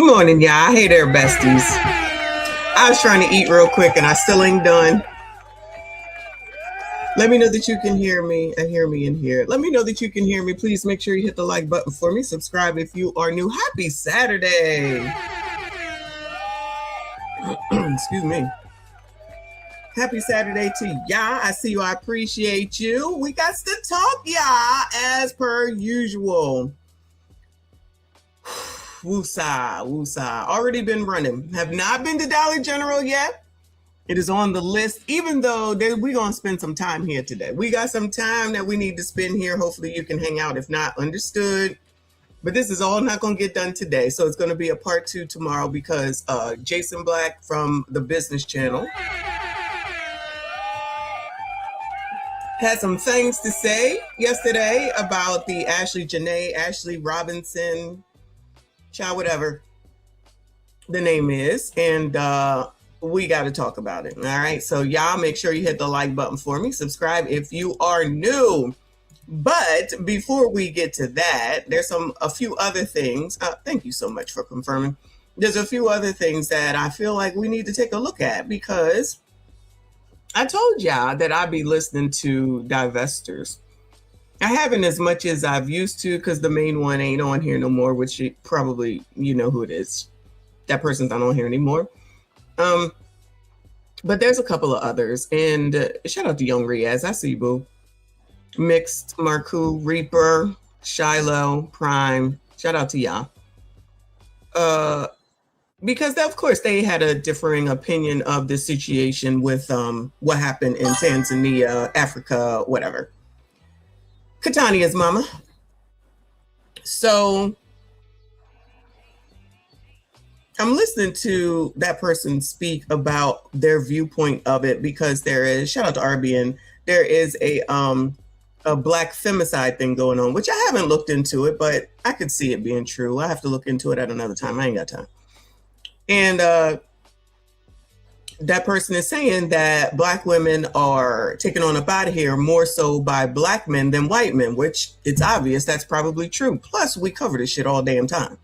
morning, y'all. Hey there, besties. I was trying to eat real quick and I still ain't done. Let me know that you can hear me. I hear me in here. Let me know that you can hear me. Please make sure you hit the like button for me. Subscribe if you are new. Happy Saturday. Excuse me. Happy Saturday to y'all. I see you. I appreciate you. We got to talk, y'all, as per usual. Woosah, woosah. Already been running. Have not been to Dollar General yet. It is on the list, even though we're going to spend some time here today. We got some time that we need to spend here. Hopefully you can hang out. If not, understood. But this is all not going to get done today. So it's going to be a part 2 tomorrow because Jason Black from the Business Channel had some things to say yesterday about the Janae, Ashlee Robinson, child, whatever the name is. And we got to talk about it. All right. So y'all make sure you hit the like button for me. Subscribe if you are new. But before we get to that, there's a few other things. Thank you so much for confirming. There's a few other things that I feel like we need to take a look at because I told y'all that I'd be listening to divestors. I haven't as much as I've used to because the main one ain't on here no more, which probably you know who it is. That person's not on here anymore. But there's a couple of others. And shout out to Young Riaz. I see you, boo. Mixed, Marku, Reaper, Shiloh, Prime. Shout out to y'all. Because of course they had a differing opinion of the situation with what happened in Tanzania, Africa, whatever. Katania's mama. So I'm listening to that person speak about their viewpoint of it because there is, shout out to RBN, there is a black femicide thing going on, which I haven't looked into it, but I could see it being true. I have to look into it at another time. I ain't got time. And that person is saying that black women are taken on up out of here more so by black men than white men, which it's obvious that's probably true. Plus, we cover this shit all damn time.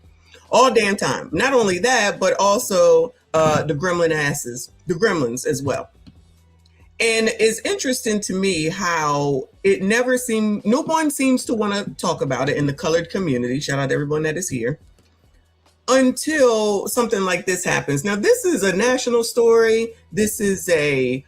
All damn time. Not only that, but also the gremlins as well. And it's interesting to me how it never seemed, no one seems to want to talk about it in the colored community. Shout out to everyone that is here. Until something like this happens. Now, this is a national story. This is a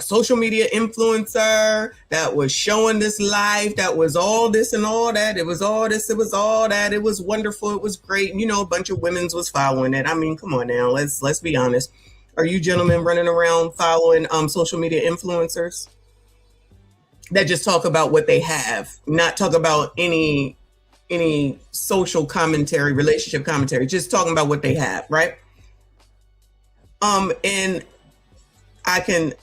social media influencer that was showing this live, that was all this and all that. It was all this, it was all that. It was wonderful. It was great. You know, a bunch of women's was following it. I mean, come on now. Let's be honest. Are you gentlemen running around following social media influencers that just talk about what they have, not talk about any social commentary, relationship commentary, just talking about what they have, right? And I can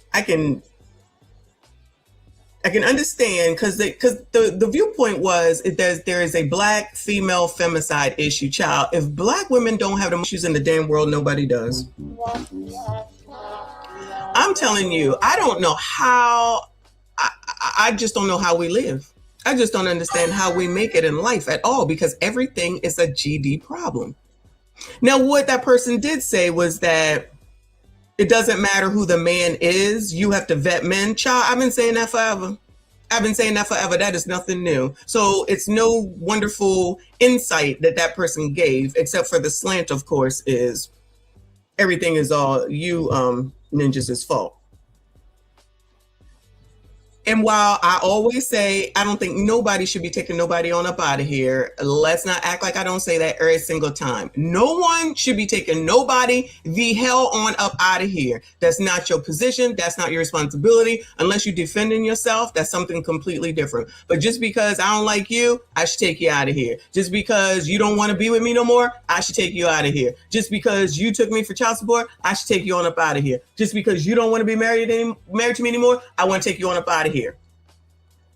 understand because the viewpoint was there is a black female femicide issue, child. If black women don't have the issues in the damn world, nobody does. I'm telling you, I don't know how. I just don't know how we live. I just don't understand how we make it in life at all because everything is a GD problem. Now, what that person did say was that it doesn't matter who the man is. You have to vet men. Child, I've been saying that forever. That is nothing new. So it's no wonderful insight that person gave, except for the slant, of course, is everything is all you ninjas' fault. And while I always say, I don't think nobody should be taking nobody on up out of here, let's not act like I don't say that every single time. No one should be taking nobody the hell on up out of here. That's not your position. That's not your responsibility. Unless you're defending yourself, that's something completely different. But just because I don't like you, I should take you out of here. Just because you don't want to be with me no more, I should take you out of here. Just because you took me for child support, I should take you on up out of here. Just because you don't want to be married to me anymore, I want to take you on up out of here.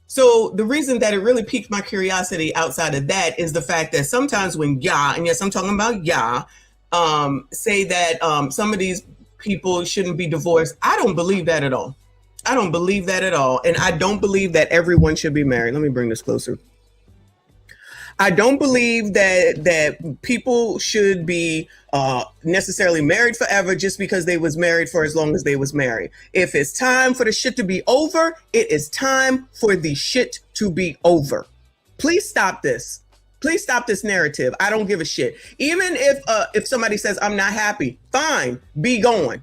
So the reason that it really piqued my curiosity outside of that is the fact that sometimes when y'all, and yes, I'm talking about y'all, say that some of these people shouldn't be divorced. I don't believe that at all. I don't believe that at all. And I don't believe that everyone should be married. Let me bring this closer. I don't believe that people should be necessarily married forever just because they was married for as long as they was married. If it's time for the shit to be over, it is time for the shit to be over. Please stop this. Please stop this narrative. I don't give a shit. Even if somebody says I'm not happy, fine, be going.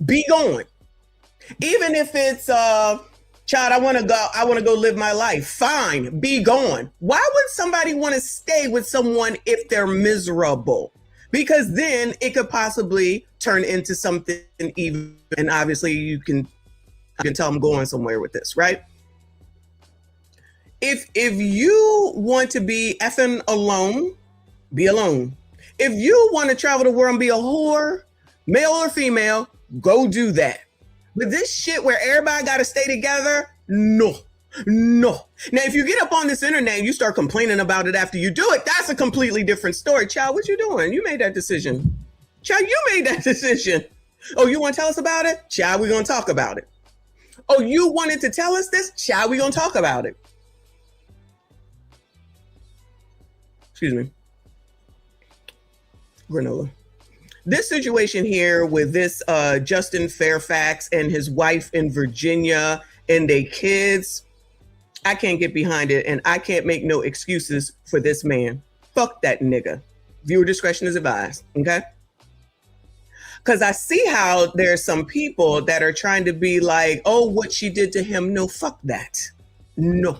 Be going. Even if it's child, I want to go live my life. Fine, be going. Why would somebody want to stay with someone if they're miserable? Because then it could possibly turn into something even, and obviously you can tell I'm going somewhere with this, right? If you want to be effing alone, be alone. If you want to travel the world and be a whore, male or female, go do that. But this shit where everybody got to stay together, no. Now, if you get up on this internet and you start complaining about it after you do it, that's a completely different story. Child, what you doing? You made that decision. Child, you made that decision. Oh, you want to tell us about it? Child, we're going to talk about it. Oh, you wanted to tell us this? Child, we're going to talk about it. Excuse me. Granola. This situation here with this Justin Fairfax and his wife in Virginia and their kids, I can't get behind it, and I can't make no excuses for this man. Fuck that nigga. Viewer discretion is advised, okay? Because I see how there's some people that are trying to be like, oh, what she did to him. No, fuck that. No.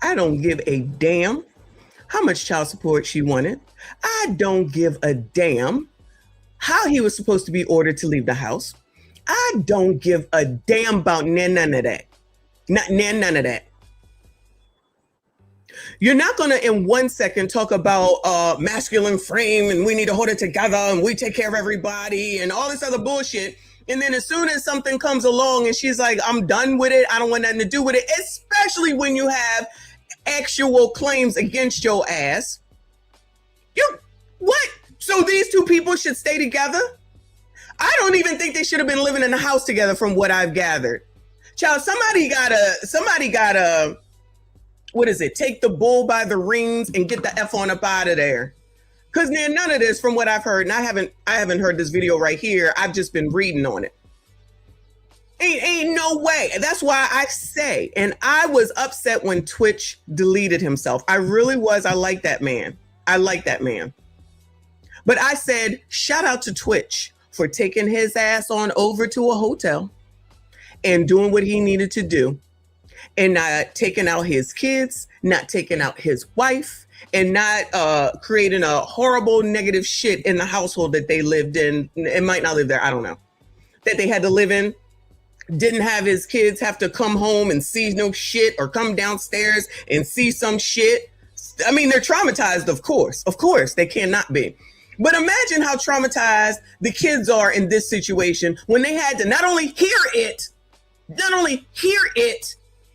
I don't give a damn how much child support she wanted. I don't give a damn how he was supposed to be ordered to leave the house. I don't give a damn about none of that. None of that. You're not going to in 1 second talk about masculine frame and we need to hold it together and we take care of everybody and all this other bullshit. And then as soon as something comes along and she's like, I'm done with it, I don't want nothing to do with it, especially when you have actual claims against your ass. What? So these two people should stay together? I don't even think they should have been living in a house together from what I've gathered. Child, somebody gotta, what is it? Take the bull by the rings and get the F on up out of there. Cause then none of this from what I've heard, and I haven't heard this video right here. I've just been reading on it. Ain't no way. That's why I say, and I was upset when Twitch deleted himself. I really was. I like that man. But I said, shout out to Twitch for taking his ass on over to a hotel and doing what he needed to do and not taking out his kids, not taking out his wife, and not creating a horrible negative shit in the household that they lived in. It might not live there. I don't know. That they had to live in. Didn't have his kids have to come home and see no shit or come downstairs and see some shit. I mean, they're traumatized, of course. Of course, they cannot be. But imagine how traumatized the kids are in this situation when they had to not only hear it,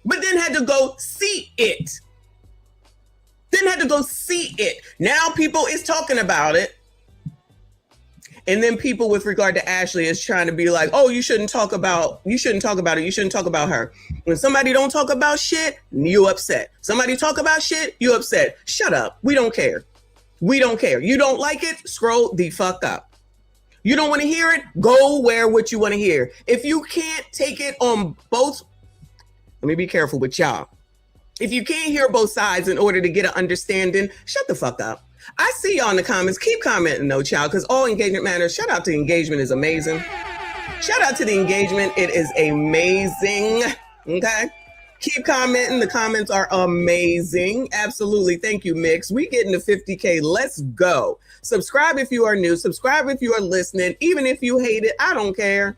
but then had to go see it. Now people is talking about it. And then people with regard to Ashlee is trying to be like, oh, you shouldn't talk about it. You shouldn't talk about her. When somebody don't talk about shit, you upset. Somebody talk about shit, you upset. Shut up. We don't care. You don't like it? Scroll the fuck up. You don't want to hear it? Go where what you want to hear. If you can't take it on both, let me be careful with y'all. If you can't hear both sides in order to get an understanding, shut the fuck up. I see y'all in the comments. Keep commenting though, child, because all engagement matters. Shout out to engagement is amazing. Shout out to the engagement. It is amazing. Okay. Keep commenting. The comments are amazing. Absolutely. Thank you, Mix. We getting to 50K. Let's go. Subscribe if you are new. Subscribe if you are listening. Even if you hate it, I don't care.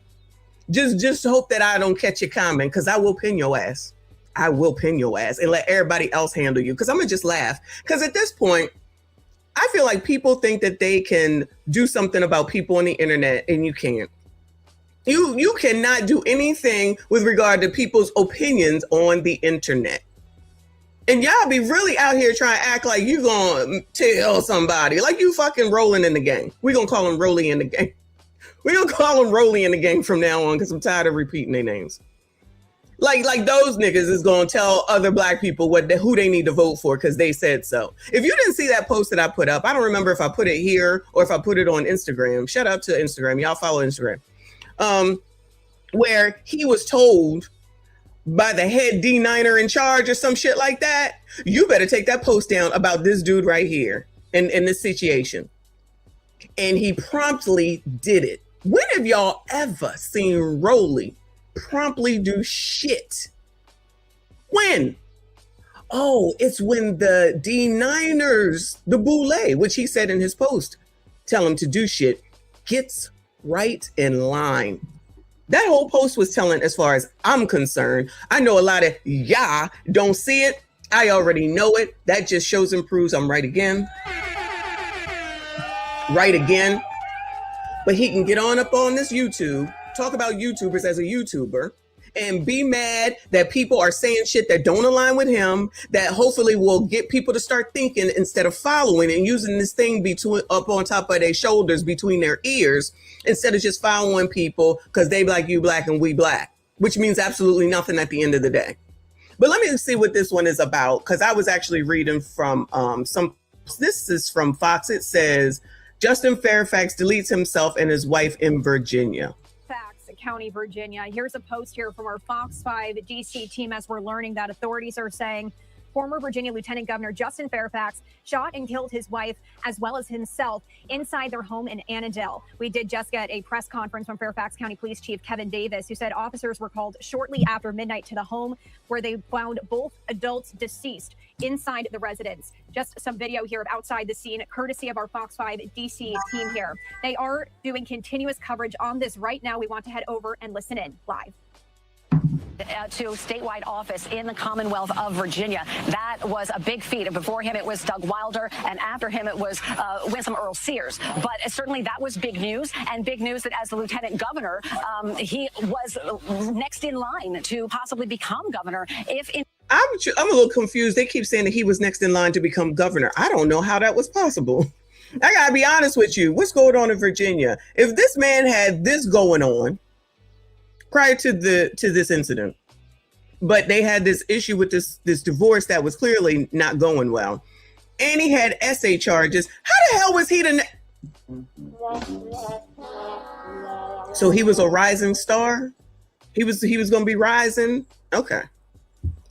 Just hope that I don't catch your comment because I will pin your ass. I will pin your ass and let everybody else handle you because I'm going to just laugh. Because at this point, I feel like people think that they can do something about people on the internet and you can't. You cannot do anything with regard to people's opinions on the internet. And y'all be really out here trying to act like you gonna tell somebody, like you fucking rolling in the gang. We're gonna call him Rolly in the gang. We're gonna call him Rolly in the gang from now on because I'm tired of repeating their names. Like those niggas is gonna tell other black people who they need to vote for because they said so. If you didn't see that post that I put up, I don't remember if I put it here or if I put it on Instagram. Shout out to Instagram. Y'all follow Instagram. Where he was told by the head D9er in charge or some shit like that, you better take that post down about this dude right here in this situation. And he promptly did it. When have y'all ever seen Rolly promptly do shit? When? Oh, it's when the D9ers, the boule, which he said in his post, tell him to do shit, gets right in line. That whole post was telling, as far as I'm concerned. I know a lot of y'all don't see it. I already know it. That just shows and proves I'm right again. Right again. But he can get on up on this YouTube, talk about YouTubers as a YouTuber, and be mad that people are saying shit that don't align with him, that hopefully will get people to start thinking instead of following and using this thing up on top of their shoulders between their ears, instead of just following people because they like you black and we black, which means absolutely nothing at the end of the day. But let me see what this one is about, because I was actually reading from this is from Fox. It says, Justin Fairfax deletes himself and his wife in Virginia. County, Virginia. Here's a post here from our Fox 5 DC team as we're learning that authorities are saying former Virginia Lieutenant Governor Justin Fairfax shot and killed his wife as well as himself inside their home in Annandale. We did just get a press conference from Fairfax County Police Chief Kevin Davis, who said officers were called shortly after midnight to the home where they found both adults deceased inside the residence. Just some video here of outside the scene, courtesy of our Fox 5 DC team here. They are doing continuous coverage on this right now. We want to head over and listen in live. To statewide office in the Commonwealth of Virginia. That was a big feat. Before him, it was Doug Wilder, and after him, it was Winsome Earl Sears. But certainly that was big news, and big news that as the lieutenant governor, he was next in line to possibly become governor. I'm a little confused. They keep saying that he was next in line to become governor. I don't know how that was possible. I gotta be honest with you. What's going on in Virginia? If this man had this going on prior to this incident, but they had this issue with this divorce that was clearly not going well, and he had essay charges, how the hell was he so he was a rising star? He was going to be rising? Okay.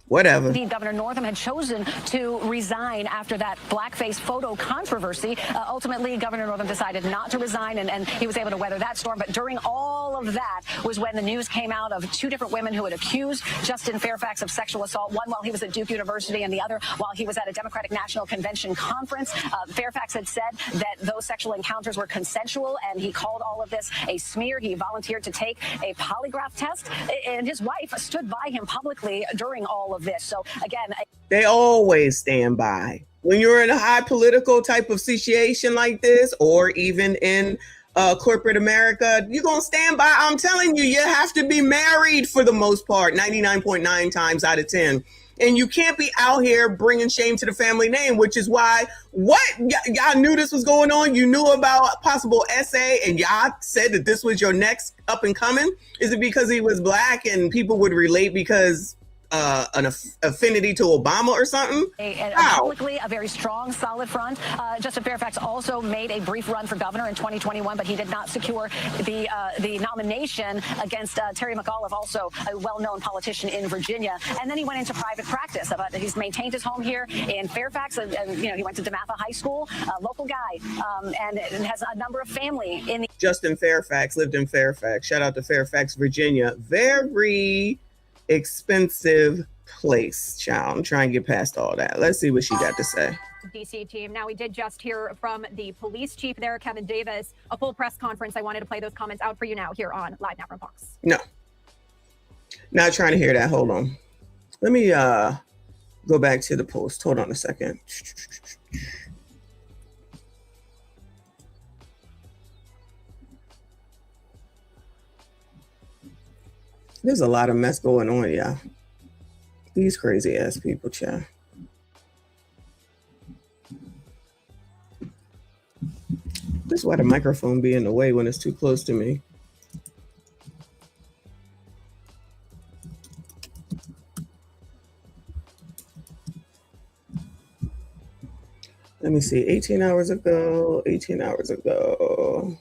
Whatever. Indeed, Governor Northam had chosen to resign after that blackface photo controversy. Ultimately, Governor Northam decided not to resign, and he was able to weather that storm. But during all of that was when the news came out of two different women who had accused Justin Fairfax of sexual assault, one while he was at Duke University and the other while he was at a Democratic National Convention conference. Fairfax had said that those sexual encounters were consensual, and he called all of this a smear. He volunteered to take a polygraph test, and his wife stood by him publicly during all of this. So again, they always stand by when you're in a high political type of situation like this, or even in corporate America. You're gonna stand by. I'm telling you, you have to be married for the most part, 99.9 times out of 10. And you can't be out here bringing shame to the family name, which is why y'all knew this was going on. You knew about possible essay, and y'all said that this was your next up and coming. Is it because he was black and people would relate because an affinity to Obama or something? Publicly, a very strong, solid front. Justin Fairfax also made a brief run for governor in 2021, but he did not secure the nomination against Terry McAuliffe, also a well-known politician in Virginia. And then he went into private practice. He's maintained his home here in Fairfax, and he went to DeMatha High School, a local guy, and has a number of family in the. Justin Fairfax lived in Fairfax. Shout out to Fairfax, Virginia. Very expensive place, child. I'm trying to get past all that. Let's see what she got to say. DC team. Now, we did just hear from the police chief there, Kevin Davis, a full press conference. I wanted to play those comments out for you now here on Live Now from Fox. No, not trying to hear that. Hold on. Let me go back to the post. Hold on a second. There's a lot of mess going on, y'all. These crazy ass people, child. This is why the microphone be in the way when it's too close to me. Let me see, 18 hours ago, 18 hours ago.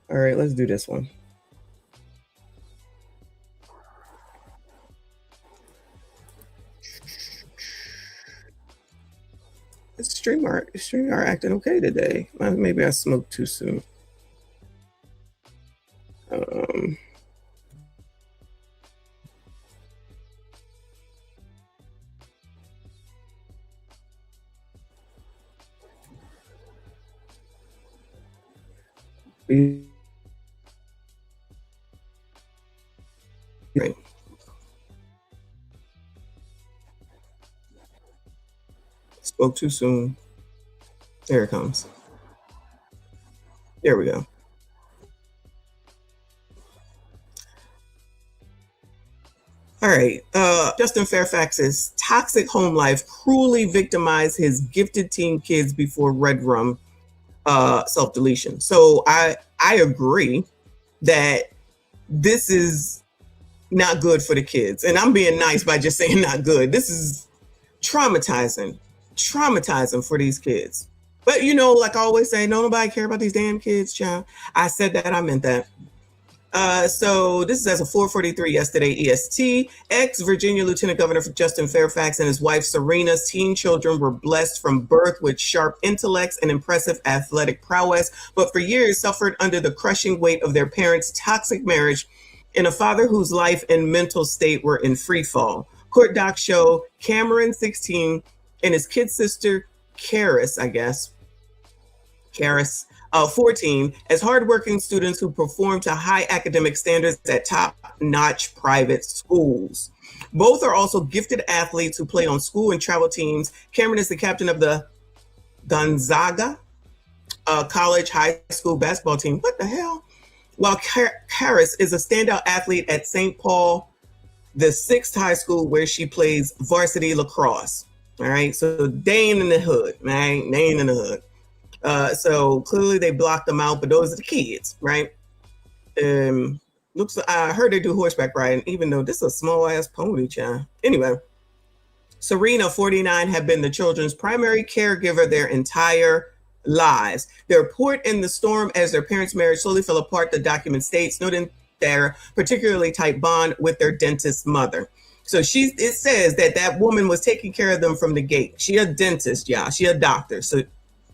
All right, let's do this one. StreamYard acting okay today. Maybe I smoked too soon. Right. Spoke too soon. There it comes. There we go. All right. Justin Fairfax's toxic home life cruelly victimized his gifted teen kids before red rum self-deletion. So I agree that this is not good for the kids. And I'm being nice by just saying not good. This is traumatizing for these kids. But like I always say, no nobody care about these damn kids, child. I said that, I meant that. So this is as of 4:43 yesterday EST. Ex-Virginia Lieutenant Governor Justin Fairfax and his wife Serena's teen children were blessed from birth with sharp intellects and impressive athletic prowess, but for years suffered under the crushing weight of their parents' toxic marriage and a father whose life and mental state were in free fall. Court docs show Cameron, 16, and his kid sister, Karis, 14, as hardworking students who perform to high academic standards at top-notch private schools. Both are also gifted athletes who play on school and travel teams. Cameron is the captain of the Gonzaga college high school basketball team. What the hell? While Karis is a standout athlete at St. Paul, the 6th high school where she plays varsity lacrosse. All right, so they ain't in the hood, man. They ain't in the hood. So clearly they blocked them out, but those are the kids, right? I heard they do horseback riding, even though this is a small ass pony, child. Anyway, Serena, 49, had been the children's primary caregiver their entire lives. Their port in the storm as their parents' marriage slowly fell apart, the document states, noting their particularly tight bond with their dentist mother. So it says that woman was taking care of them from the gate. She a dentist, y'all. She a doctor. So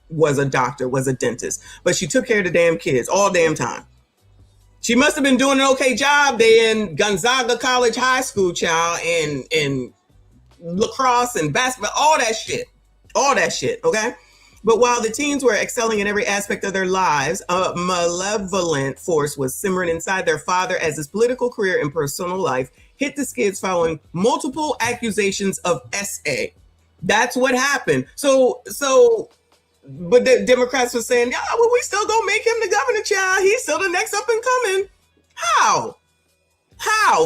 was a dentist, but she took care of the damn kids all damn time. She must have been doing an okay job there in Gonzaga College High School, child, and lacrosse and basketball, all that shit, okay? But while the teens were excelling in every aspect of their lives, a malevolent force was simmering inside their father as his political career and personal life hit the skids following multiple accusations of SA. That's what happened. But the Democrats were saying, yeah, well, we still gonna make him the governor, child. He's still the next up and coming. How?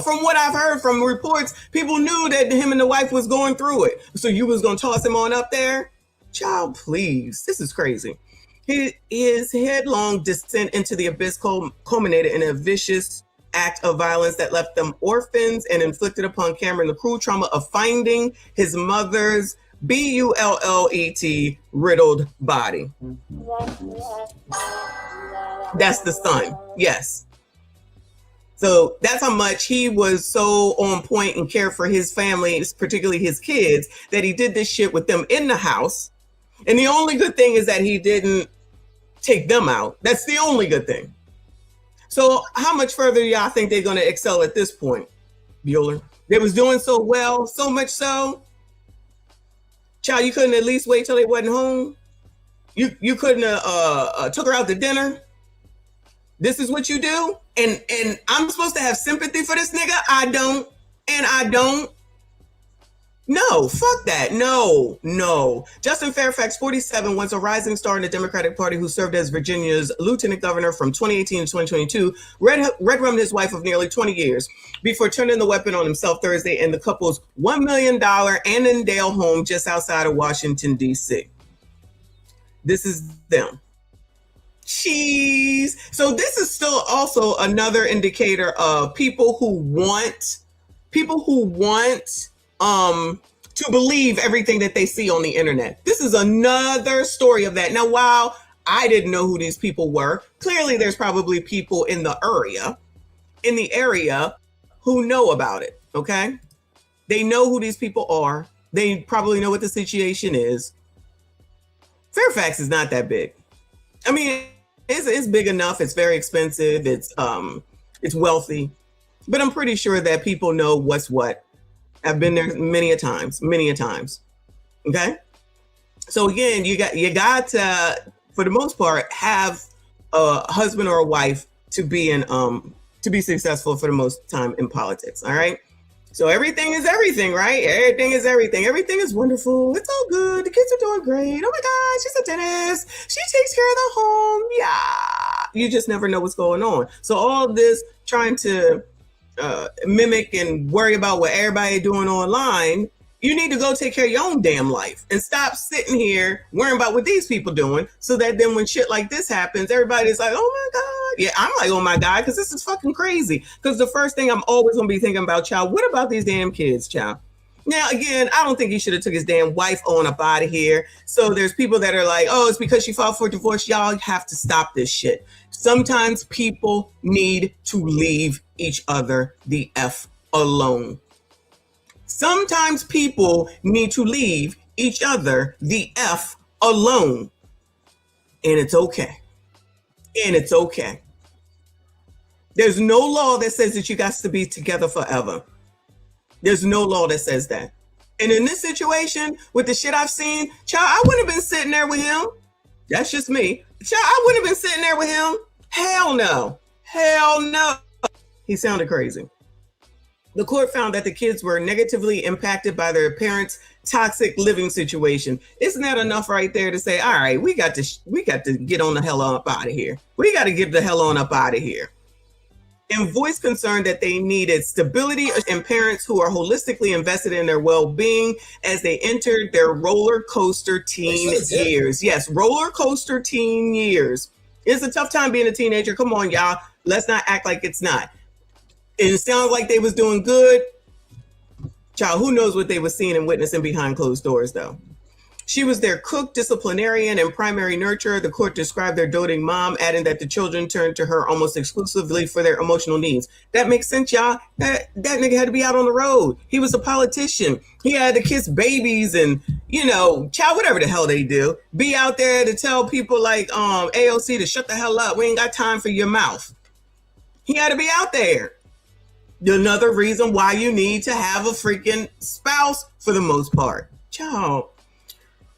From what I've heard from reports, people knew that him and the wife was going through it. So you was gonna toss him on up there? Child, please. This is crazy. His headlong descent into the abyss culminated in a vicious act of violence that left them orphans and inflicted upon Cameron the cruel trauma of finding his mother's BULLET riddled body. That's the son. Yes. So that's how much he was so on point and cared for his family, particularly his kids, that he did this shit with them in the house. And the only good thing is that he didn't take them out. That's the only good thing. So how much further y'all think they're going to excel at this point, Bueller? They was doing so well, so much so. Child, you couldn't at least wait till they wasn't home? You couldn't took her out to dinner? This is what you do? And I'm supposed to have sympathy for this nigga? I don't. No, fuck that. No. Justin Fairfax, 47, was a rising star in the Democratic Party who served as Virginia's lieutenant governor from 2018 to 2022, red-rummed his wife of nearly 20 years before turning the weapon on himself Thursday in the couple's $1 million Annandale home just outside of Washington, D.C. This is them. Jeez. So this is still also another indicator of people who want to believe everything that they see on the internet. This is another story of that. Now, while I didn't know who these people were, clearly there's probably people in the area who know about it, okay? They know who these people are. They probably know what the situation is. Fairfax is not that big. I mean, it's big enough. It's very expensive. It's wealthy, but I'm pretty sure that people know what's what. I've been there many a times. Okay. So again, you got to, for the most part, have a husband or a wife to be successful for the most time in politics. All right. So everything is everything, right? Everything is everything. Everything is wonderful. It's all good. The kids are doing great. Oh my God, she's a dentist. She takes care of the home. Yeah. You just never know what's going on. So all this trying to mimic and worry about what everybody doing online, you need to go take care of your own damn life and stop sitting here worrying about what these people doing, so that then when shit like this happens, everybody's like, oh my God. Yeah, I'm like, oh my God, because this is fucking crazy. Because the first thing I'm always going to be thinking about, child, what about these damn kids, child? Now, again, I don't think he should have took his damn wife on up out of here. So there's people that are like, oh, it's because she filed for divorce. Y'all have to stop this shit. Sometimes people need to leave each other the F alone. Sometimes people need to leave each other the F alone. And it's okay. And it's okay. There's no law that says that you got to be together forever. There's no law that says that. And in this situation, with the shit I've seen, child, I wouldn't have been sitting there with him. That's just me. Child, I wouldn't have been sitting there with him. Hell no. Hell no. He sounded crazy. The court found that the kids were negatively impacted by their parents' toxic living situation. Isn't that enough right there to say, all right, we got to get on the hell up out of here. We got to get the hell on up out of here. And voiced concern that they needed stability and parents who are holistically invested in their well-being as they entered their roller coaster teen years. Yes, roller coaster teen years. It's a tough time being a teenager. Come on, y'all. Let's not act like it's not. It sounds like they was doing good. Child, who knows what they were seeing and witnessing behind closed doors, though. She was their cook, disciplinarian, and primary nurturer. The court described their doting mom, adding that the children turned to her almost exclusively for their emotional needs. That makes sense, y'all. That nigga had to be out on the road. He was a politician. He had to kiss babies and, child, whatever the hell they do. Be out there to tell people like AOC to shut the hell up. We ain't got time for your mouth. He had to be out there. Another reason why you need to have a freaking spouse for the most part. Child.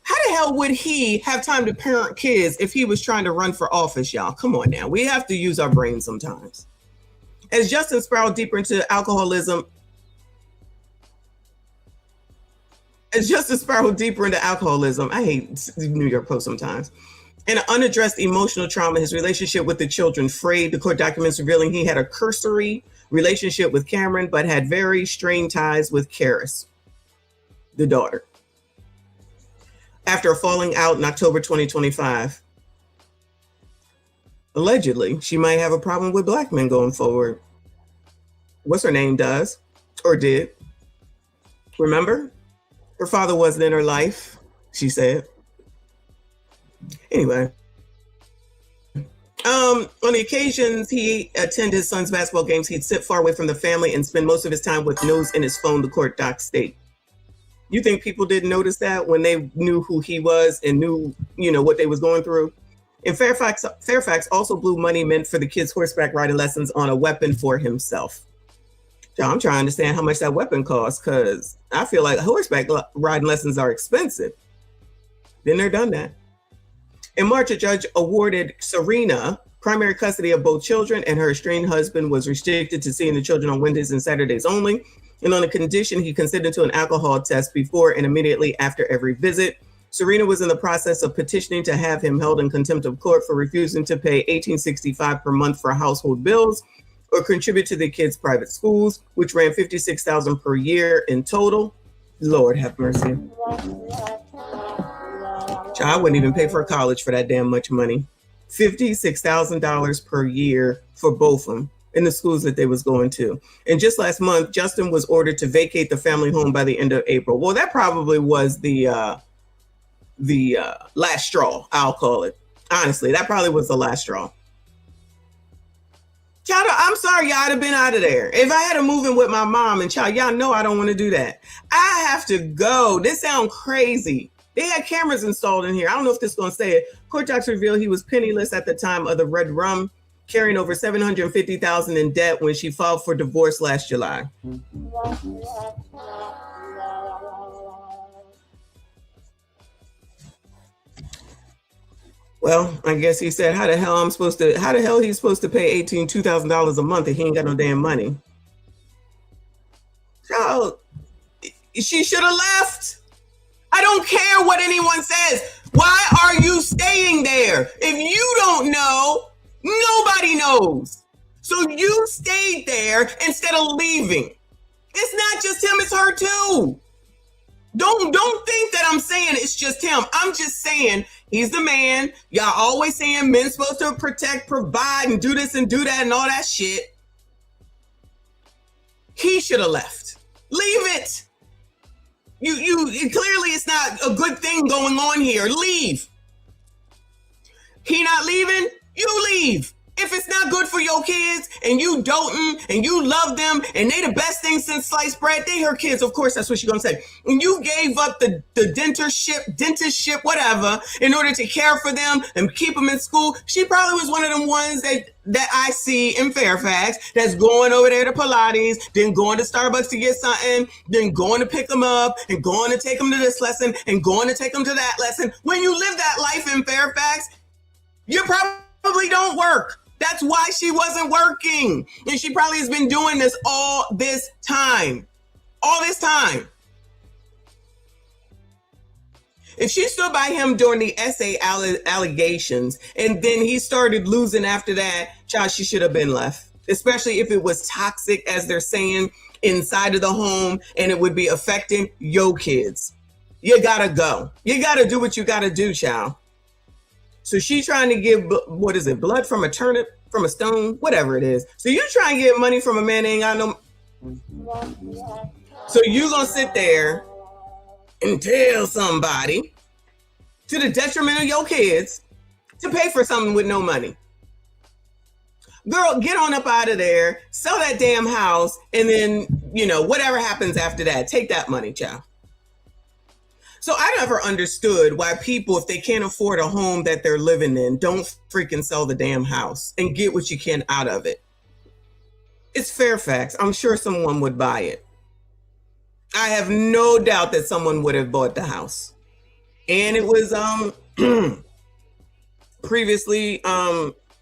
How the hell would he have time to parent kids if he was trying to run for office, y'all? Come on now. We have to use our brains sometimes. As Justin spiraled deeper into alcoholism, I hate New York Post sometimes, and an unaddressed emotional trauma, his relationship with the children frayed. The court documents revealing he had a cursory relationship with Cameron, but had very strained ties with Karis, the daughter. After a falling out in October 2025. Allegedly, she might have a problem with black men going forward. What's her name does, or did. Remember? Her father wasn't in her life, she said. Anyway. On the occasions he attended his son's basketball games, he'd sit far away from the family and spend most of his time with nose in his phone, the court docs state. You think people didn't notice that when they knew who he was and knew, what they was going through? And Fairfax also blew money meant for the kids' horseback riding lessons on a weapon for himself. So I'm trying to understand how much that weapon costs, because I feel like horseback riding lessons are expensive. Been there, done that. In March, a judge awarded Serena primary custody of both children, and her estranged husband was restricted to seeing the children on Wednesdays and Saturdays only, and on a condition he consented to an alcohol test before and immediately after every visit. Serena was in the process of petitioning to have him held in contempt of court for refusing to pay $18.65 per month for household bills or contribute to the kids' private schools, which ran $56,000 per year in total. Lord have mercy. Child, I wouldn't even pay for college for that damn much money. $56,000 per year for both of them. in the schools that they was going to. And just last month, Justin was ordered to vacate the family home by the end of April. Well, that probably was the last straw, I'll call it. Honestly, that probably was the last straw. Child, I'm sorry, y'all, I'd have been out of there. If I had to move in with my mom and child, y'all know I don't want to do that. I have to go. This sounds crazy. They had cameras installed in here. I don't know if this is going to say it. Court docs reveal he was penniless at the time of the red rum, carrying over $750,000 in debt when she filed for divorce last July. Well, I guess he said, how the hell he's supposed to pay $2,000 a month if he ain't got no damn money? Child, she should have left. I don't care what anyone says. Why are you staying there? If you don't know, nobody knows. So you stayed there instead of leaving. It's not just him, it's her too. Don't think that I'm saying it's just him. I'm just saying he's the man. Y'all always saying men's supposed to protect, provide, and do this and do that and all that shit. He should have left. Leave it. You clearly it's not a good thing going on here. Leave. He not leaving, you leave. If it's not good for your kids and you doting and you love them and they the best thing since sliced bread, they her kids, of course, that's what she's gonna say. And you gave up the dentistship, whatever, in order to care for them and keep them in school. She probably was one of them ones that I see in Fairfax that's going over there to Pilates, then going to Starbucks to get something, then going to pick them up and going to take them to this lesson and going to take them to that lesson. When you live that life in Fairfax, you probably don't work. That's why she wasn't working. And she probably has been doing this all this time. All this time. If she stood by him during the SA allegations and then he started losing after that, child, she should have been left. Especially if it was toxic, as they're saying, inside of the home and it would be affecting your kids. You gotta go. You gotta do what you gotta do, child. So she's trying to give, what is it, blood from a turnip, from a stone, whatever it is. So you're trying to get money from a man that ain't got no. So you gonna sit there and tell somebody, to the detriment of your kids, to pay for something with no money. Girl, get on up out of there, sell that damn house, and then, whatever happens after that, take that money, child. So I never understood why people, if they can't afford a home that they're living in, don't freaking sell the damn house and get what you can out of it. It's Fairfax. I'm sure someone would buy it. I have no doubt that someone would have bought the house. And it was previously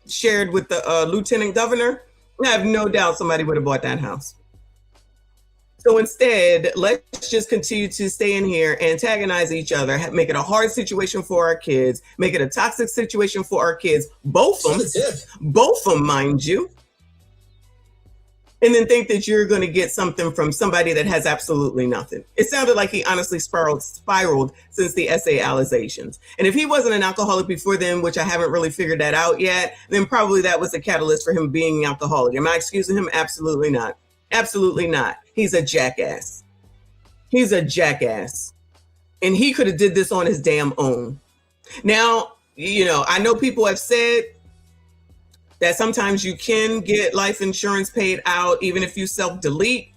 shared with the lieutenant governor. I have no doubt somebody would have bought that house. So instead, let's just continue to stay in here, antagonize each other, make it a hard situation for our kids, make it a toxic situation for our kids, both of them, mind you, and then think that you're going to get something from somebody that has absolutely nothing. It sounded like he honestly spiraled since the SA allegations. And if he wasn't an alcoholic before then, which I haven't really figured that out yet, then probably that was the catalyst for him being an alcoholic. Am I excusing him? Absolutely not. Absolutely not. He's a jackass. He's a jackass. And he could have did this on his damn own. Now, I know people have said that sometimes you can get life insurance paid out even if you self-delete.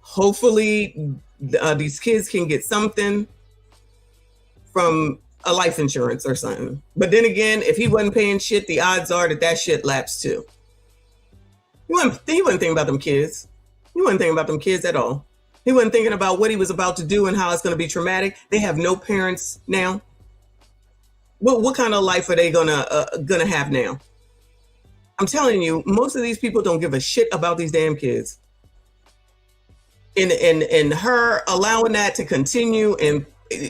Hopefully, these kids can get something from a life insurance or something. But then again, if he wasn't paying shit, the odds are that shit lapsed too. He wasn't thinking about them kids. He wasn't thinking about them kids at all. He wasn't thinking about what he was about to do and how it's going to be traumatic. They have no parents now. What kind of life are they gonna have now? I'm telling you, most of these people don't give a shit about these damn kids. And her allowing that to continue, and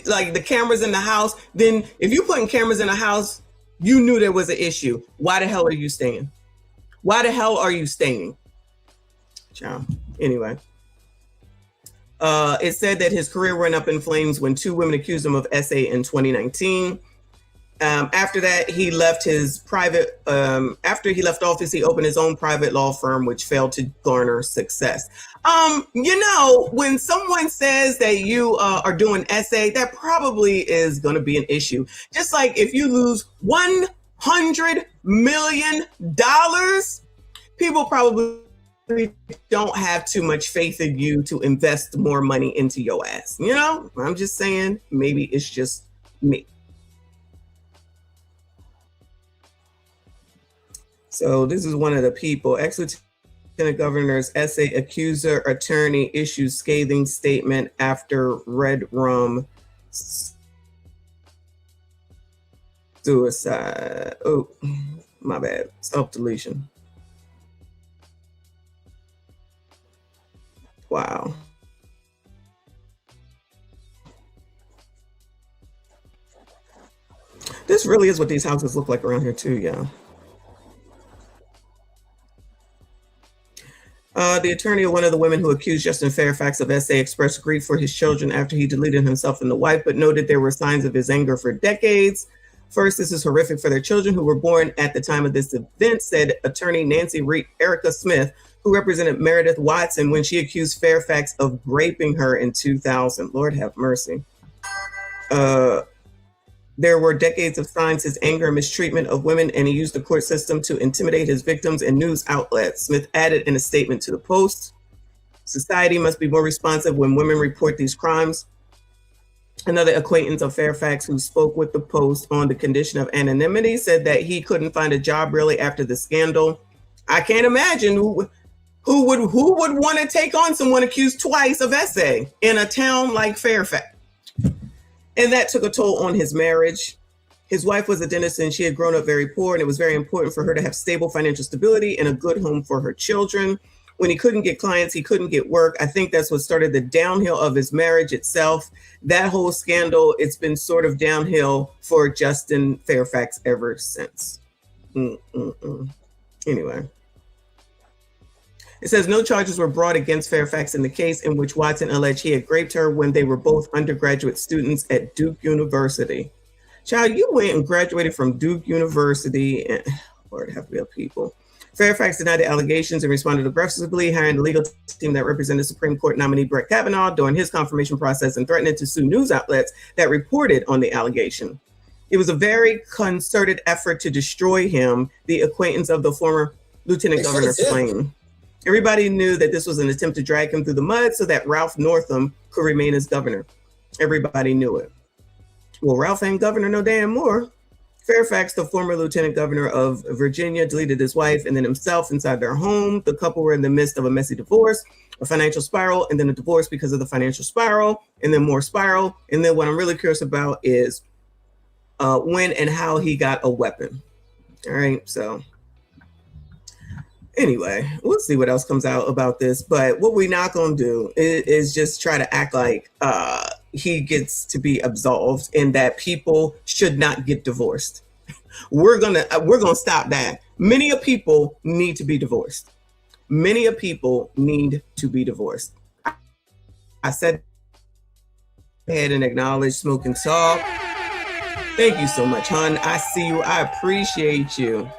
like the cameras in the house, then if you putting cameras in the house, you knew there was an issue. Why the hell are you staying? Why the hell are you staying? Ciao. Anyway. It said that his career went up in flames when two women accused him of SA in 2019. After that, he left his private. After he left office, he opened his own private law firm, which failed to garner success. When someone says that you are doing essay, that probably is going to be an issue. Just like if you lose $100 million, people probably don't have too much faith in you to invest more money into your ass. I'm just saying, maybe it's just me. So this is one of the people. Ex-Lieutenant Governor's essay accuser attorney issues scathing statement after red rum suicide. Oh, my bad. Self-deletion. Wow. This really is what these houses look like around here too, y'all. The attorney of one of the women who accused Justin Fairfax of SA expressed grief for his children after he deleted himself and the wife, but noted there were signs of his anger for decades. First, this is horrific for their children who were born at the time of this event, said attorney Nancy Erica Smith, who represented Meredith Watson when she accused Fairfax of raping her in 2000. Lord have mercy. There were decades of signs his anger and mistreatment of women, and he used the court system to intimidate his victims and news outlets. Smith added in a statement to the Post, society must be more responsive when women report these crimes. Another acquaintance of Fairfax who spoke with the Post on the condition of anonymity said that he couldn't find a job really after the scandal. I can't imagine who would want to take on someone accused twice of SA in a town like Fairfax. And that took a toll on his marriage. His wife was a dentist and she had grown up very poor, and it was very important for her to have stable financial stability and a good home for her children. When he couldn't get clients, he couldn't get work. I think that's what started the downhill of his marriage itself. That whole scandal, it's been sort of downhill for Justin Fairfax ever since. Anyway. It says no charges were brought against Fairfax in the case in which Watson alleged he had raped her when they were both undergraduate students at Duke University. Child, you went and graduated from Duke University, and Lord have we have people. Fairfax denied the allegations and responded aggressively, hiring the legal team that represented Supreme Court nominee Brett Kavanaugh during his confirmation process and threatening to sue news outlets that reported on the allegation. It was a very concerted effort to destroy him, the acquaintance of the former Lieutenant Governor claimed. Everybody knew that this was an attempt to drag him through the mud so that Ralph Northam could remain as governor. Everybody knew it. Well, Ralph ain't governor no damn more. Fairfax, the former lieutenant governor of Virginia, deleted his wife and then himself inside their home. The couple were in the midst of a messy divorce, a financial spiral, and then a divorce because of the financial spiral, and then more spiral. And then what I'm really curious about is when and how he got a weapon. All right, so anyway, we'll see what else comes out about this. But what we're not going to do is just try to act like he gets to be absolved and that people should not get divorced. We're gonna stop that. Many of people need to be divorced. Many of people need to be divorced. I said ahead and acknowledge Smoking Talk. Thank you so much, hon. I see you. I appreciate you.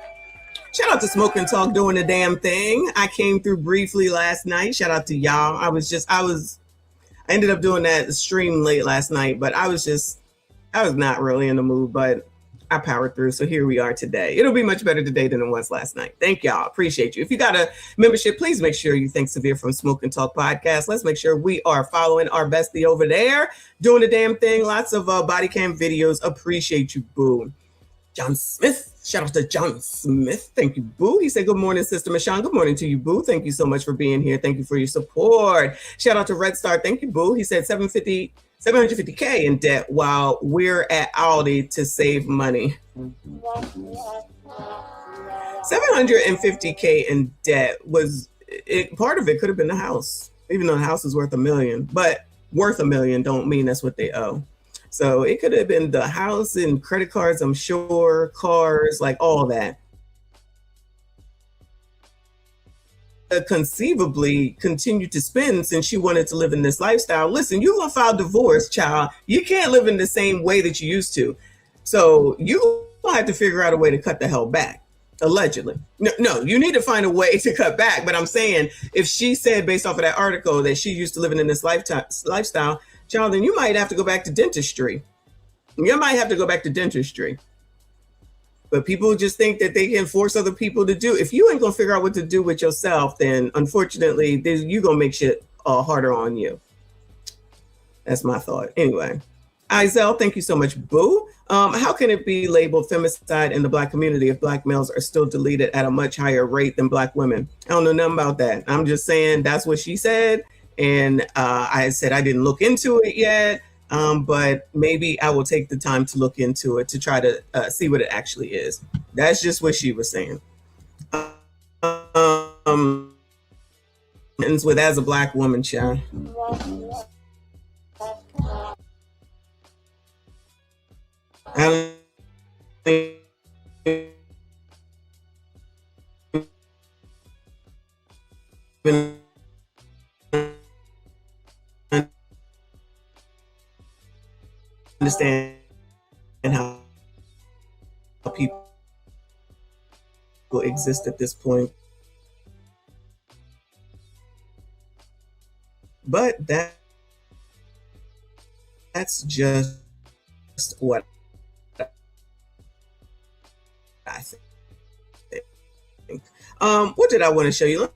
Shout out to Smoking Talk doing the damn thing. I came through briefly last night. Shout out to y'all. I ended up doing that stream late last night, but I was not really in the mood, but I powered through. So here we are today. It'll be much better today than it was last night. Thank y'all. Appreciate you. If you got a membership, please make sure you thank Severe from Smoking Talk Podcast. Let's make sure we are following our bestie over there, doing the damn thing. Lots of body cam videos. Appreciate you, boo. John Smith. Shout out to John Smith. Thank you, boo. He said, good morning, Sister Michonne. Good morning to you, boo. Thank you so much for being here. Thank you for your support. Shout out to Red Star. Thank you, boo. He said 750K in debt while we're at Aldi to save money. 750K in debt part of it could have been the house, even though the house is worth $1 million, but worth $1 million don't mean that's what they owe. So it could have been the house and credit cards, I'm sure, cars, like all that. Conceivably continue to spend since she wanted to live in this lifestyle. Listen, you're going to file divorce, child. You can't live in the same way that you used to. So you have to figure out a way to cut the hell back. Allegedly. No, you need to find a way to cut back. But I'm saying, if she said based off of that article that she used to living in this lifestyle, child, then you might have to go back to dentistry. You might have to go back to dentistry. But people just think that they can force other people to do. If you ain't gonna figure out what to do with yourself, then unfortunately, you're gonna make shit harder on you. That's my thought. Anyway, Izell, thank you so much, boo. How can it be labeled femicide in the Black community if Black males are still deleted at a much higher rate than Black women? I don't know nothing about that. I'm just saying that's what she said. And I said I didn't look into it yet, but maybe I will take the time to look into it to try to see what it actually is. That's just what she was saying. Ends with as a Black woman, child. I understand how people exist at this point, but that's just what I think. What did I want to show you?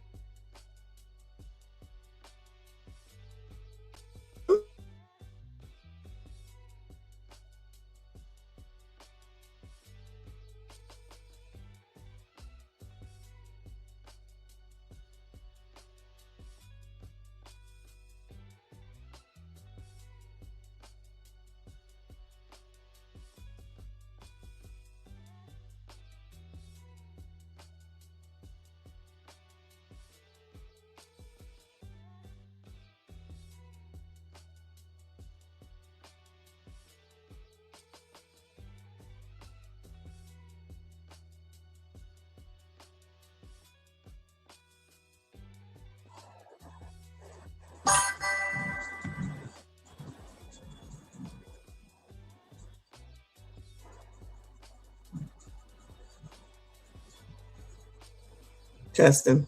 Testing.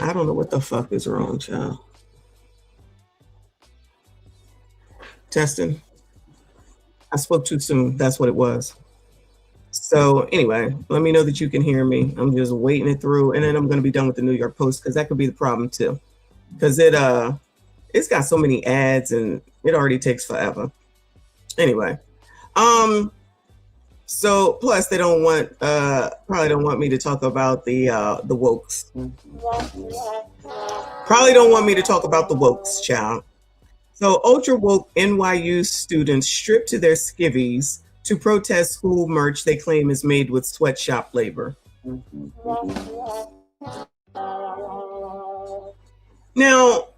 I don't know what the fuck is wrong, child. Testing. I spoke too soon. That's what it was. So anyway, let me know that you can hear me. I'm just waiting it through, and then I'm going to be done with the New York Post because that could be the problem too, because it's got so many ads and it already takes forever. Anyway, so plus they don't want probably don't want me to talk about the wokes. Probably don't want me to talk about the wokes, child. So ultra woke NYU students stripped to their skivvies to protest school merch they claim is made with sweatshop labor. Now,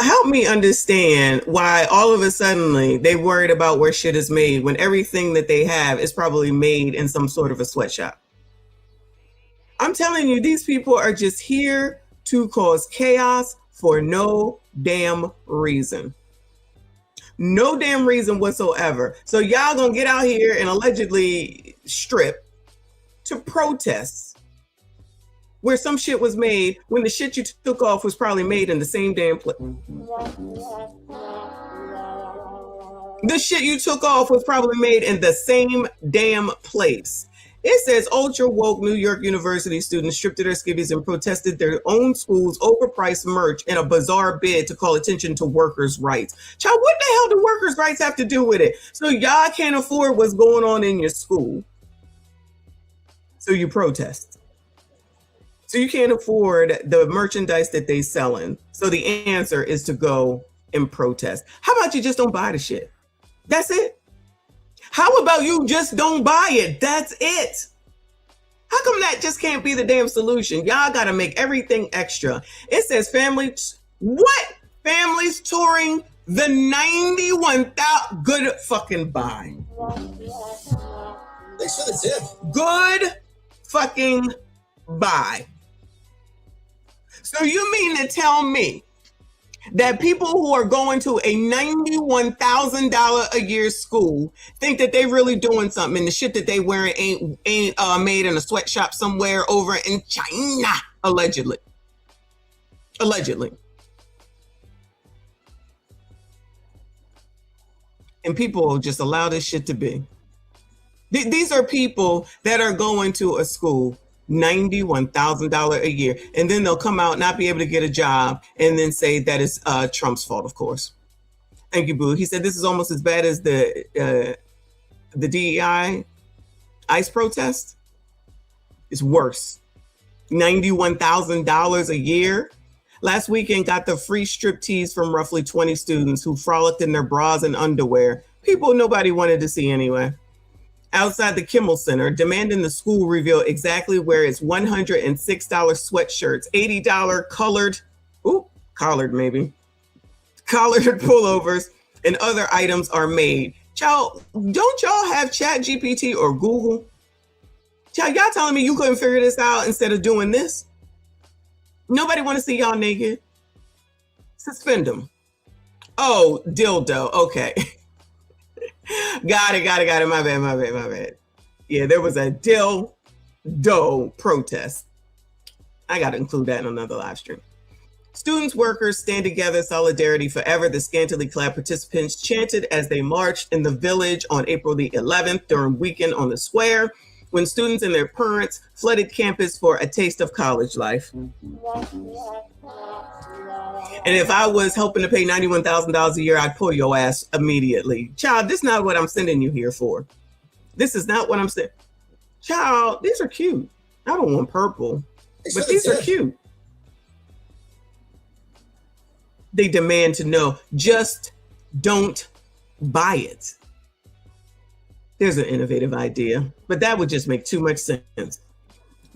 help me understand why all of a sudden they worried about where shit is made when everything that they have is probably made in some sort of a sweatshop. I'm telling you, these people are just here to cause chaos for no damn reason. No damn reason whatsoever. So y'all gonna get out here and allegedly strip to protest where some shit was made when the shit you took off was probably made in the same damn place. The shit you took off was probably made in the same damn place. It says ultra woke New York University students stripped to their skivvies and protested their own school's overpriced merch in a bizarre bid to call attention to workers' rights. Child, what the hell do workers' rights have to do with it? So y'all can't afford what's going on in your school. So you protest. So you can't afford the merchandise that they selling. So the answer is to go and protest. How about you just don't buy the shit? That's it. How about you just don't buy it? That's it. How come that just can't be the damn solution? Y'all got to make everything extra. It says families touring the 91,000. Good fucking buy. Thanks for the tip. Good fucking buy. So you mean to tell me That people who are going to a $91,000 a year school think that they really doing something, and the shit that they wearing ain't made in a sweatshop somewhere over in China, allegedly. And people just allow this shit to be. These are people that are going to a school, $91,000 a year, and then they'll come out, not be able to get a job, and then say that it's Trump's fault, of course. Thank you, Boo. He said this is almost as bad as the DEI ICE protest. It's worse. $91,000 a year. Last weekend got the free strip tease from roughly 20 students who frolicked in their bras and underwear. People nobody wanted to see anyway. Outside the Kimmel Center, demanding the school reveal exactly where its $106 sweatshirts, $80 collared pullovers, and other items are made. Child, don't y'all have Chat GPT or Google? Child, y'all telling me you couldn't figure this out instead of doing this? Nobody want to see y'all naked. Suspend them. Oh, dildo. Okay. Got it. My bad. Yeah, there was a dildo protest. I got to include that in another live stream. Students, workers, stand together, solidarity forever. The scantily clad participants chanted as they marched in the village on April the 11th during weekend on the square, when students and their parents flooded campus for a taste of college life. And if I was helping to pay $91,000 a year, I'd pull your ass immediately. Child, this is not what I'm sending you here for. This is not what I'm saying. Child, these are cute. I don't want purple, but these are cute. They demand to know, just don't buy it. There's an innovative idea, but that would just make too much sense.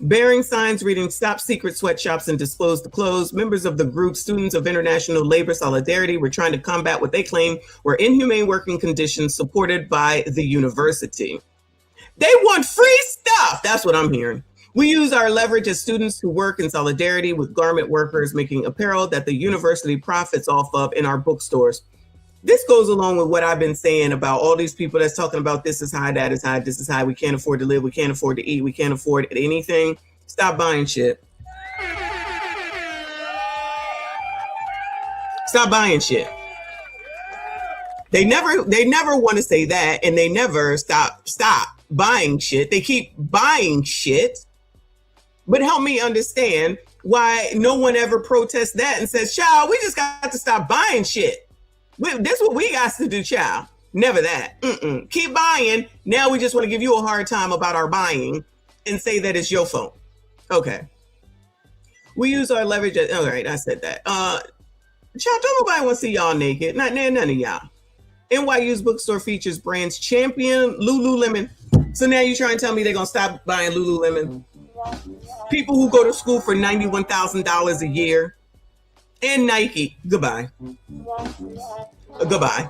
Bearing signs reading "Stop Secret Sweatshops and Disclose the Clothes," members of the group Students of International Labor Solidarity were trying to combat what they claim were inhumane working conditions supported by the university. They want free stuff. That's what I'm hearing. We use our leverage as students who work in solidarity with garment workers, making apparel that the university profits off of in our bookstores. This goes along with what I've been saying about all these people that's talking about this is high, that is high, this is high, we can't afford to live, we can't afford to eat, we can't afford anything. Stop buying shit. Stop buying shit. They never want to say that, and they never stop buying shit. They keep buying shit. But help me understand why no one ever protests that and says, child, we just got to stop buying shit. That's what we got to do, child. Never that. Keep buying. Now we just want to give you a hard time about our buying and say that it's your fault. Okay. We use our leverage. All right, I said that. Child, don't nobody want to see y'all naked. None of y'all. NYU's bookstore features brands champion Lululemon. So now you're trying to tell me they're going to stop buying Lululemon? People who go to school for $91,000 a year. And Nike, goodbye. Goodbye.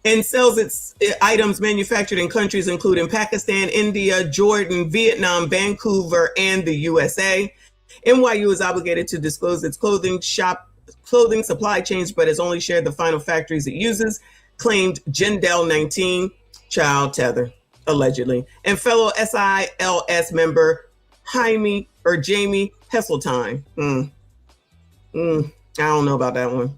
And sells its items manufactured in countries including Pakistan, India, Jordan, Vietnam, Vancouver, and the USA. NYU is obligated to disclose its clothing supply chains, but has only shared the final factories it uses, claimed Jindal 19, child tether, allegedly, and fellow SILS member Jamie Hesseltine. I don't know about that one.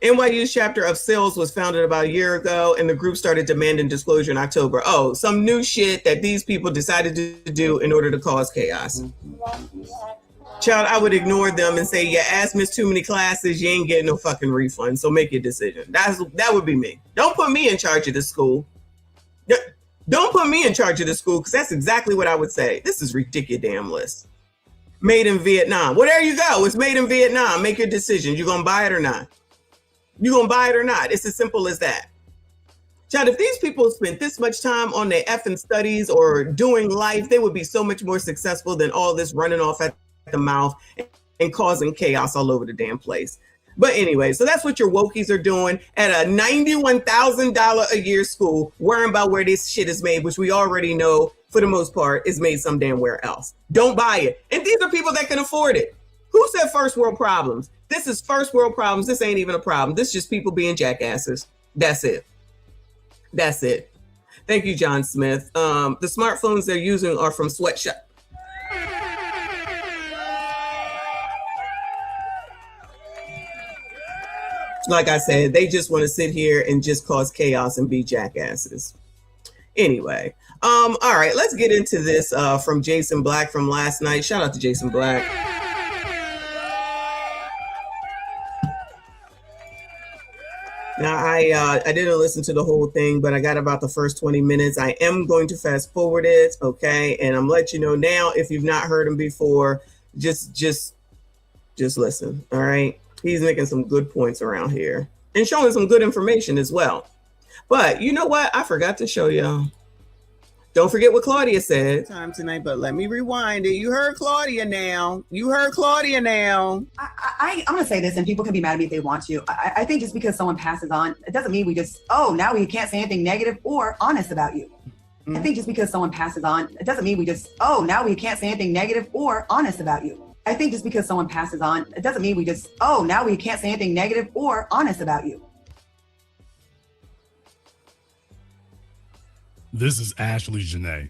NYU's chapter of SILS was founded about a year ago, and the group started demanding disclosure in October. Oh, some new shit that these people decided to do in order to cause chaos. Child, I would ignore them and say, your ass missed too many classes, you ain't getting no fucking refund, so make your decision. That would be me. Don't put me in charge of the school. Don't put me in charge of the school, because that's exactly what I would say. This is ridiculous. Made in Vietnam. Well, there you go. It's made in Vietnam. Make your decision. You gonna buy it or not? You gonna buy it or not? It's as simple as that. Child, if these people spent this much time on their effing studies or doing life, they would be so much more successful than all this running off at the mouth and causing chaos all over the damn place. But anyway, so that's what your wokies are doing at a $91,000 a year school, worrying about where this shit is made, which we already know for the most part is made some damn where else. Don't buy it. And these are people that can afford it. Who said first world problems? This is first world problems. This ain't even a problem. This is just people being jackasses. That's it. That's it. Thank you, John Smith. The smartphones they're using are from sweatshop. Like I said, they just want to sit here and just cause chaos and be jackasses. Anyway, all right, let's get into this from Jason Black from last night. Shout out to Jason Black. Now, I didn't listen to the whole thing, but I got about the first 20 minutes. I am going to fast forward it, okay? And I'm letting you know now, if you've not heard him before, just listen, all right? He's making some good points around here and showing some good information as well. But you know what? I forgot to show y'all. Don't forget what Claudia said. Time tonight, but let me rewind it. You heard Claudia now. You heard Claudia now. I'm going to say this, and people can be mad at me if they want to. I think just because someone passes on, it doesn't mean we just, now we can't say anything negative or honest about you. I think just because someone passes on, it doesn't mean we just, now we can't say anything negative or honest about you. I think just because someone passes on, it doesn't mean we just, now we can't say anything negative or honest about you. This is Ashlee Janae,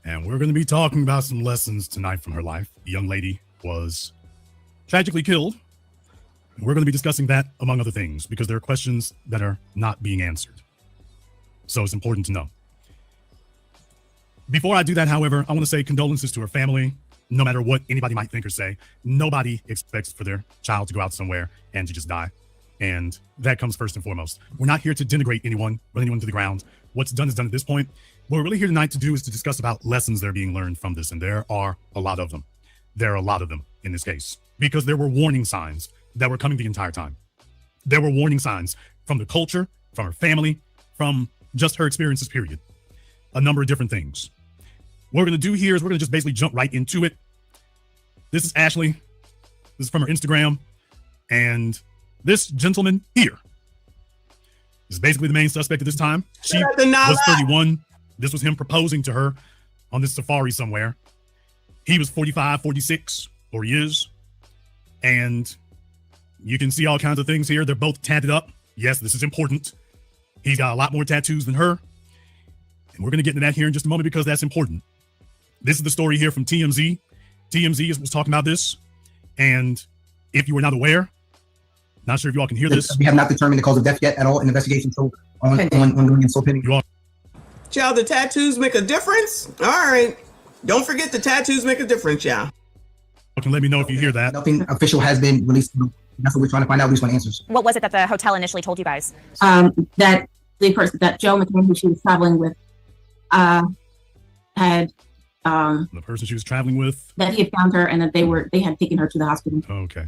and we're going to be talking about some lessons tonight from her life. The young lady was tragically killed. We're going to be discussing that, among other things, because there are questions that are not being answered. So it's important to know. Before I do that, however, I want to say condolences to her family. No matter what anybody might think or say, nobody expects for their child to go out somewhere and to just die. And that comes first and foremost. We're not here to denigrate anyone, run anyone to the ground. What's done is done at this point. What we're really here tonight to do is to discuss about lessons that are being learned from this. And there are a lot of them. There are a lot of them in this case, because there were warning signs that were coming the entire time. There were warning signs from the culture, from her family, from just her experiences, period. A number of different things. What we're going to do here is we're going to just basically jump right into it. This is Ashlee. This is from her Instagram. And this gentleman here is basically the main suspect at this time. She was 31. This was him proposing to her on this safari somewhere. He was 45, 46, or he is. And you can see all kinds of things here. They're both tatted up. Yes, this is important. He's got a lot more tattoos than her. And we're going to get into that here in just a moment because that's important. This is the story here from TMZ. TMZ was talking about this. And if you were not aware, not sure if you all can hear this. We have not determined the cause of death yet at all in the investigation. So ongoing and still pending. Child, the tattoos make a difference? All right. Don't forget the tattoos make a difference, y'all. You can let me know if you hear that. Nothing official has been released. That's what we're trying to find out. We just want answers. What was it that the hotel initially told you guys? That the person, that Joe McCann, who she was traveling with, had the person she was traveling with, that he had found her and that they had taken her to the hospital. Okay.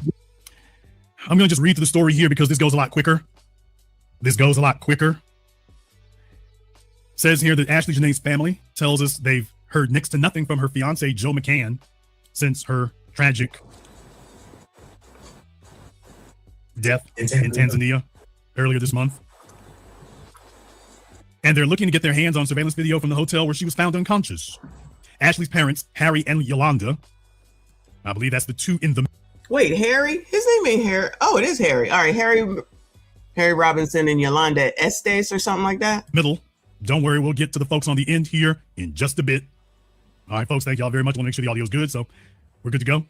I'm going to just read through the story here because this goes a lot quicker. It says here that Ashlee Janae's family tells us they've heard next to nothing from her fiance, Joe McCann, since her tragic death in Tanzania earlier this month. And they're looking to get their hands on surveillance video from the hotel where she was found unconscious. Ashlee's parents, Harry and Yolanda, I believe that's the two in the... Wait, Harry? His name ain't Harry. Oh, it is Harry. All right, Harry Robinson and Yolanda Estes or something like that. Middle. Don't worry, we'll get to the folks on the end here in just a bit. All right, folks, thank y'all very much. I want to make sure the audio is good, so we're good to go.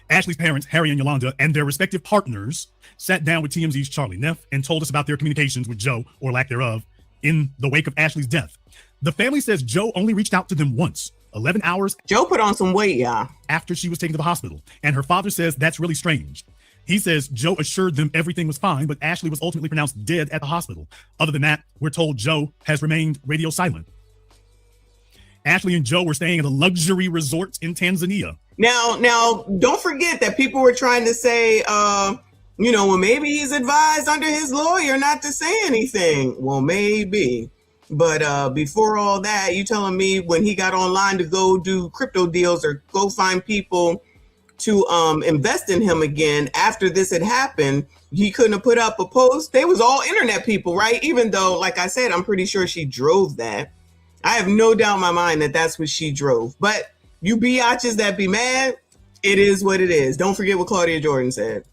Ashlee's parents, Harry and Yolanda, and their respective partners sat down with TMZ's Charlie Neff and told us about their communications with Joe, or lack thereof, in the wake of Ashlee's death. The family says Joe only reached out to them once, 11 hours. Joe put on some weight, y'all. After she was taken to the hospital. And her father says that's really strange. He says Joe assured them everything was fine, but Ashlee was ultimately pronounced dead at the hospital. Other than that, we're told Joe has remained radio silent. Ashlee and Joe were staying at a luxury resort in Tanzania. Now, don't forget that people were trying to say, well, maybe he's advised under his lawyer not to say anything. Well, maybe. But before all that, you telling me when he got online to go do crypto deals or go find people to invest in him again after this had happened, he couldn't have put up a post? They was all internet people, right? Even though, like I said, I'm pretty sure she drove that. I have no doubt in my mind that that's what she drove. But you biatches that be mad, It is what it is. Don't forget what Claudia Jordan said.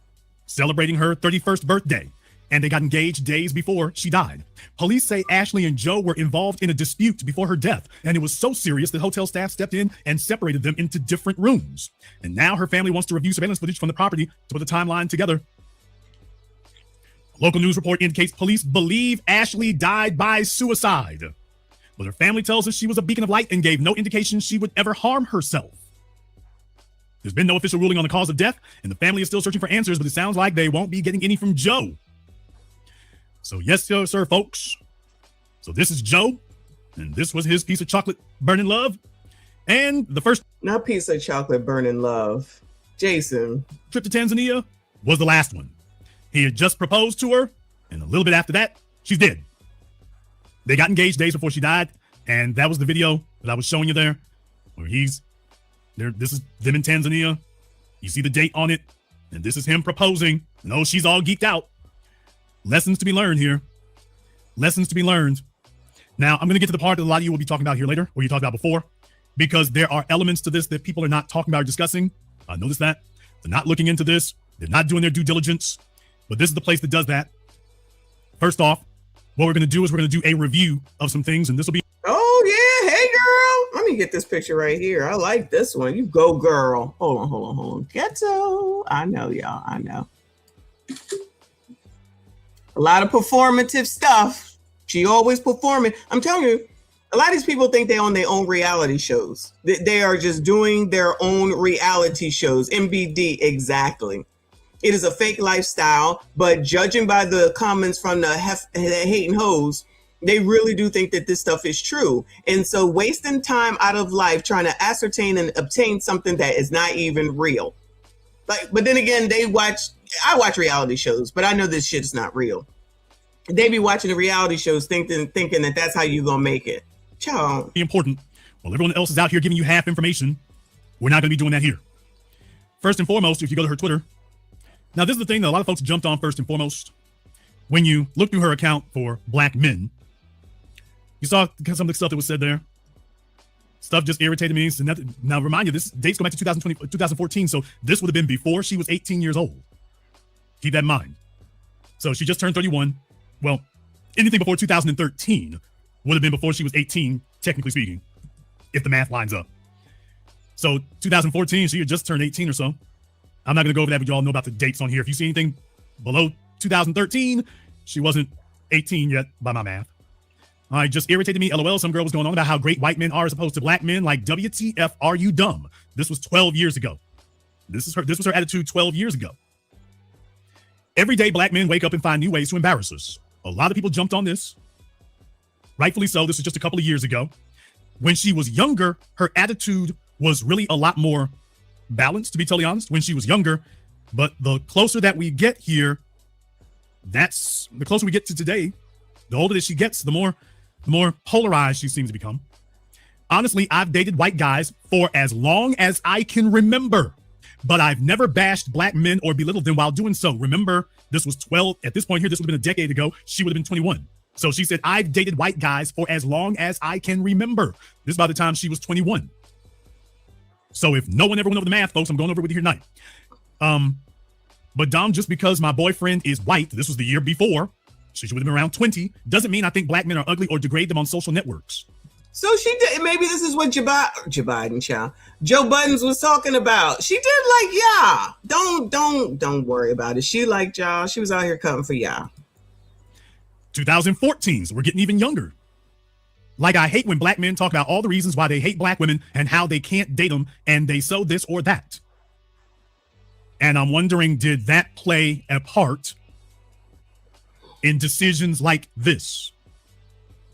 Celebrating her 31st birthday, and they got engaged days before she died. Police say Ashlee and Joe were involved in a dispute before her death, and it was so serious that hotel staff stepped in and separated them into different rooms. And now her family wants to review surveillance footage from the property to put the timeline together. A local news report indicates police believe Ashlee died by suicide, but her family tells us she was a beacon of light and gave no indication she would ever harm herself. There's been no official ruling on the cause of death, and the family is still searching for answers, but it sounds like they won't be getting any from Joe. So yes, sir, folks. So this is Joe, and this was his piece of chocolate burning love. And the first Not piece of chocolate burning love. Jason. trip to Tanzania was the last one. He had just proposed to her, and a little bit after that, she's dead. They got engaged days before she died, and that was the video that I was showing you there, where he's there. This is them in Tanzania. You see the date on it, and this is him proposing. No, she's all geeked out. Lessons to be learned here. Lessons to be learned. Now, I'm going to get to the part that a lot of you will be talking about here later, or you talked about before, because there are elements to this that people are not talking about or discussing. I noticed that. They're not looking into this. They're not doing their due diligence. But this is the place that does that. First off, what we're going to do is we're going to do a review of some things, and this will be... Oh, yeah. Hey, girl. Let me get this picture right here. I like this one. You go, girl. Hold on. Ghetto. I know, y'all. I know. A lot of performative stuff. She always performing. I'm telling you, a lot of these people think they're on their own reality shows. They are just doing their own reality shows. MBD, exactly. It is a fake lifestyle, but judging by the comments from the hating hoes, they really do think that this stuff is true. And so wasting time out of life trying to ascertain and obtain something that is not even real. But then again, I watch reality shows, but I know this shit is not real. They be watching the reality shows thinking that that's how you gonna make it. Ciao. Important. While everyone else is out here giving you half information, we're not going to be doing that here. First and foremost, if you go to her Twitter. Now, this is the thing that a lot of folks jumped on first and foremost. When you look through her account for black men, you saw some of the stuff that was said there. Stuff just irritated me. So now, remind you, this dates go back to 2014. So this would have been before she was 18 years old. Keep that in mind. So she just turned 31. Well, anything before 2013 would have been before she was 18, technically speaking, if the math lines up. So 2014, she had just turned 18 or so. I'm not going to go over that, but you all know about the dates on here. If you see anything below 2013, she wasn't 18 yet by my math. All right, just irritated me. LOL, some girl was going on about how great white men are as opposed to black men. Like, WTF, are you dumb? This was 12 years ago. This was her attitude 12 years ago. Every day, black men wake up and find new ways to embarrass us. A lot of people jumped on this. Rightfully so. This was just a couple of years ago. When she was younger, her attitude was really a lot more balanced, to be totally honest, when she was younger. But the closer that we get here, the closer we get to today, the older that she gets, the more polarized she seems to become. Honestly, I've dated white guys for as long as I can remember, but I've never bashed black men or belittled them while doing so. Remember, this was 12. At this point here, this would have been a decade ago. She would have been 21. So she said, I've dated white guys for as long as I can remember. This is by the time she was 21. So if no one ever went over the math, folks, I'm going over it with you here tonight. But Dom, just because my boyfriend is white, this was the year before, so she would have been around 20, doesn't mean I think black men are ugly or degrade them on social networks. So she did. Maybe this is what Joe Buttons was talking about. She did like y'all. Don't worry about it. She liked y'all. She was out here cutting for y'all. 2014, so we're getting even younger. Like, I hate when black men talk about all the reasons why they hate black women and how they can't date them and they so this or that. And I'm wondering, did that play a part in decisions like this?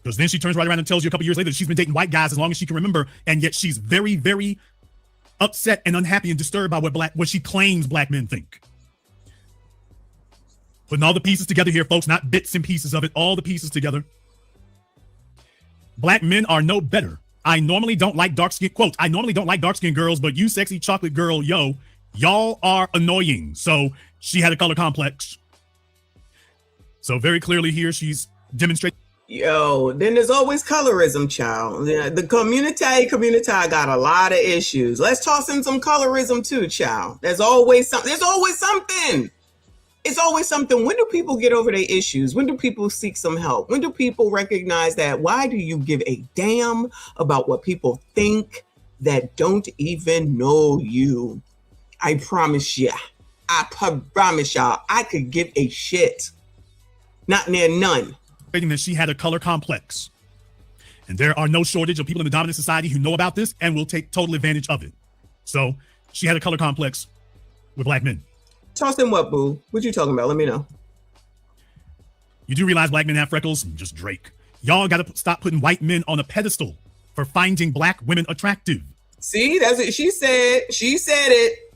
Because then she turns right around and tells you a couple years later that she's been dating white guys as long as she can remember, and yet she's very, very upset and unhappy and disturbed by what she claims black men think. Putting all the pieces together here, folks, not bits and pieces of it, all the pieces together. Black men are no better. I normally don't like dark-skinned, quote, I normally don't like dark-skinned girls, but you sexy chocolate girl, y'all are annoying. So she had a color complex. So very clearly here, she's demonstrating. Yo, then there's always colorism, child. The community got a lot of issues. Let's toss in some colorism too, child. There's always something. There's always something. It's always something. When do people get over their issues? When do people seek some help? When do people recognize that? Why do you give a damn about what people think that don't even know you? I promise you. I promise y'all, I could give a shit. Not near none. That she had a color complex. And there are no shortage of people in the dominant society who know about this and will take total advantage of it. So she had a color complex with black men. Toss in what, boo? What you talking about? Let me know. You do realize black men have freckles? Just Drake. Y'all got to stop putting white men on a pedestal for finding black women attractive. See, that's it. She said it.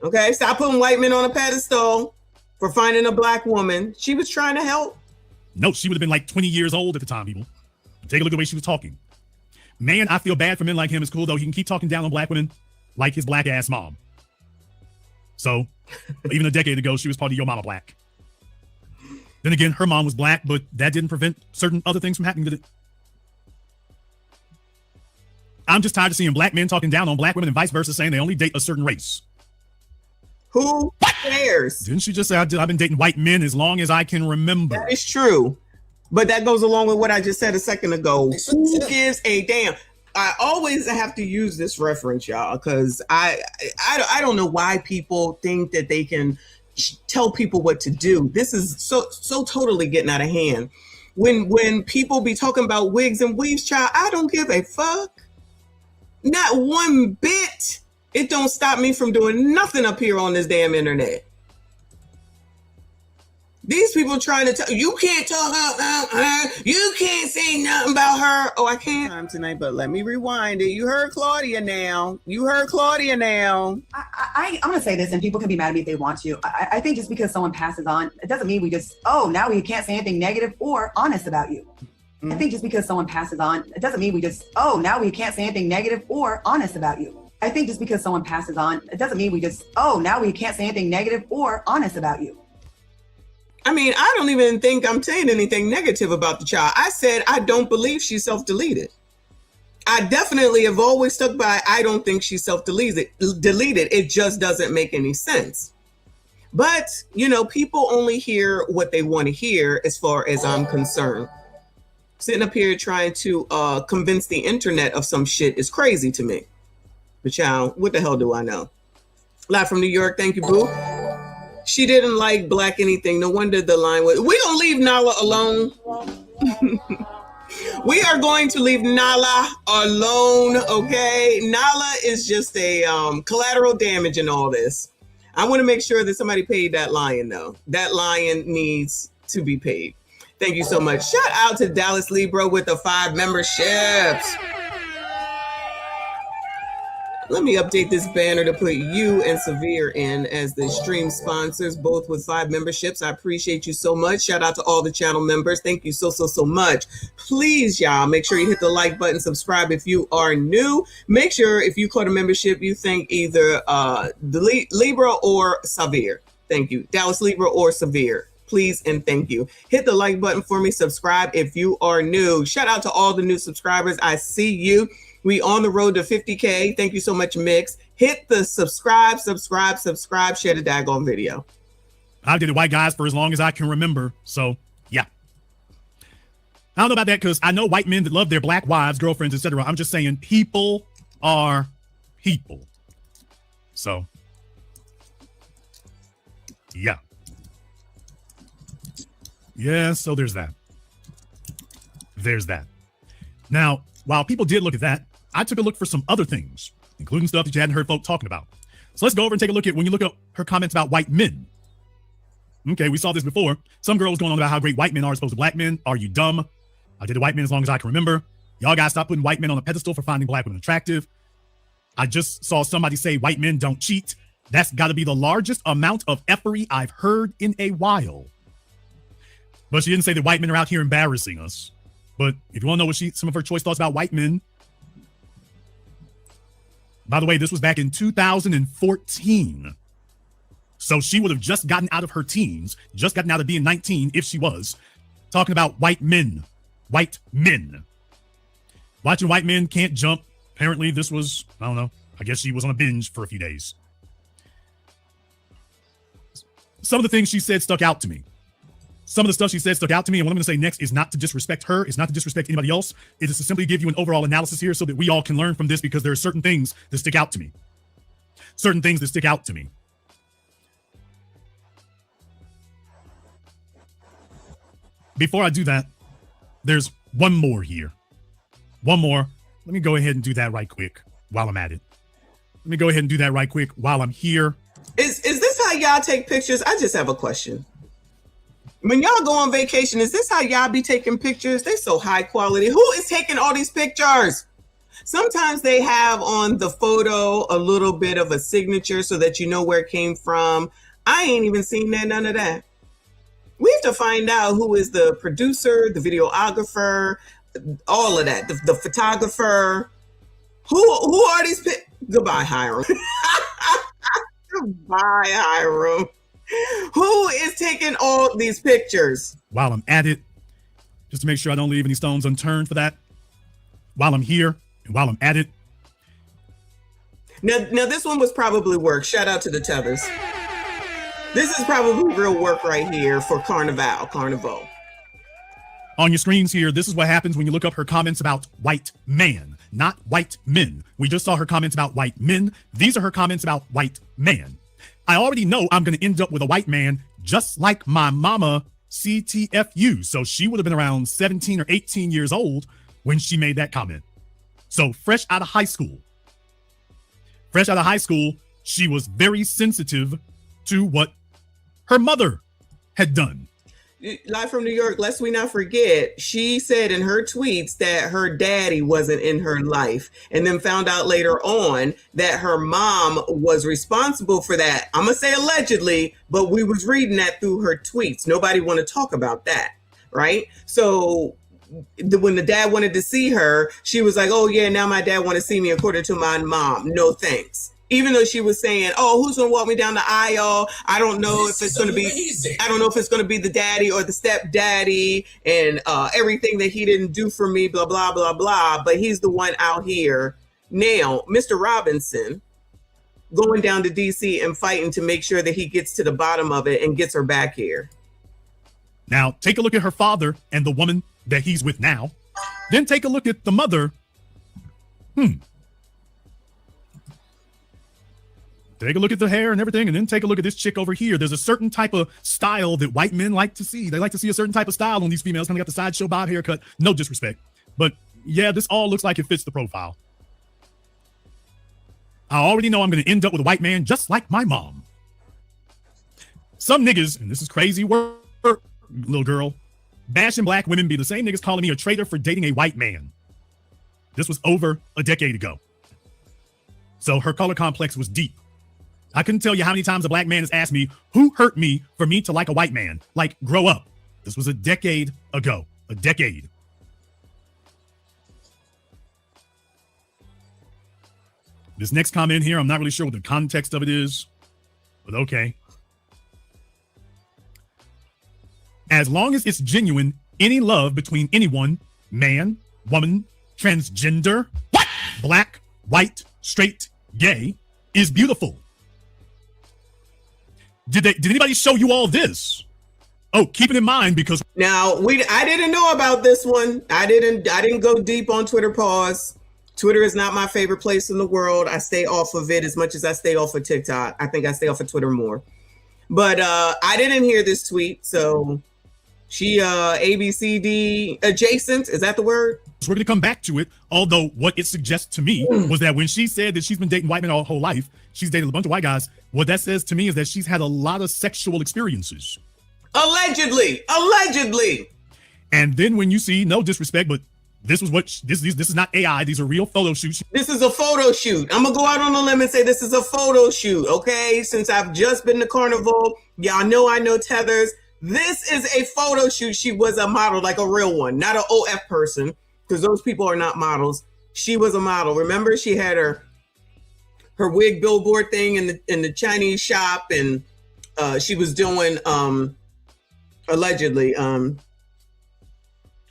Okay, stop putting white men on a pedestal for finding a black woman. She was trying to help. No, she would have been like 20 years old at the time, people. Take a look at the way she was talking. Man, I feel bad for men like him. It's cool, though. He can keep talking down on black women like his black ass mom. So, even a decade ago, she was part of Yo Mama Black. Then again, her mom was black, but that didn't prevent certain other things from happening, did it? I'm just tired of seeing black men talking down on black women and vice versa, saying they only date a certain race. Who cares? Didn't she just say, I've been dating white men as long as I can remember? That is true. But that goes along with what I just said a second ago. Who gives a damn? I always have to use this reference, y'all, because I don't know why people think that they can tell people what to do. This is so totally getting out of hand. When people be talking about wigs and weaves, child, I don't give a fuck. Not one bit. It don't stop me from doing nothing up here on this damn internet. These people trying to tell you can't talk about her. You can't say nothing about her. Oh, I can't time tonight, but let me rewind it. You heard Claudia now. I'm gonna say this, and people can be mad at me if they want to. I think just because someone passes on, it doesn't mean we just, oh, now we can't say anything negative or honest about you. I think just because someone passes on, it doesn't mean we just, oh, now we can't say anything negative or honest about you. I think just because someone passes on, it doesn't mean we just, oh, now we can't say anything negative or honest about you. I mean, I don't even think I'm saying anything negative about the child. I said I don't believe she self-deleted. I definitely have always stuck by, I don't think she self-deleted. It just doesn't make any sense. But, you know, people only hear what they want to hear as far as I'm concerned. Sitting up here trying to convince the internet of some shit is crazy to me. But child, what the hell do I know? Live from New York, thank you, boo. She didn't like black anything. No wonder the line was, we don't leave Nala alone. We are going to leave Nala alone, okay? Nala is just a collateral damage in all this. I want to make sure that somebody paid that lion, though. That lion needs to be paid. Thank you so much. Shout out to Dallas Libra with the 5 memberships. Let me update this banner to put you and Severe in as the stream sponsors, both with 5 memberships. I appreciate you so much. Shout out to all the channel members. Thank you so much. Please, y'all, make sure you hit the like button, subscribe if you are new. Make sure if you caught a membership, you thank either the Libra or Severe. Thank you. Dallas Libra or Severe. Please and thank you. Hit the like button for me. Subscribe if you are new. Shout out to all the new subscribers. I see you. We on the road to 50K. Thank you so much, Mix. Hit the subscribe, share the daggone video. I've dated white guys for as long as I can remember. So, yeah. I don't know about that because I know white men that love their black wives, girlfriends, etc. I'm just saying people are people. So, yeah. Yeah, so there's that. Now, while people did look at that, I took a look for some other things, including stuff that you hadn't heard folk talking about. So let's go over and take a look at when you look at her comments about white men. Okay, we saw this before. Some girl was going on about how great white men are as opposed to black men. Are you dumb? I dated white men as long as I can remember. Y'all gotta stop putting white men on a pedestal for finding black women attractive. I just saw somebody say white men don't cheat. That's gotta be the largest amount of effery I've heard in a while. But she didn't say that white men are out here embarrassing us. But if you want to know what some of her choice thoughts about white men. By the way, this was back in 2014. So she would have just gotten out of her teens, just gotten out of being 19 if she was, talking about white men white men. Watching white men can't jump. Apparently this was, I don't know, I guess she was on a binge for a few days. Some of the things she said stuck out to me. Some of the stuff she said stuck out to me, and what I'm going to say next is not to disrespect her, it's not to disrespect anybody else. It is to simply give you an overall analysis here so that we all can learn from this, because there are certain things that stick out to me. Certain things that stick out to me. Before I do that, there's one more here. One more. Let me go ahead and do that right quick while I'm at it. Let me go ahead and do that right quick while I'm here. Is this how y'all take pictures? I just have a question. When y'all go on vacation, is this how y'all be taking pictures? They so high quality. Who is taking all these pictures? Sometimes they have on the photo a little bit of a signature so that you know where it came from. I ain't even seen that, none of that. We have to find out who is the producer, the videographer, all of that, the photographer. Who are these? Goodbye, Hiram. Goodbye, Hiram. Who is taking all these pictures? While I'm at it, just to make sure I don't leave any stones unturned for that. While I'm here and while I'm at it. Now this one was probably work. Shout out to the Tethers. This is probably real work right here for Carnival. On your screens here, this is what happens when you look up her comments about white man, not white men. We just saw her comments about white men. These are her comments about white man. I already know I'm going to end up with a white man just like my mama, CTFU. So she would have been around 17 or 18 years old when she made that comment. So fresh out of high school, she was very sensitive to what her mother had done. Live from New York, lest we not forget, she said in her tweets that her daddy wasn't in her life, and then found out later on that her mom was responsible for that. I'm gonna say allegedly, but we was reading that through her tweets. Nobody want to talk about that, right? So when the dad wanted to see her, she was like, oh yeah, now my dad want to see me according to my mom. No thanks. Even though she was saying, oh, who's going to walk me down the aisle? I don't know if it's going to be the daddy or the stepdaddy, and everything that he didn't do for me, blah, blah, blah, blah. But he's the one out here. Now, Mr. Robinson going down to DC and fighting to make sure that he gets to the bottom of it and gets her back here. Now, take a look at her father and the woman that he's with now. Then take a look at the mother. Take a look at the hair and everything, and then take a look at this chick over here. There's a certain type of style that white men like to see. They like to see a certain type of style on these females. Kind of got the sideshow bob haircut. No disrespect. But yeah, this all looks like it fits the profile. I already know I'm going to end up with a white man just like my mom. Some niggas, and this is crazy work, little girl, bashing black women be the same niggas calling me a traitor for dating a white man. This was over a decade ago. So her color complex was deep. I couldn't tell you how many times a black man has asked me, who hurt me for me to like a white man? Like, grow up. This was a decade ago. A decade. This next comment here, I'm not really sure what the context of it is, but okay. As long as it's genuine, any love between anyone, man, woman, transgender, what? Black, white, straight, gay, is beautiful. Did anybody show you all this? Oh, keep it in mind because now I didn't know about this one. I didn't go deep on Twitter. Pause. Twitter is not my favorite place in the world. I stay off of it as much as I stay off of TikTok. I think I stay off of Twitter more. But I didn't hear this tweet, so she ABCD adjacent. Is that the word? We're gonna come back to it. Although what it suggests to me was that when she said that she's been dating white men all her whole life, she's dated a bunch of white guys. What that says to me is that she's had a lot of sexual experiences. Allegedly. And then when you see, no disrespect, but this was what this is not AI. These are real photo shoots. This is a photo shoot. I'm gonna go out on a limb and say this is a photo shoot. Okay, since I've just been to Carnival, y'all know I know Tethers. This is a photo shoot. She was a model, like a real one, not an OF person, because those people are not models. She was a model. Remember, she had her wig billboard thing in the Chinese shop, and she was doing allegedly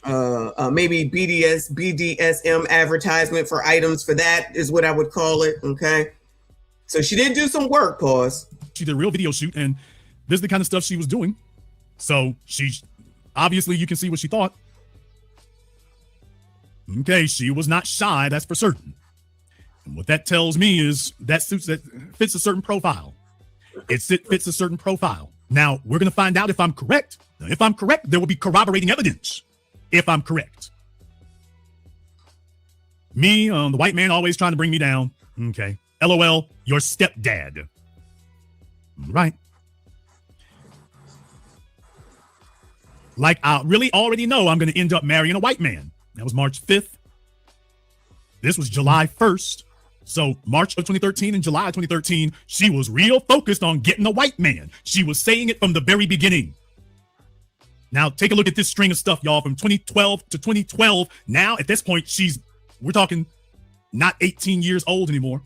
maybe BDSM advertisement for items for that is what I would call it. Okay. So she did do some work, pause. She did a real video shoot, and this is the kind of stuff she was doing. So she, obviously you can see what she thought. Okay, she was not shy, that's for certain. And what that tells me is that fits a certain profile. It fits a certain profile. Now, we're going to find out if I'm correct. Now, if I'm correct, there will be corroborating evidence. If I'm correct. Me, the white man always trying to bring me down. Okay. LOL, your stepdad. Right. Like, I really already know I'm going to end up marrying a white man. That was March 5th. This was July 1st. So March of 2013 and July of 2013, she was real focused on getting a white man. She was saying it from the very beginning. Now, take a look at this string of stuff, y'all, from 2012 to 2012. Now, at this point, we're talking not 18 years old anymore.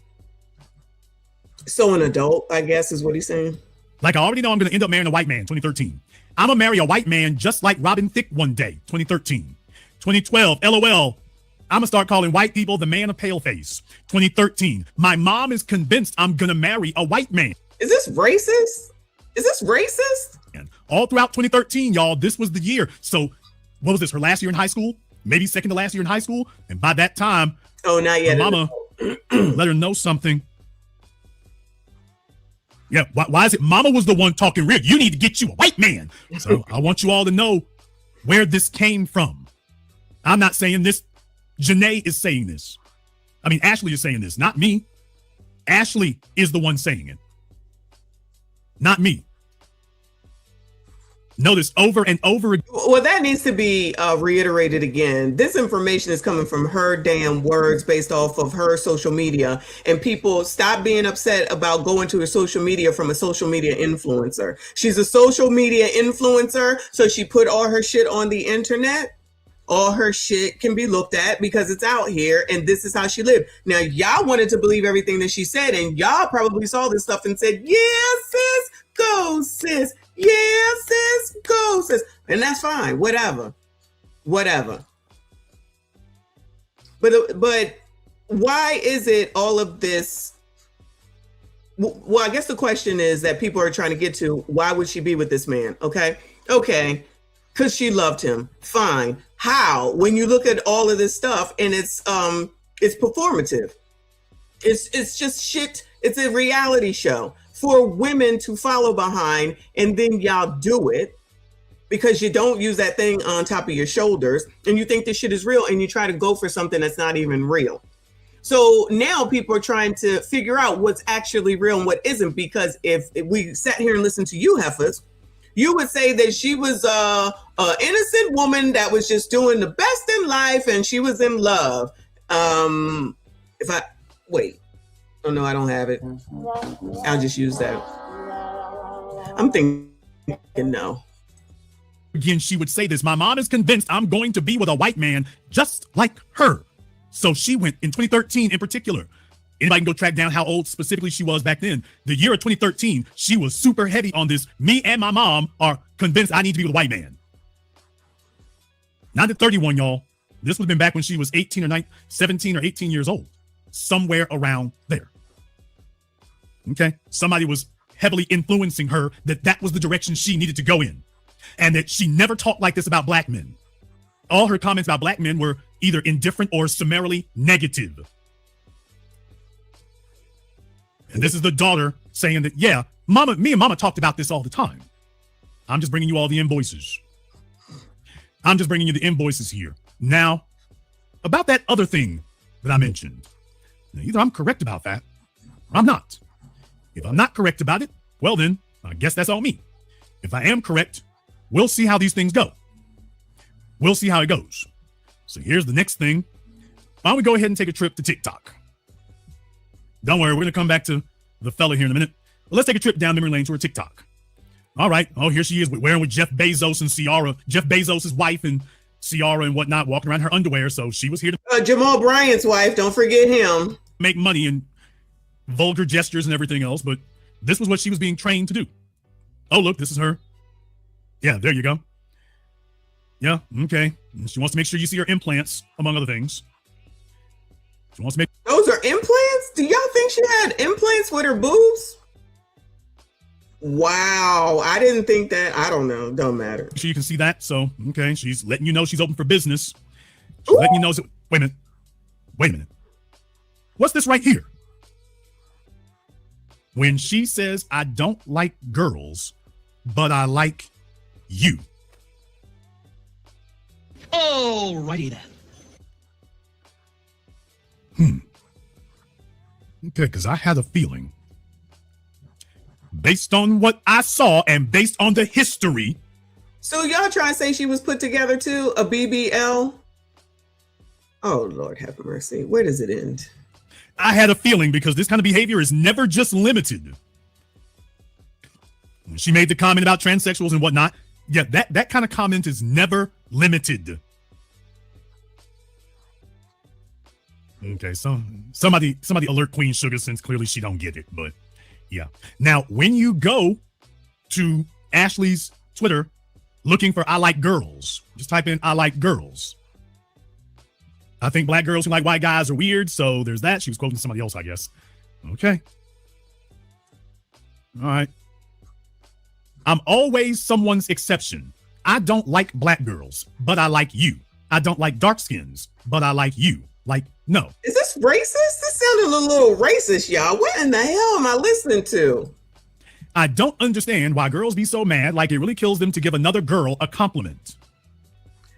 So an adult, I guess, is what he's saying. Like, I already know I'm going to end up marrying a white man, 2013. I'm going to marry a white man just like Robin Thicke one day, 2013. 2012, LOL, I'm going to start calling white people the man of pale face. 2013, my mom is convinced I'm going to marry a white man. Is this racist? Is this racist? And all throughout 2013, y'all, this was the year. So what was this, her last year in high school? Maybe second to last year in high school? And by that time, oh, not yet. her mama let her know something. Yeah, why is it mama was the one talking real? You need to get you a white man. So I want you all to know where this came from. I'm not saying this. Janae is saying this. I mean, Ashlee is saying this, not me. Ashlee is the one saying it, not me. Notice over and over again. Well, that needs to be reiterated again. This information is coming from her damn words based off of her social media. And people, stop being upset about going to her social media from a social media influencer. She's a social media influencer, so she put all her shit on the internet. All her shit can be looked at because it's out here, and this is how she lived. Now, y'all wanted to believe everything that she said, and y'all probably saw this stuff and said, yeah, sis, go, sis. Yeah, sis, go, sis. And that's fine, whatever. But why is it all of this? Well, I guess the question is that people are trying to get to, why would she be with this man? Okay, because she loved him. Fine. How? When you look at all of this stuff and it's performative. It's just shit. It's a reality show for women to follow behind, and then y'all do it because you don't use that thing on top of your shoulders and you think this shit is real and you try to go for something that's not even real. So now people are trying to figure out what's actually real and what isn't, because if we sat here and listened to you heifers, you would say that she was a innocent woman that was just doing the best in life and she was in love. Wait. Oh no, I don't have it. I'll just use that. I'm thinking no. Again, she would say this. My mom is convinced I'm going to be with a white man just like her. So she went in 2013 in particular. Anybody can go track down how old specifically she was back then. The year of 2013, she was super heavy on this. Me and my mom are convinced I need to be with a white man. Not at 31, y'all. This would have been back when she was 18 or 17 or 18 years old. Somewhere around there. Okay? Somebody was heavily influencing her that was the direction she needed to go in. And that she never talked like this about black men. All her comments about black men were either indifferent or summarily negative. And this is the daughter saying that, yeah, me and mama talked about this all the time. I'm just bringing you all the invoices. I'm just bringing you the invoices here. Now, about that other thing that I mentioned. Now, either I'm correct about that or I'm not. If I'm not correct about it, well then, I guess that's on me. If I am correct, we'll see how these things go. We'll see how it goes. So here's the next thing. Why don't we go ahead and take a trip to TikTok? Don't worry, we're going to come back to the fella here in a minute. But let's take a trip down memory lane to her TikTok. All right. Oh, here she is wearing with Jeff Bezos and Ciara. Jeff Bezos' wife and Ciara and whatnot, walking around her underwear. So she was here to Jamal Bryant's wife. Don't forget him. Make money and vulgar gestures and everything else. But this was what she was being trained to do. Oh, look, this is her. Yeah, there you go. Yeah, okay. She wants to make sure you see her implants, among other things. She wants to make Those are implants? Do y'all think she had implants with her boobs? Wow, I didn't think that. I don't know. Don't matter. sure you can see that. So, okay, she's letting you know she's open for business. She's letting you know. Wait a minute. Wait a minute. What's this right here? When she says, I don't like girls, but I like you. Alrighty then. Okay, because I had a feeling, based on what I saw and based on the history. So y'all trying to say she was put together too? A BBL? Oh, Lord have mercy. Where does it end? I had a feeling, because this kind of behavior is never just limited. When she made the comment about transsexuals and whatnot, yeah, that kind of comment is never limited. Okay, so somebody alert Queen Sugar, since clearly she don't get it, but yeah. Now, when you go to Ashlee's Twitter looking for I like girls, just type in I like girls. I think black girls who like white guys are weird, so there's that. She was quoting somebody else, I guess. Okay. All right. I'm always someone's exception. I don't like black girls, but I like you. I don't like dark skins, but I like you. Like, no. Is this racist? This sounded a little racist, y'all. What in the hell am I listening to? I don't understand why girls be so mad, like it really kills them to give another girl a compliment.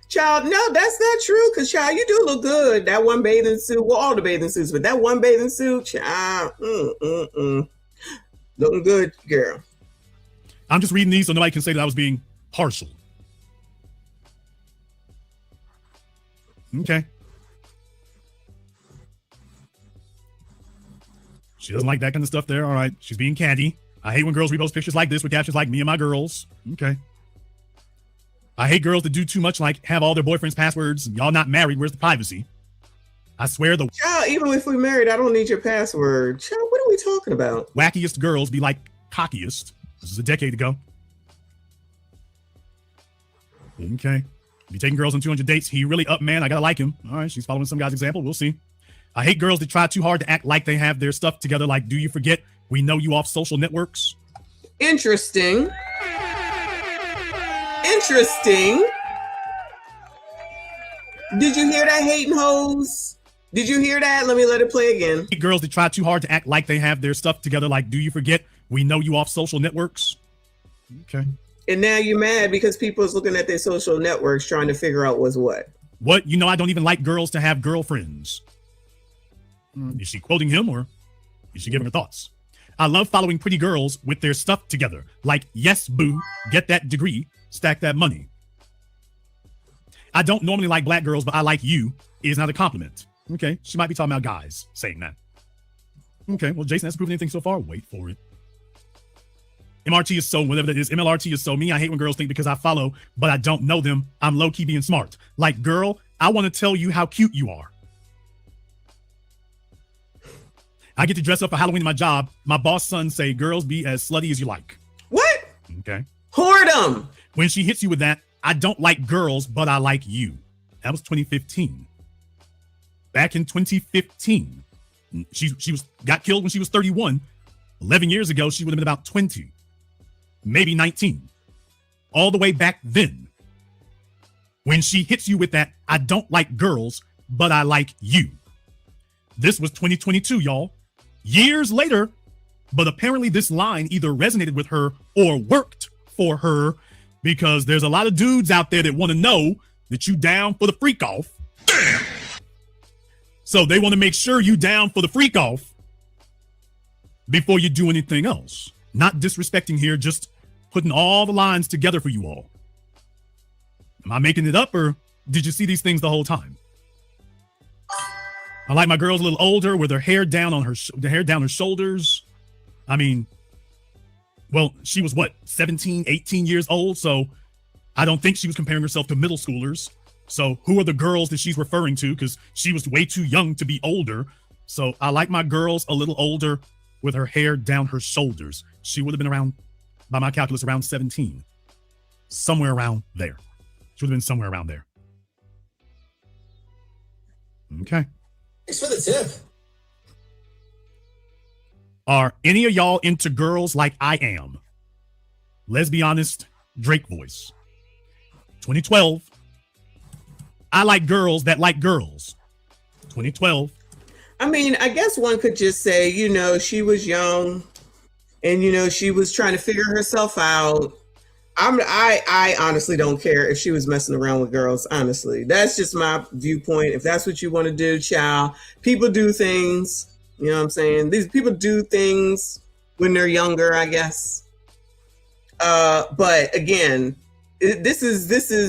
Child, no, that's not true. Because, child, you do look good. That one bathing suit, well, all the bathing suits, but that one bathing suit, child, looking good, girl. I'm just reading these so nobody can say that I was being partial. Okay. She doesn't like that kind of stuff there. All right. She's being catty. I hate when girls repost pictures like this with captions like me and my girls. Okay. I hate girls that do too much, like have all their boyfriends' passwords. Y'all not married. Where's the privacy? I swear the Child, even if we married, I don't need your password. Child, what are we talking about? wackiest girls be like cockiest. This is a decade ago. Okay. Be taking girls on 200 dates. He really up, man. I gotta like him. All right. She's following some guy's example. We'll see. I hate girls that try too hard to act like they have their stuff together. Like, do you forget we know you off social networks? Interesting. Interesting. Did you hear that, hating hoes? Did you hear that? Let it play again. Hate girls that try too hard to act like they have their stuff together. Like, do you forget we know you off social networks? Okay. And now you're mad because people's looking at their social networks trying to figure out what's what. What? You know, I don't even like girls to have girlfriends. Is she quoting him, or is she giving her thoughts? I love following pretty girls with their stuff together. Like, yes, boo, get that degree, stack that money. I don't normally like black girls, but I like you is not a compliment. Okay, she might be talking about guys saying that. Okay, well, Jason hasn't proven anything so far. Wait for it. MRT is so, whatever that is. MLRT is so me. I hate when girls think because I follow, but I don't know them, I'm low-key being smart. Like, girl, I want to tell you how cute you are. I get to dress up for Halloween in my job. My boss son say, girls be as slutty as you like. What? Okay. Whoredom. When she hits you with that, I don't like girls, but I like you. That was 2015. Back in 2015, she got killed when she was 31. 11 years ago, she would have been about 20, maybe 19. All the way back then. When she hits you with that, I don't like girls, but I like you. This was 2022, y'all. Years later, but apparently this line either resonated with her or worked for her, because there's a lot of dudes out there that want to know that you down for the freak off. Damn. So they want to make sure you down for the freak off before you do anything else. Not disrespecting here, just putting all the lines together for you all. Am I making it up, or did you see these things the whole time? I like my girls a little older with her hair down on her shoulders. I mean, well, she was what, 17, 18 years old. So I don't think she was comparing herself to middle schoolers. So who are the girls that she's referring to? Because she was way too young to be older. So I like my girls a little older with her hair down her shoulders. She would have been around, by my calculus, around 17. Somewhere around there. She would have been somewhere around there. Okay. Thanks for the tip. Are any of y'all into girls like I am? Let's be honest, Drake voice. 2012. I like girls that like girls. 2012. I mean, I guess one could just say, you know, she was young and, you know, she was trying to figure herself out. I honestly don't care if she was messing around with girls. Honestly, that's just my viewpoint. If that's what you want to do, child, people do things, you know what I'm saying? These people do things when they're younger, I guess. But again, this is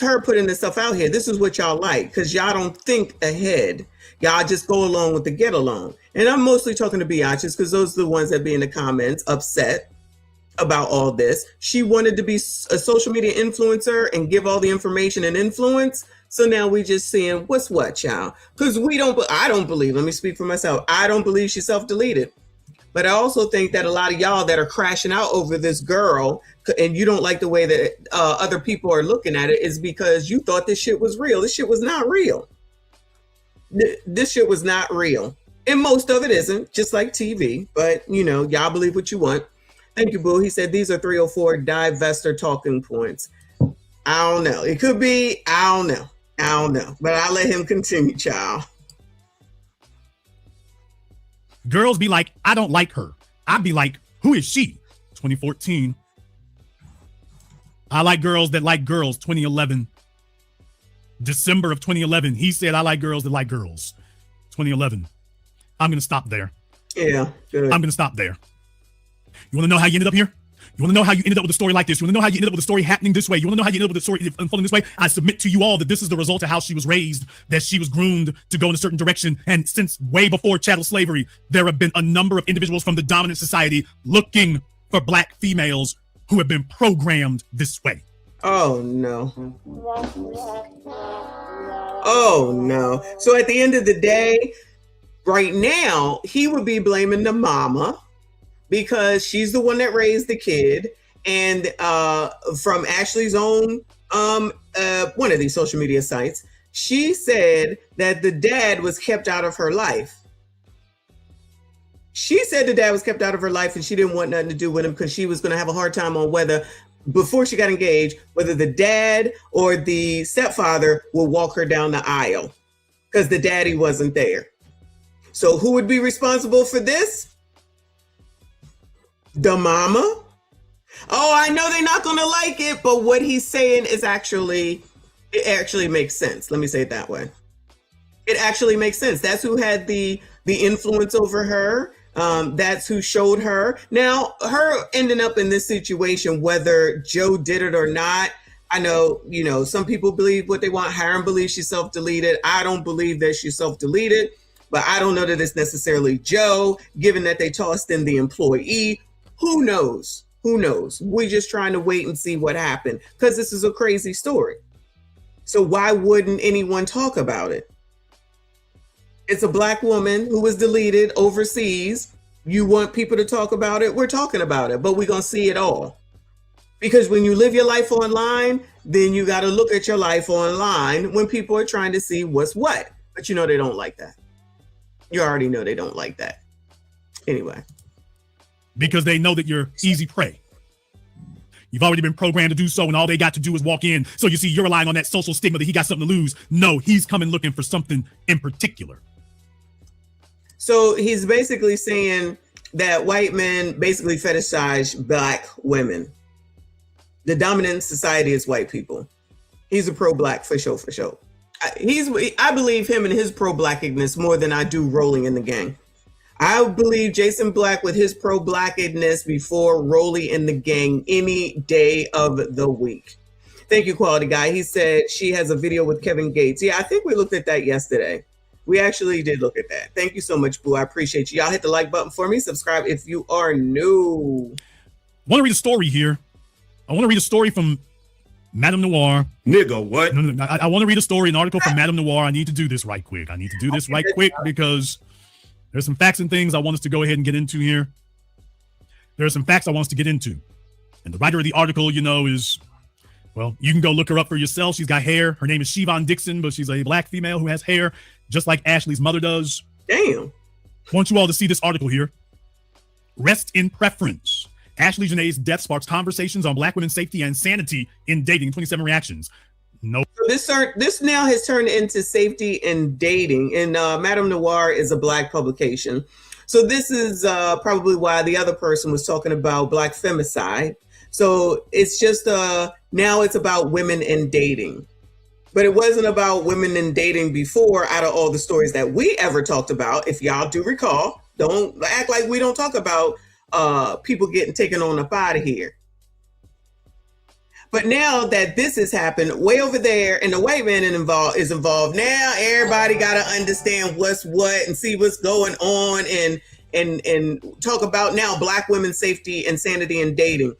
her putting this stuff out here. This is what y'all like, because y'all don't think ahead. Y'all just go along with the get along. And I'm mostly talking to biatches because those are the ones that be in the comments upset about all this. She wanted to be a social media influencer and give all the information and influence. So now we just seeing what's what, y'all. Because I don't believe, let me speak for myself. I don't believe she self-deleted. But I also think that a lot of y'all that are crashing out over this girl and you don't like the way that other people are looking at it is because you thought this shit was real. This shit was not real. This shit was not real. And most of it isn't, just like TV. But, you know, y'all believe what you want. Thank you, Boo. He said these are 304 divestor talking points. I don't know. It could be. I don't know. But I'll let him continue, child. Girls be like, I don't like her. I'd be like, who is she? 2014. I like girls that like girls. 2011. December of 2011. He said, I like girls that like girls. 2011. I'm going to stop there. Yeah, good. I'm going to stop there. You want to know how you ended up here? You want to know how you ended up with a story like this? You want to know how you ended up with a story happening this way? You want to know how you ended up with a story unfolding this way? I submit to you all that this is the result of how she was raised, that she was groomed to go in a certain direction. And since way before chattel slavery, there have been a number of individuals from the dominant society looking for black females who have been programmed this way. Oh, no. Oh, no. So at the end of the day, right now, he would be blaming the mama, because she's the one that raised the kid. And from Ashlee's own one of these social media sites, she said that the dad was kept out of her life. She said the dad was kept out of her life and she didn't want nothing to do with him because she was going to have a hard time on whether, before she got engaged, whether the dad or the stepfather would walk her down the aisle because the daddy wasn't there. So who would be responsible for this? The mama? Oh, I know they're not going to like it, but what he's saying is it actually makes sense. Let me say it that way. It actually makes sense. That's who had the influence over her. That's who showed her. Now, her ending up in this situation, whether Joe did it or not, I know, you know, some people believe what they want. Hiram believes she self-deleted. I don't believe that she self-deleted, but I don't know that it's necessarily Joe, given that they tossed in the employee. Who knows? Who knows? We're just trying to wait and see what happened because this is a crazy story. So why wouldn't anyone talk about it? It's a black woman who was deleted overseas. You want people to talk about it? We're talking about it, but we're going to see it all. Because when you live your life online, then you got to look at your life online when people are trying to see what's what. But you know they don't like that. You already know they don't like that. Anyway. Because they know that you're easy prey. You've already been programmed to do so, and all they got to do is walk in. So you see, you're relying on that social stigma that he got something to lose. No, he's coming looking for something in particular. So he's basically saying that white men basically fetishize black women. The dominant society is white people. He's a pro-black for sure, for sure. I believe him and his pro-blackness more than I do Rolling in the Gang. I believe Jason Black with his pro-blackness before Rolly in the Gang any day of the week. Thank you, Quality Guy. He said she has a video with Kevin Gates. Yeah, I think we looked at that yesterday. We actually did look at that. Thank you so much, Boo. I appreciate you. Y'all hit the like button for me. Subscribe if you are new. I want to read a story here. I want to read a story from Madame Noir. Nigga, what? No. I want to read a story, an article from Madame Noir. I need to do this right quick. Because there's some facts and things I want us to go ahead and get into here. There are some facts I want us to get into. And the writer of the article, you know, is Well, you can go look her up for yourself. She's got hair. Her name is Siobhan Dixon, but she's a black female who has hair just like Ashlee's mother does. Damn. I want you all to see this article here. Rest in preference. Ashlee Janae's death sparks conversations on black women's safety and sanity in dating. 27 reactions. No. So this now has turned into safety in dating, and Madame Noir is a black publication. So this is probably why the other person was talking about black femicide. So it's just now it's about women in dating. But it wasn't about women in dating before out of all the stories that we ever talked about. If y'all do recall, don't act like we don't talk about people getting taken on up out of here. But now that this has happened way over there and the white man is involved, now everybody got to understand what's what and see what's going on and talk about now black women's safety and sanity in dating.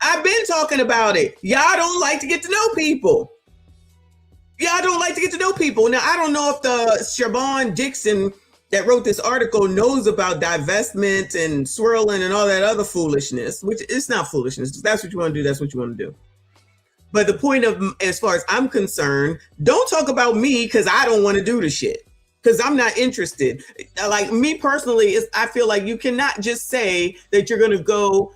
I've been talking about it. Y'all don't like to get to know people. Y'all don't like to get to know people. Now, I don't know if the Siobhan Dixon that wrote this article knows about divestment and swirling and all that other foolishness, which it's not foolishness. If that's what you want to do, that's what you want to do. But the point of, as far as I'm concerned, don't talk about me because I don't want to do the shit. Because I'm not interested. Like me personally, I feel like you cannot just say that you're going to go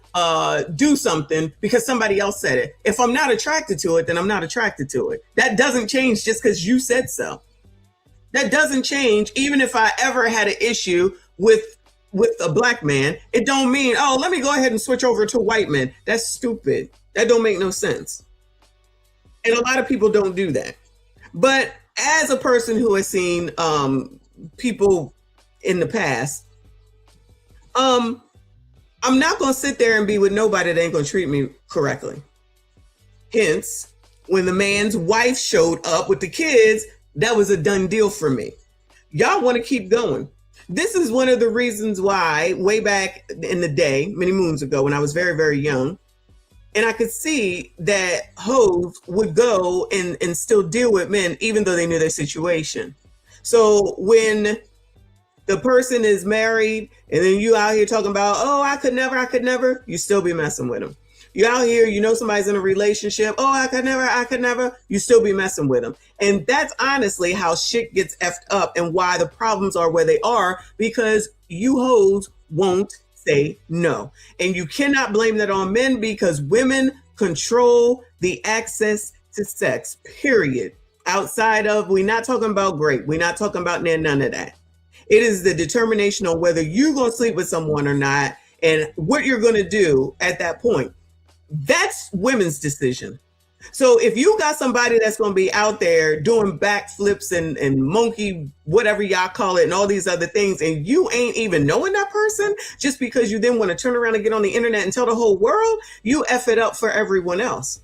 do something because somebody else said it. If I'm not attracted to it, then I'm not attracted to it. That doesn't change just because you said so. That doesn't change. Even if I ever had an issue with a black man, it don't mean, oh, let me go ahead and switch over to white men. That's stupid. That don't make no sense. And a lot of people don't do that. But as a person who has seen people in the past, I'm not going to sit there and be with nobody that ain't going to treat me correctly. Hence, when the man's wife showed up with the kids, that was a done deal for me. Y'all want to keep going. This is one of the reasons why way back in the day, many moons ago, when I was very, very young, and I could see that hoes would go and still deal with men, even though they knew their situation. So when the person is married and then you out here talking about, oh, I could never, you still be messing with them. You out here, you know somebody's in a relationship. Oh, I could never, you still be messing with them. And that's honestly how shit gets effed up and why the problems are where they are, because you hoes won't say no. And you cannot blame that on men because women control the access to sex, period. Outside of, we're not talking about grape. We're not talking about none of that. It is the determination on whether you're going to sleep with someone or not and what you're going to do at that point. That's women's decision. So if you got somebody that's going to be out there doing backflips and monkey, whatever y'all call it, and all these other things, and you ain't even knowing that person, just because you then want to turn around and get on the internet and tell the whole world, you F it up for everyone else.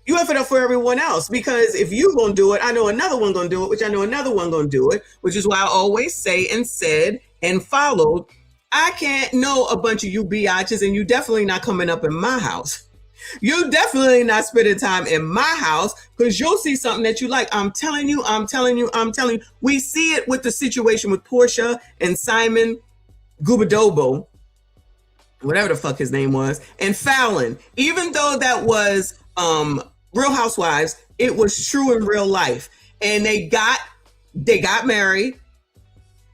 You F it up for everyone else, because if you going to do it, I know another one going to do it, which I know another one going to do it, which is why I always say and said and followed, I can't know a bunch of you biatches, and you definitely not coming up in my house. You definitely not spending time in my house because you'll see something that you like. I'm telling you. We see it with the situation with Portia and Simon Gubadobo, whatever the fuck his name was, and Fallon. Even though that was Real Housewives, it was true in real life. And they got married.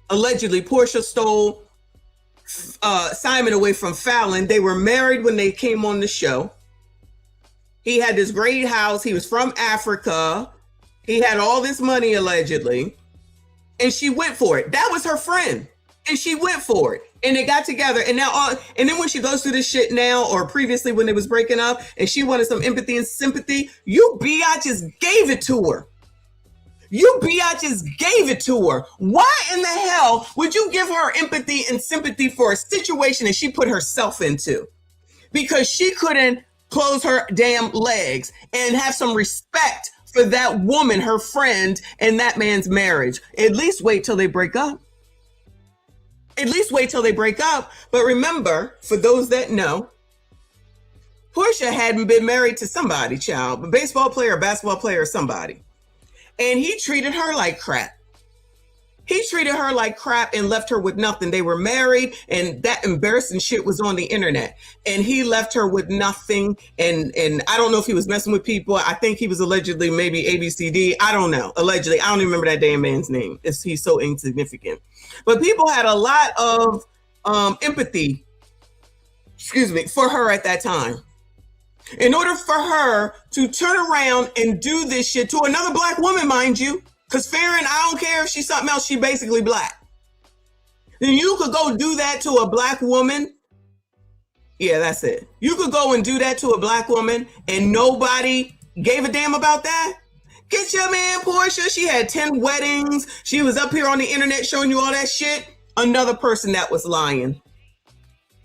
Allegedly, Portia stole Simon away from Fallon. They were married when they came on the show. He had this great house. He was from Africa. He had all this money, allegedly. And she went for it. That was her friend. And she went for it. And they got together. And now, and then when she goes through this shit now, or previously when they was breaking up, and she wanted some empathy and sympathy, you biatches gave it to her. You biatches gave it to her. Why in the hell would you give her empathy and sympathy for a situation that she put herself into? Because she couldn't close her damn legs and have some respect for that woman, her friend, and that man's marriage. At least wait till they break up. At least wait till they break up. But remember, for those that know, Portia hadn't been married to somebody, child, a baseball player, basketball player, somebody. And he treated her like crap. He treated her like crap and left her with nothing. They were married, and that embarrassing shit was on the internet. And he left her with nothing. And I don't know if he was messing with people. I think he was allegedly maybe ABCD. I don't know. Allegedly. I don't even remember that damn man's name. He's so insignificant. But people had a lot of empathy, for her at that time. In order for her to turn around and do this shit to another black woman, mind you, because Farron, I don't care if she's something else, she basically black. Then you could go do that to a black woman. Yeah, that's it. You could go and do that to a black woman and nobody gave a damn about that. Get your man Portia. She had 10 weddings. She was up here on the internet showing you all that shit. Another person that was lying.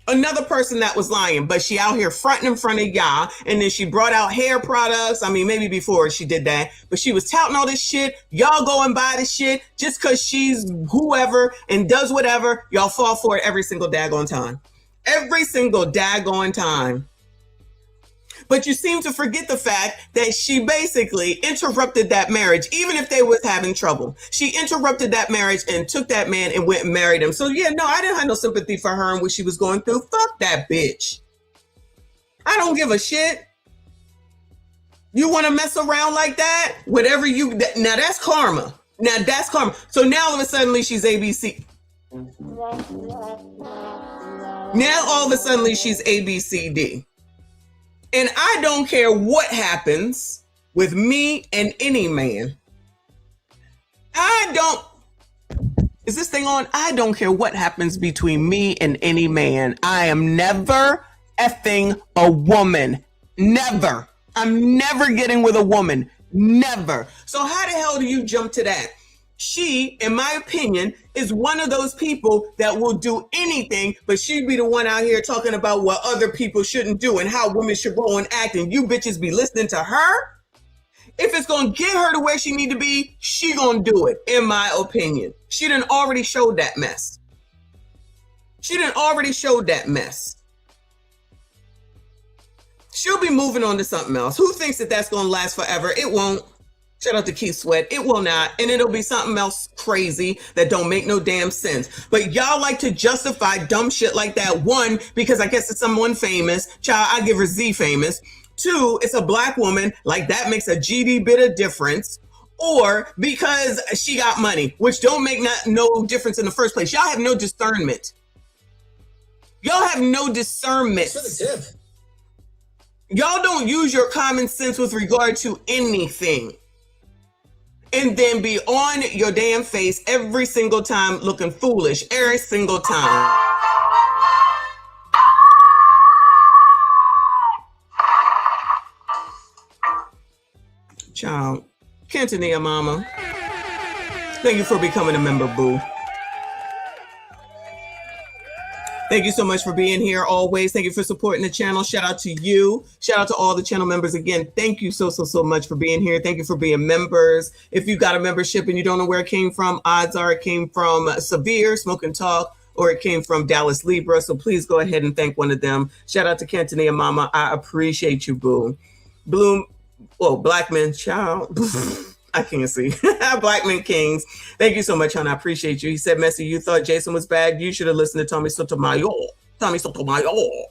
Another person that was lying, but she out here fronting in front of y'all. And then she brought out hair products. I mean, maybe before she did that, but she was touting all this shit. Y'all go and buy this shit just because she's whoever and does whatever. Y'all fall for it every single daggone time. Every single daggone time. But you seem to forget the fact that she basically interrupted that marriage, even if they was having trouble. She interrupted that marriage and took that man and went and married him. So yeah, no, I didn't have no sympathy for her and what she was going through. Fuck that bitch. I don't give a shit. You want to mess around like that? Whatever you, now that's karma. Now that's karma. So now all of a sudden she's ABC. Now all of a sudden she's ABCD. And I don't care what happens with me and any man. Is this thing on? I don't care what happens between me and any man. I am never effing a woman. Never. I'm never getting with a woman. Never. So how the hell do you jump to that? She, in my opinion, is one of those people that will do anything, but she'd be the one out here talking about what other people shouldn't do and how women should go and act, and you bitches be listening to her? If it's going to get her to where she need to be, she going to do it, in my opinion. She done already showed that mess. She'll be moving on to something else. Who thinks that that's going to last forever? It won't. Shout out to Keith Sweat. It will not. And it'll be something else crazy that don't make no damn sense. But y'all like to justify dumb shit like that. One, because I guess it's someone famous. Child, I give her Z famous. Two, it's a black woman. Like that makes a GD bit of difference. Or because she got money, which don't make no difference in the first place. Y'all have no discernment. Y'all have no discernment. Y'all don't use your common sense with regard to anything. And then be on your damn face every single time looking foolish, every single time. Child, Cantonia Mama, thank you for becoming a member, boo. Thank you so much for being here always. Thank you for supporting the channel. Shout out to you. Shout out to all the channel members. Again, thank you so much for being here. Thank you for being members. If you got a membership and you don't know where it came from, odds are it came from Severe, Smoke and Talk, or it came from Dallas Libra. So please go ahead and thank one of them. Shout out to Cantonia Mama. I appreciate you, boo. Bloom, well, Blackman, child. I can't see. Blackman Kings. Thank you so much, hon. I appreciate you. He said, Messi, you thought Jason was bad. You should have listened to Tommy Sotomayor.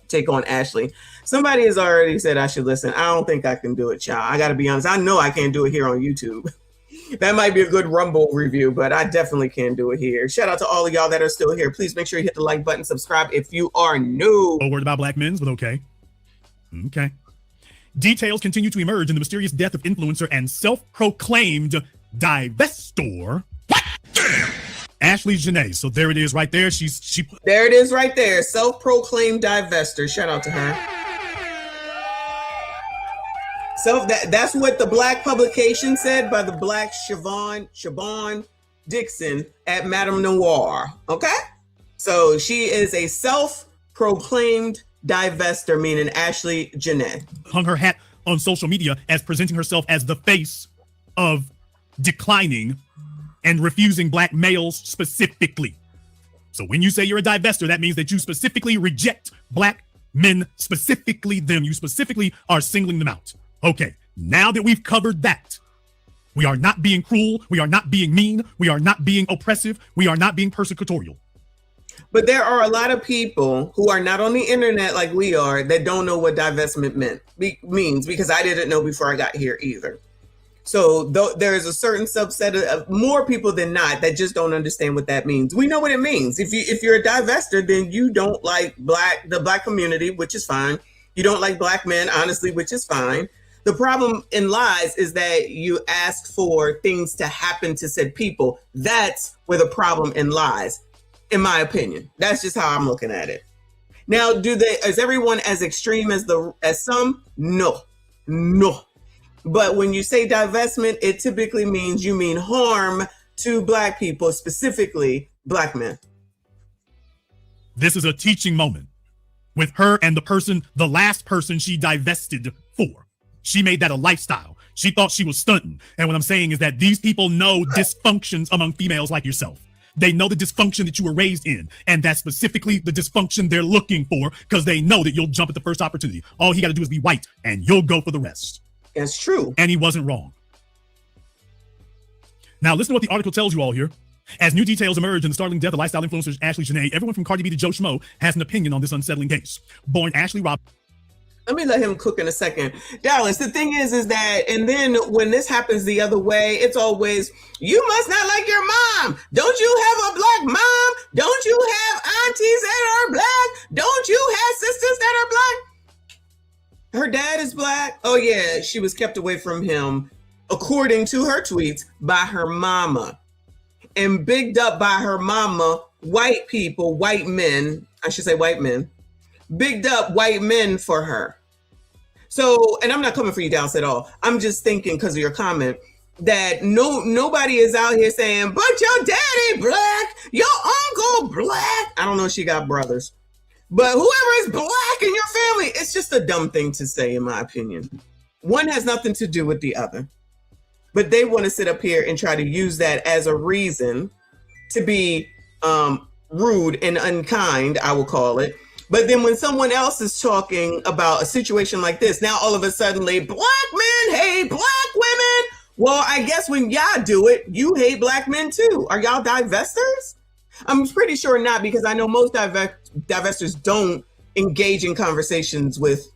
Take on Ashlee. Somebody has already said I should listen. I don't think I can do it, child. I got to be honest. I know I can't do it here on YouTube. That might be a good Rumble review, but I definitely can't do it here. Shout out to all of y'all that are still here. Please make sure you hit the like button, subscribe if you are new. No word about black men's, but okay. Okay. Details continue to emerge in the mysterious death of influencer and self-proclaimed divestor. What? Ashlee Janae. So there it is right there. There it is right there. Self-proclaimed divestor. Shout out to her. So that's what the black publication said by the black Siobhan Dixon at Madame Noir. Okay? So she is a self-proclaimed divestor, meaning Ashlee Janae. Hung her hat on social media as presenting herself as the face of declining and refusing black males specifically. So when you say you're a divestor, that means that you specifically reject black men, specifically them. You specifically are singling them out. Okay, now that we've covered that, We are not being cruel. We are not being mean. We are not being oppressive. We are not being persecutorial. But there are a lot of people who are not on the internet like we are that don't know what divestment means, because I didn't know before I got here either. So there is a certain subset of more people than not that just don't understand what that means. We know what it means. If you're a divestor, then you don't like the black community, which is fine. You don't like black men, honestly, which is fine. The problem in lies is that you ask for things to happen to said people. That's where the problem in lies, in my opinion. That's just how I'm looking at it. Now, is everyone as extreme as some? No. But when you say divestment, it typically means you mean harm to black people, specifically black men. This is a teaching moment with her and the last person she divested for. She made that a lifestyle. She thought she was stunting. And what I'm saying is that these people know dysfunctions among females like yourself. They know the dysfunction that you were raised in, and that's specifically the dysfunction they're looking for, because they know that you'll jump at the first opportunity. All he got to do is be white, and you'll go for the rest. That's true. And he wasn't wrong. Now, listen to what the article tells you all here. As new details emerge in the startling death of lifestyle influencers Ashlee, Janae, everyone from Cardi B to Joe Schmo has an opinion on this unsettling case. Born Ashlee Rob. Let me let him cook in a second. Dallas, the thing is that, and then when this happens the other way, it's always, you must not like your mom. Don't you have a black mom? Don't you have aunties that are black? Don't you have sisters that are black? Her dad is black. Oh yeah, she was kept away from him, according to her tweets, by her mama. And bigged up by her mama, white people, white men, I should say white men, bigged up white men for her. So, and I'm not coming for you, Dallas, at all. I'm just thinking, because of your comment, that nobody is out here saying, but your daddy black, your uncle black. I don't know if she got brothers. But whoever is black in your family, it's just a dumb thing to say, in my opinion. One has nothing to do with the other. But they want to sit up here and try to use that as a reason to be rude and unkind, I will call it. But then when someone else is talking about a situation like this, now all of a sudden, black men hate black women. Well, I guess when y'all do it, you hate black men too. Are y'all divestors? I'm pretty sure not, because I know most divestors don't engage in conversations with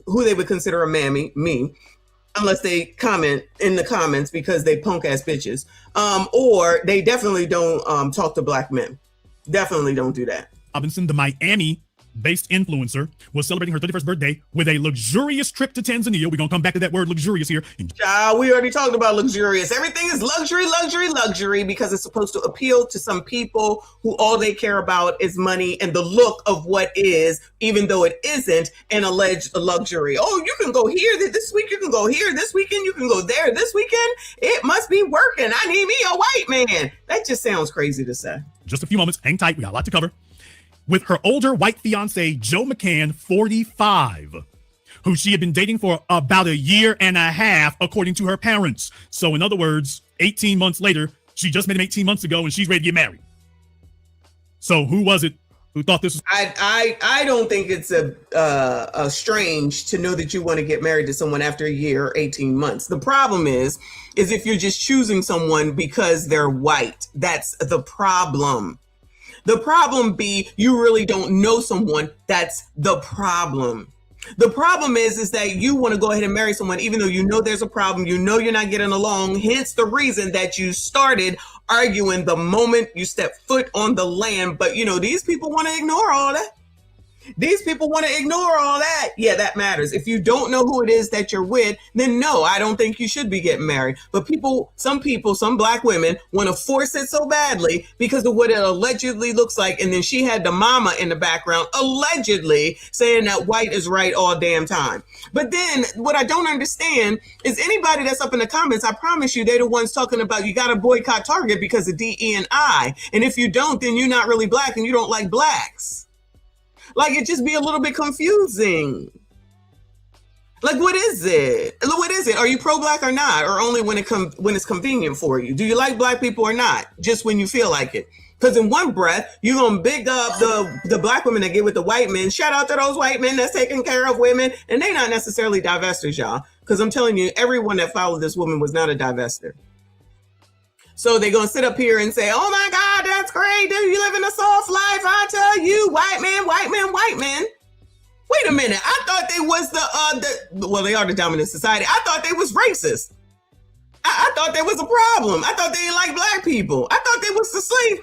who they would consider a me, unless they comment in the comments because they punk ass bitches. Or they definitely don't talk to black men. Definitely don't do that. Robinson, the Miami-based influencer, was celebrating her 31st birthday with a luxurious trip to Tanzania. We're going to come back to that word luxurious here. We already talked about luxurious. Everything is luxury, because it's supposed to appeal to some people who all they care about is money and the look of what is, even though it isn't an alleged luxury. Oh, you can go here this week. You can go here this weekend. You can go there this weekend. It must be working. I need me a white man. That just sounds crazy to say. Just a few moments. Hang tight. We got a lot to cover. With her older white fiance, Joe McCann, 45, who she had been dating for about a year and a half, according to her parents. So in other words, 18 months later, she just met him 18 months ago and she's ready to get married. So who was it who thought this was? I don't think it's a strange to know that you want to get married to someone after a year or 18 months. The problem is if you're just choosing someone because they're white. That's the problem. The problem be you really don't know someone. That's the problem. The problem is that you want to go ahead and marry someone even though you know there's a problem, you know you're not getting along, hence the reason that you started arguing the moment you step foot on the land. But these people want to ignore all that. These people want to ignore all that. Yeah, that matters. If you don't know who it is that you're with, then no, I don't think you should be getting married. But some black women want to force it so badly because of what it allegedly looks like. And then she had the mama in the background allegedly saying that white is right all damn time. But then what I don't understand is anybody that's up in the comments, I promise you, they're the ones talking about you got to boycott Target because of DE&I. And if you don't, then you're not really black and you don't like blacks. Like, it just be a little bit confusing. Like, what is it? What is it? Are you pro-black or not? Or only when it's convenient for you? Do you like black people or not? Just when you feel like it. Because in one breath, you're going to big up the black women that get with the white men. Shout out to those white men that's taking care of women. And they not necessarily divestors, y'all. Because I'm telling you, everyone that followed this woman was not a divester. So they're going to sit up here and say, oh my God, that's great. You live in a soft life. I tell you, white man, white man, white man. Wait a minute. I thought they was well, they are the dominant society. I thought they was racist. I thought there was a problem. I thought they didn't like black people. I thought they was the slave.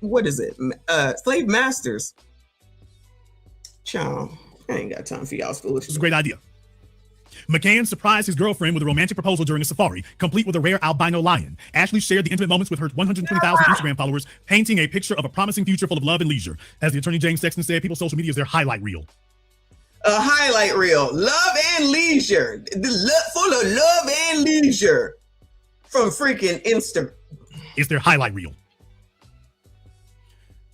What is it? Slave masters. Child, I ain't got time for y'all's foolishness. It's a great idea. McCann surprised his girlfriend with a romantic proposal during a safari, complete with a rare albino lion. Ashlee shared the intimate moments with her 120,000 Instagram followers, painting a picture of a promising future full of love and leisure. As the attorney James Sexton said, people's social media is their highlight reel. A highlight reel. Love and leisure. Full of love and leisure. From freaking Insta. It's their highlight reel.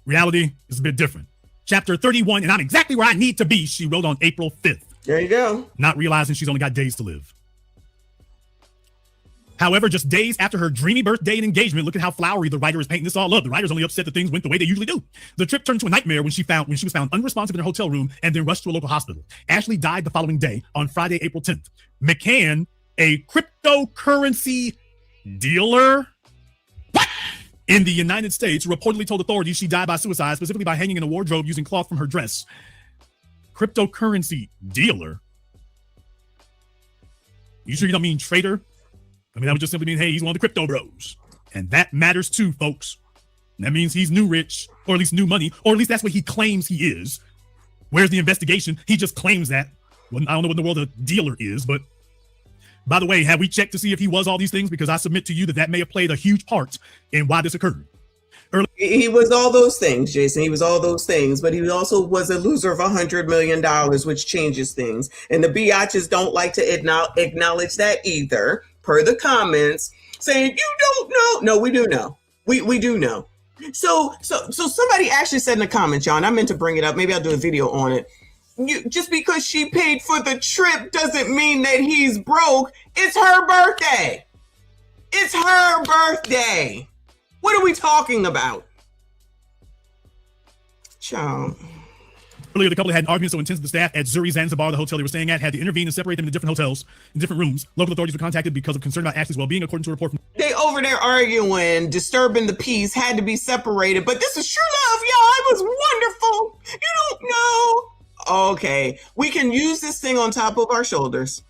Reality is a bit different. Chapter 31, and I'm exactly where I need to be, she wrote on April 5th. There you go. Not realizing she's only got days to live. However, just days after her dreamy birthday and engagement, look at how flowery the writer is painting this all up. The writer's only upset that things went the way they usually do. The trip turned to a nightmare when she was found unresponsive in her hotel room and then rushed to a local hospital. Ashlee died the following day on Friday, April 10th. McCann, a cryptocurrency dealer in the United States, reportedly told authorities she died by suicide, specifically by hanging in a wardrobe using cloth from her dress. Cryptocurrency dealer? You sure you don't mean trader? I mean, that would just simply mean, hey, he's one of the crypto bros. And that matters too, folks. That means he's new rich, or at least new money, or at least that's what he claims he is. Where's the investigation? He just claims that. Well, I don't know what in the world a dealer is, but by the way, have we checked to see if he was all these things? Because I submit to you that may have played a huge part in why this occurred. He was all those things, Jason. He was all those things, but he also was a loser of $100 million, which changes things. And the biatches don't like to acknowledge that either, per the comments, saying, you don't know. No, we do know. We do know. So somebody actually said in the comments, y'all, and I meant to bring it up. Maybe I'll do a video on it. Just because she paid for the trip doesn't mean that he's broke. It's her birthday. It's her birthday. What are we talking about? Child. Earlier, the couple had an argument so intense the staff at Zuri Zanzibar, the hotel they were staying at, had to intervene and separate them in different hotels, in different rooms. Local authorities were contacted because of concern about Ashlee's well-being, according to a report from... They over there arguing, disturbing the peace, had to be separated. But this is true love, y'all. It was wonderful. You don't know. Okay, we can use this thing on top of our shoulders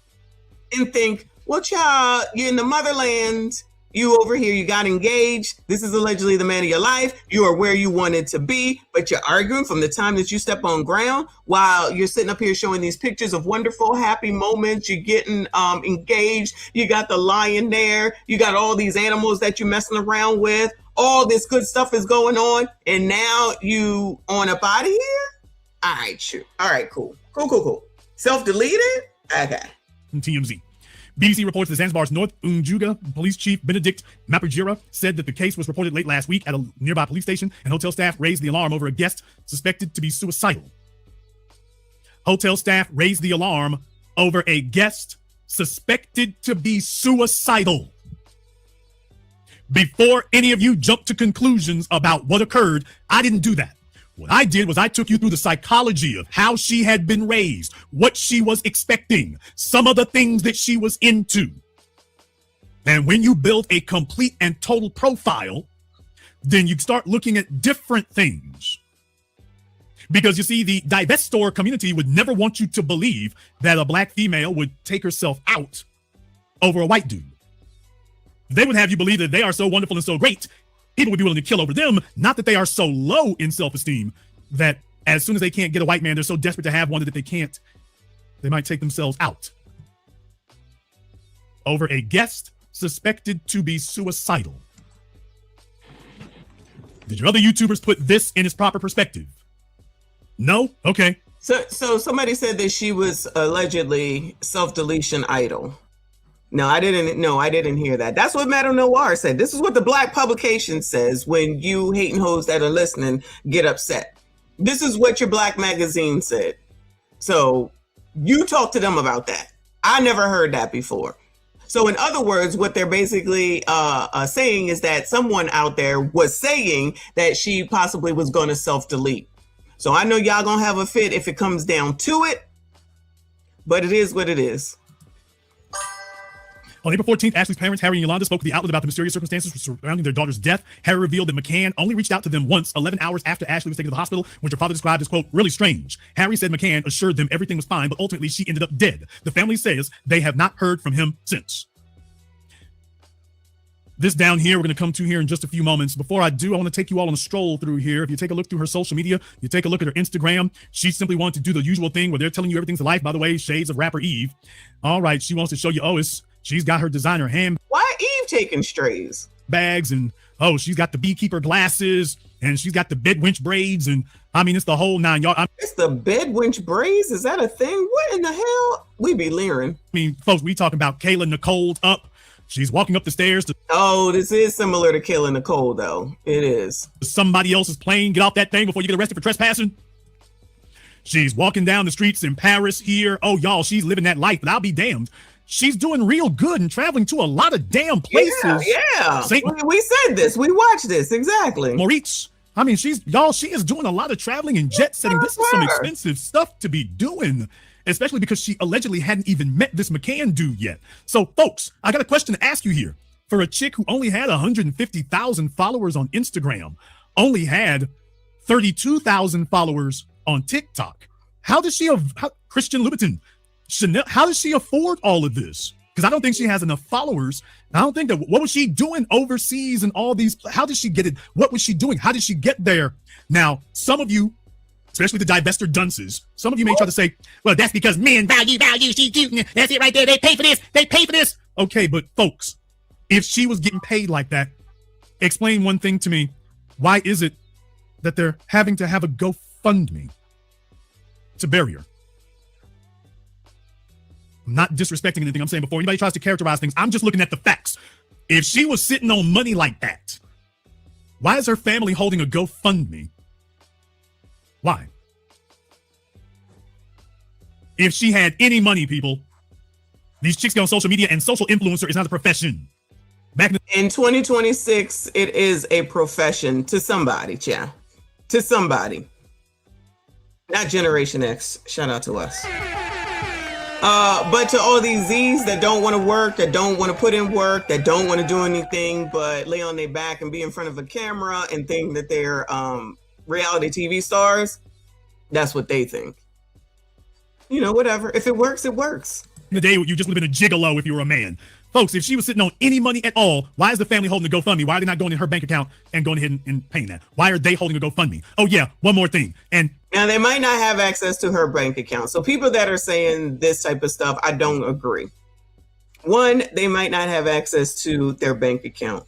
and think, well, child, you're in the motherland. You over here, you got engaged. This is allegedly the man of your life. You are where you wanted to be, but you're arguing from the time that you step on ground while you're sitting up here showing these pictures of wonderful, happy moments. You're getting engaged. You got the lion there. You got all these animals that you're messing around with. All this good stuff is going on. And now you on up out of here? All right, shoot. All right, cool. Cool. Self-deleted? Okay. TMZ. BBC reports that Zanzibar's North Unjuga Police Chief Benedict Mapajira said that the case was reported late last week at a nearby police station, and hotel staff raised the alarm over a guest suspected to be suicidal. Hotel staff raised the alarm over a guest suspected to be suicidal. Before any of you jump to conclusions about what occurred, I didn't do that. What I did was I took you through the psychology of how she had been raised, what she was expecting, some of the things that she was into. And when you build a complete and total profile, then you start looking at different things. Because you see, the divestor community would never want you to believe that a black female would take herself out over a white dude. They would have you believe that they are so wonderful and so great, people would be willing to kill over them, not that they are so low in self-esteem that as soon as they can't get a white man, they're so desperate to have one that if they might take themselves out. Over a guest suspected to be suicidal. Did your other YouTubers put this in its proper perspective? No? Okay. So somebody said that she was allegedly self-deletion idol. No, I didn't hear that. That's what Madame Noir said. This is what the black publication says when you hating hoes that are listening get upset. This is what your black magazine said. So you talk to them about that. I never heard that before. So in other words, what they're basically saying is that someone out there was saying that she possibly was going to self-delete. So I know y'all gonna have a fit if it comes down to it, but it is what it is. On April 14th, Ashlee's parents, Harry and Yolanda, spoke to the outlet about the mysterious circumstances surrounding their daughter's death. Harry revealed that McCann only reached out to them once, 11 hours after Ashlee was taken to the hospital, which her father described as, quote, really strange. Harry said McCann assured them everything was fine, but ultimately she ended up dead. The family says they have not heard from him since. This down here, we're going to come to here in just a few moments. Before I do, I want to take you all on a stroll through here. If you take a look through her social media, you take a look at her Instagram, she simply wanted to do the usual thing where they're telling you everything's to life. By the way, shades of rapper Eve. All right, she wants to show you, she's got her designer hand. Why Eve taking strays? Bags, and she's got the beekeeper glasses, and she's got the bed winch braids, and I mean, it's the whole 9 yards. It's the bed winch braids? Is that a thing? What in the hell? We be leering. I mean, folks, we talking about Kayla Nicole up. She's walking up the stairs to this is similar to Kayla Nicole, though. It is. Somebody else's plane. Get off that thing before you get arrested for trespassing. She's walking down the streets in Paris here. Oh, y'all, she's living that life, but I'll be damned. She's doing real good and traveling to a lot of damn places. Yeah. We said this. We watched this. Exactly. Moritz. I mean, she is doing a lot of traveling and jet setting. This is some expensive stuff to be doing, especially because she allegedly hadn't even met this McCann dude yet. So, folks, I got a question to ask you here. For a chick who only had 150,000 followers on Instagram, only had 32,000 followers on TikTok, how does she Christian Louboutin, Chanel, how does she afford all of this? Because I don't think she has enough followers. I don't think that, what was she doing overseas and all these, how did she get it? What was she doing? How did she get there? Now, some of you, especially the divester dunces, some of you may try to say, well, that's because men value, she cute. That's it right there. They pay for this. Okay, but folks, if she was getting paid like that, explain one thing to me. Why is it that they're having to have a GoFundMe to bury her? I'm not disrespecting anything I'm saying. Before anybody tries to characterize things, I'm just looking at the facts. If she was sitting on money like that, why is her family holding a GoFundMe? Why? If she had any money, people, these chicks get on social media, and social influencer is not a profession. In 2026, it is a profession to somebody, to somebody. Not Generation X. Shout out to us. But to all these Z's that don't want to work, that don't want to put in work, that don't want to do anything but lay on their back and be in front of a camera and think that they're reality TV stars, that's what they think. You know, whatever. If it works, it works. In the day, you just would have been a gigolo if you were a man. Folks, if she was sitting on any money at all, why is the family holding a GoFundMe? Why are they not going in her bank account and going ahead and paying that? Why are they holding a GoFundMe? Oh, yeah, one more thing. And now they might not have access to her bank account. So people that are saying this type of stuff, I don't agree. One, they might not have access to their bank account.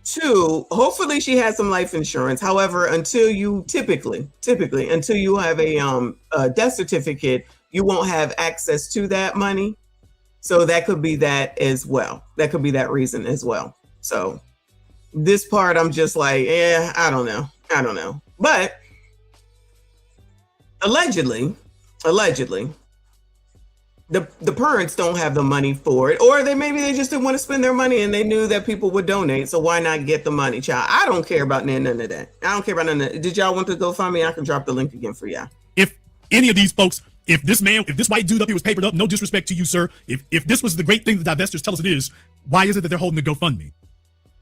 Two, hopefully she has some life insurance. However, until you typically, until you have a death certificate, you won't have access to that money. So that could be that as well. That could be that reason as well. So this part, I'm just like, I don't know. But allegedly, the parents don't have the money for it, or maybe they just didn't want to spend their money and they knew that people would donate. So why not get the money, child? I don't care about none of that. I don't care about none of that. Did y'all want to go find me? I can drop the link again for y'all. If any of these folks, if this white dude up here was papered up, no disrespect to you, sir. If this was the great thing the divestors tell us it is, why is it that they're holding the GoFundMe?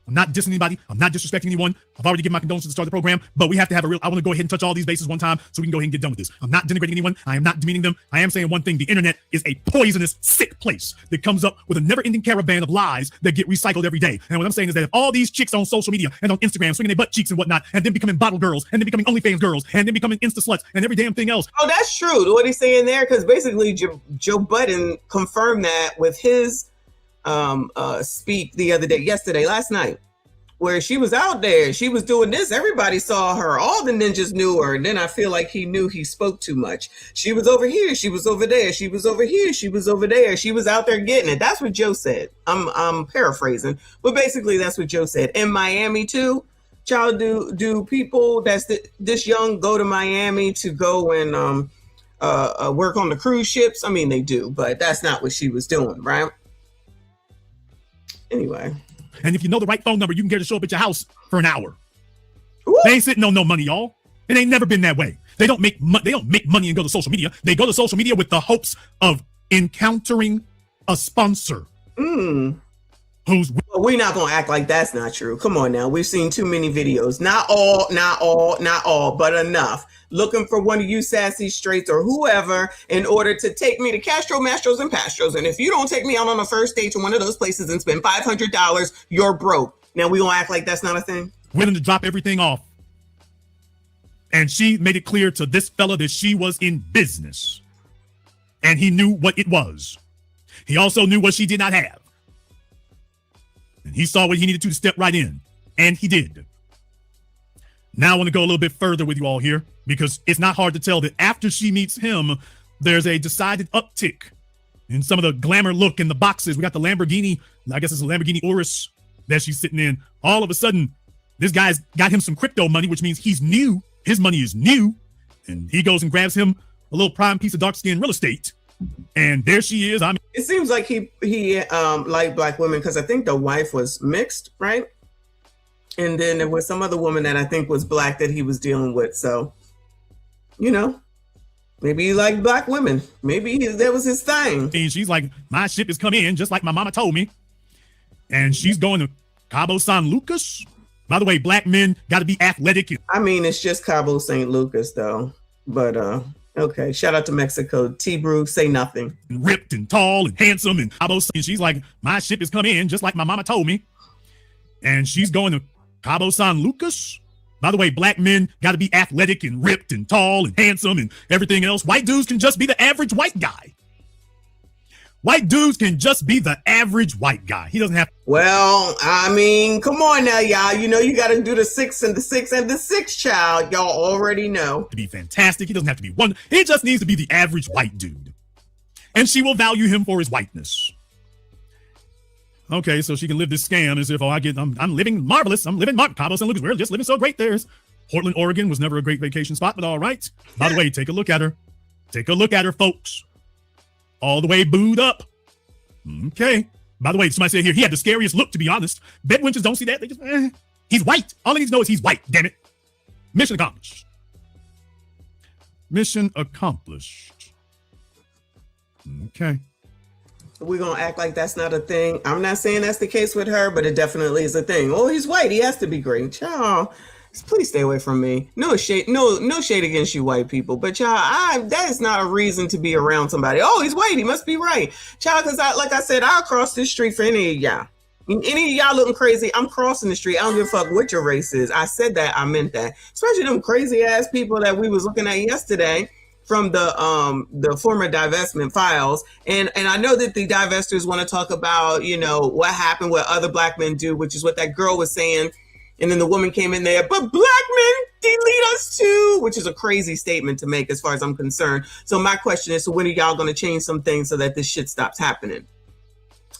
I'm not dissing anybody. I'm not disrespecting anyone. I've already given my condolences to start the program, but we have to have I want to go ahead and touch all these bases one time so we can go ahead and get done with this. I'm not denigrating anyone. I am not demeaning them. I am saying one thing. The internet is a poisonous, sick place that comes up with a never-ending caravan of lies that get recycled every day. And what I'm saying is that if all these chicks on social media and on Instagram swinging their butt cheeks and whatnot, and then becoming bottle girls, and then becoming OnlyFans girls, and then becoming Insta sluts, and every damn thing else. Oh, that's true. What he's saying there, because basically Joe Budden confirmed that with his speak the other day, last night, where she was out there, she was doing this. Everybody saw her. All the ninjas knew her. And then I feel like he knew he spoke too much. She was over here. She was over there. She was over here. She was over there. She was out there getting it. That's what Joe said. I'm paraphrasing, but basically that's what Joe said. In Miami too, child, do people that's this young go to Miami to go and work on the cruise ships? I mean, they do, but that's not what she was doing, right? Anyway. And if you know the right phone number, you can get her to show up at your house for an hour. Ooh. They ain't sitting on no money, y'all. It ain't never been that way. They don't make money and go to social media. They go to social media with the hopes of encountering a sponsor. Who's Well, we're not gonna act like that's not true. Come on now. We've seen too many videos. Not all, but enough. Looking for one of you sassy straights or whoever in order to take me to Castro, Mastros, and Pastros. And if you don't take me out on a first date to one of those places and spend $500, you're broke. Now we gonna act like that's not a thing? willing to drop everything off. And she made it clear to this fella that she was in business. And he knew what it was. He also knew what she did not have. And he saw what he needed to step right in. And he did. Now I want to go a little bit further with you all here, because it's not hard to tell that after she meets him, there's a decided uptick in some of the glamour look in the boxes. We got the Lamborghini, I guess it's a Lamborghini Urus that she's sitting in. All of a sudden, this guy's got him some crypto money, which means he's new. His money is new. And he goes and grabs him a little prime piece of dark skin real estate. And there she is. It seems like he liked black women, because I think the wife was mixed, right? And then there was some other woman that I think was black that he was dealing with. So, you know, maybe he liked black women. Maybe that was his thing. And she's like, my ship has come in, just like my mama told me. And she's going to Cabo San Lucas. By the way, black men got to be athletic. I mean, it's just Cabo St. Lucas, though. But, okay. Shout out to Mexico. T-Brew, say nothing. Ripped and tall and handsome. And Cabo, and she's like, my ship has come in, just like my mama told me. And she's going to Cabo San Lucas. By the way, black men got to be athletic and ripped and tall and handsome and everything else. White dudes can just be the average white guy. White dudes can just be the average white guy. He doesn't have. Well, I mean, come on now, y'all. You know, you got to do the 6 and the 6 and the 6, child. Y'all already know. To be fantastic. He doesn't have to be one. He just needs to be the average white dude. And she will value him for his whiteness. Okay, so she can live this scam as if, I'm living marvelous. I'm living Cabo San Lucas. We're just living so great. There's Portland, Oregon was never a great vacation spot, but all right. By the way, take a look at her. Take a look at her, folks. All the way booed up. Okay. By the way, somebody said here, he had the scariest look, to be honest. Bedwenches don't see that. They just, he's white. All they need to know is he's white, damn it. Mission accomplished. Mission accomplished. Okay. We're going to act like that's not a thing. I'm not saying that's the case with her, but it definitely is a thing. Oh, he's white. He has to be great. Child, please stay away from me. No shade against you white people. But child, that is not a reason to be around somebody. Oh, he's white. He must be right. Child, because like I said, I'll cross this street for any of y'all. Any of y'all looking crazy, I'm crossing the street. I don't give a fuck what your race is. I said that. I meant that. Especially them crazy ass people that we was looking at yesterday from the former divestment files. And I know that the divestors want to talk about, you know, what happened, what other black men do, which is what that girl was saying. And then the woman came in there, but black men delete us too, which is a crazy statement to make as far as I'm concerned. So my question is, so when are y'all going to change some things so that this shit stops happening?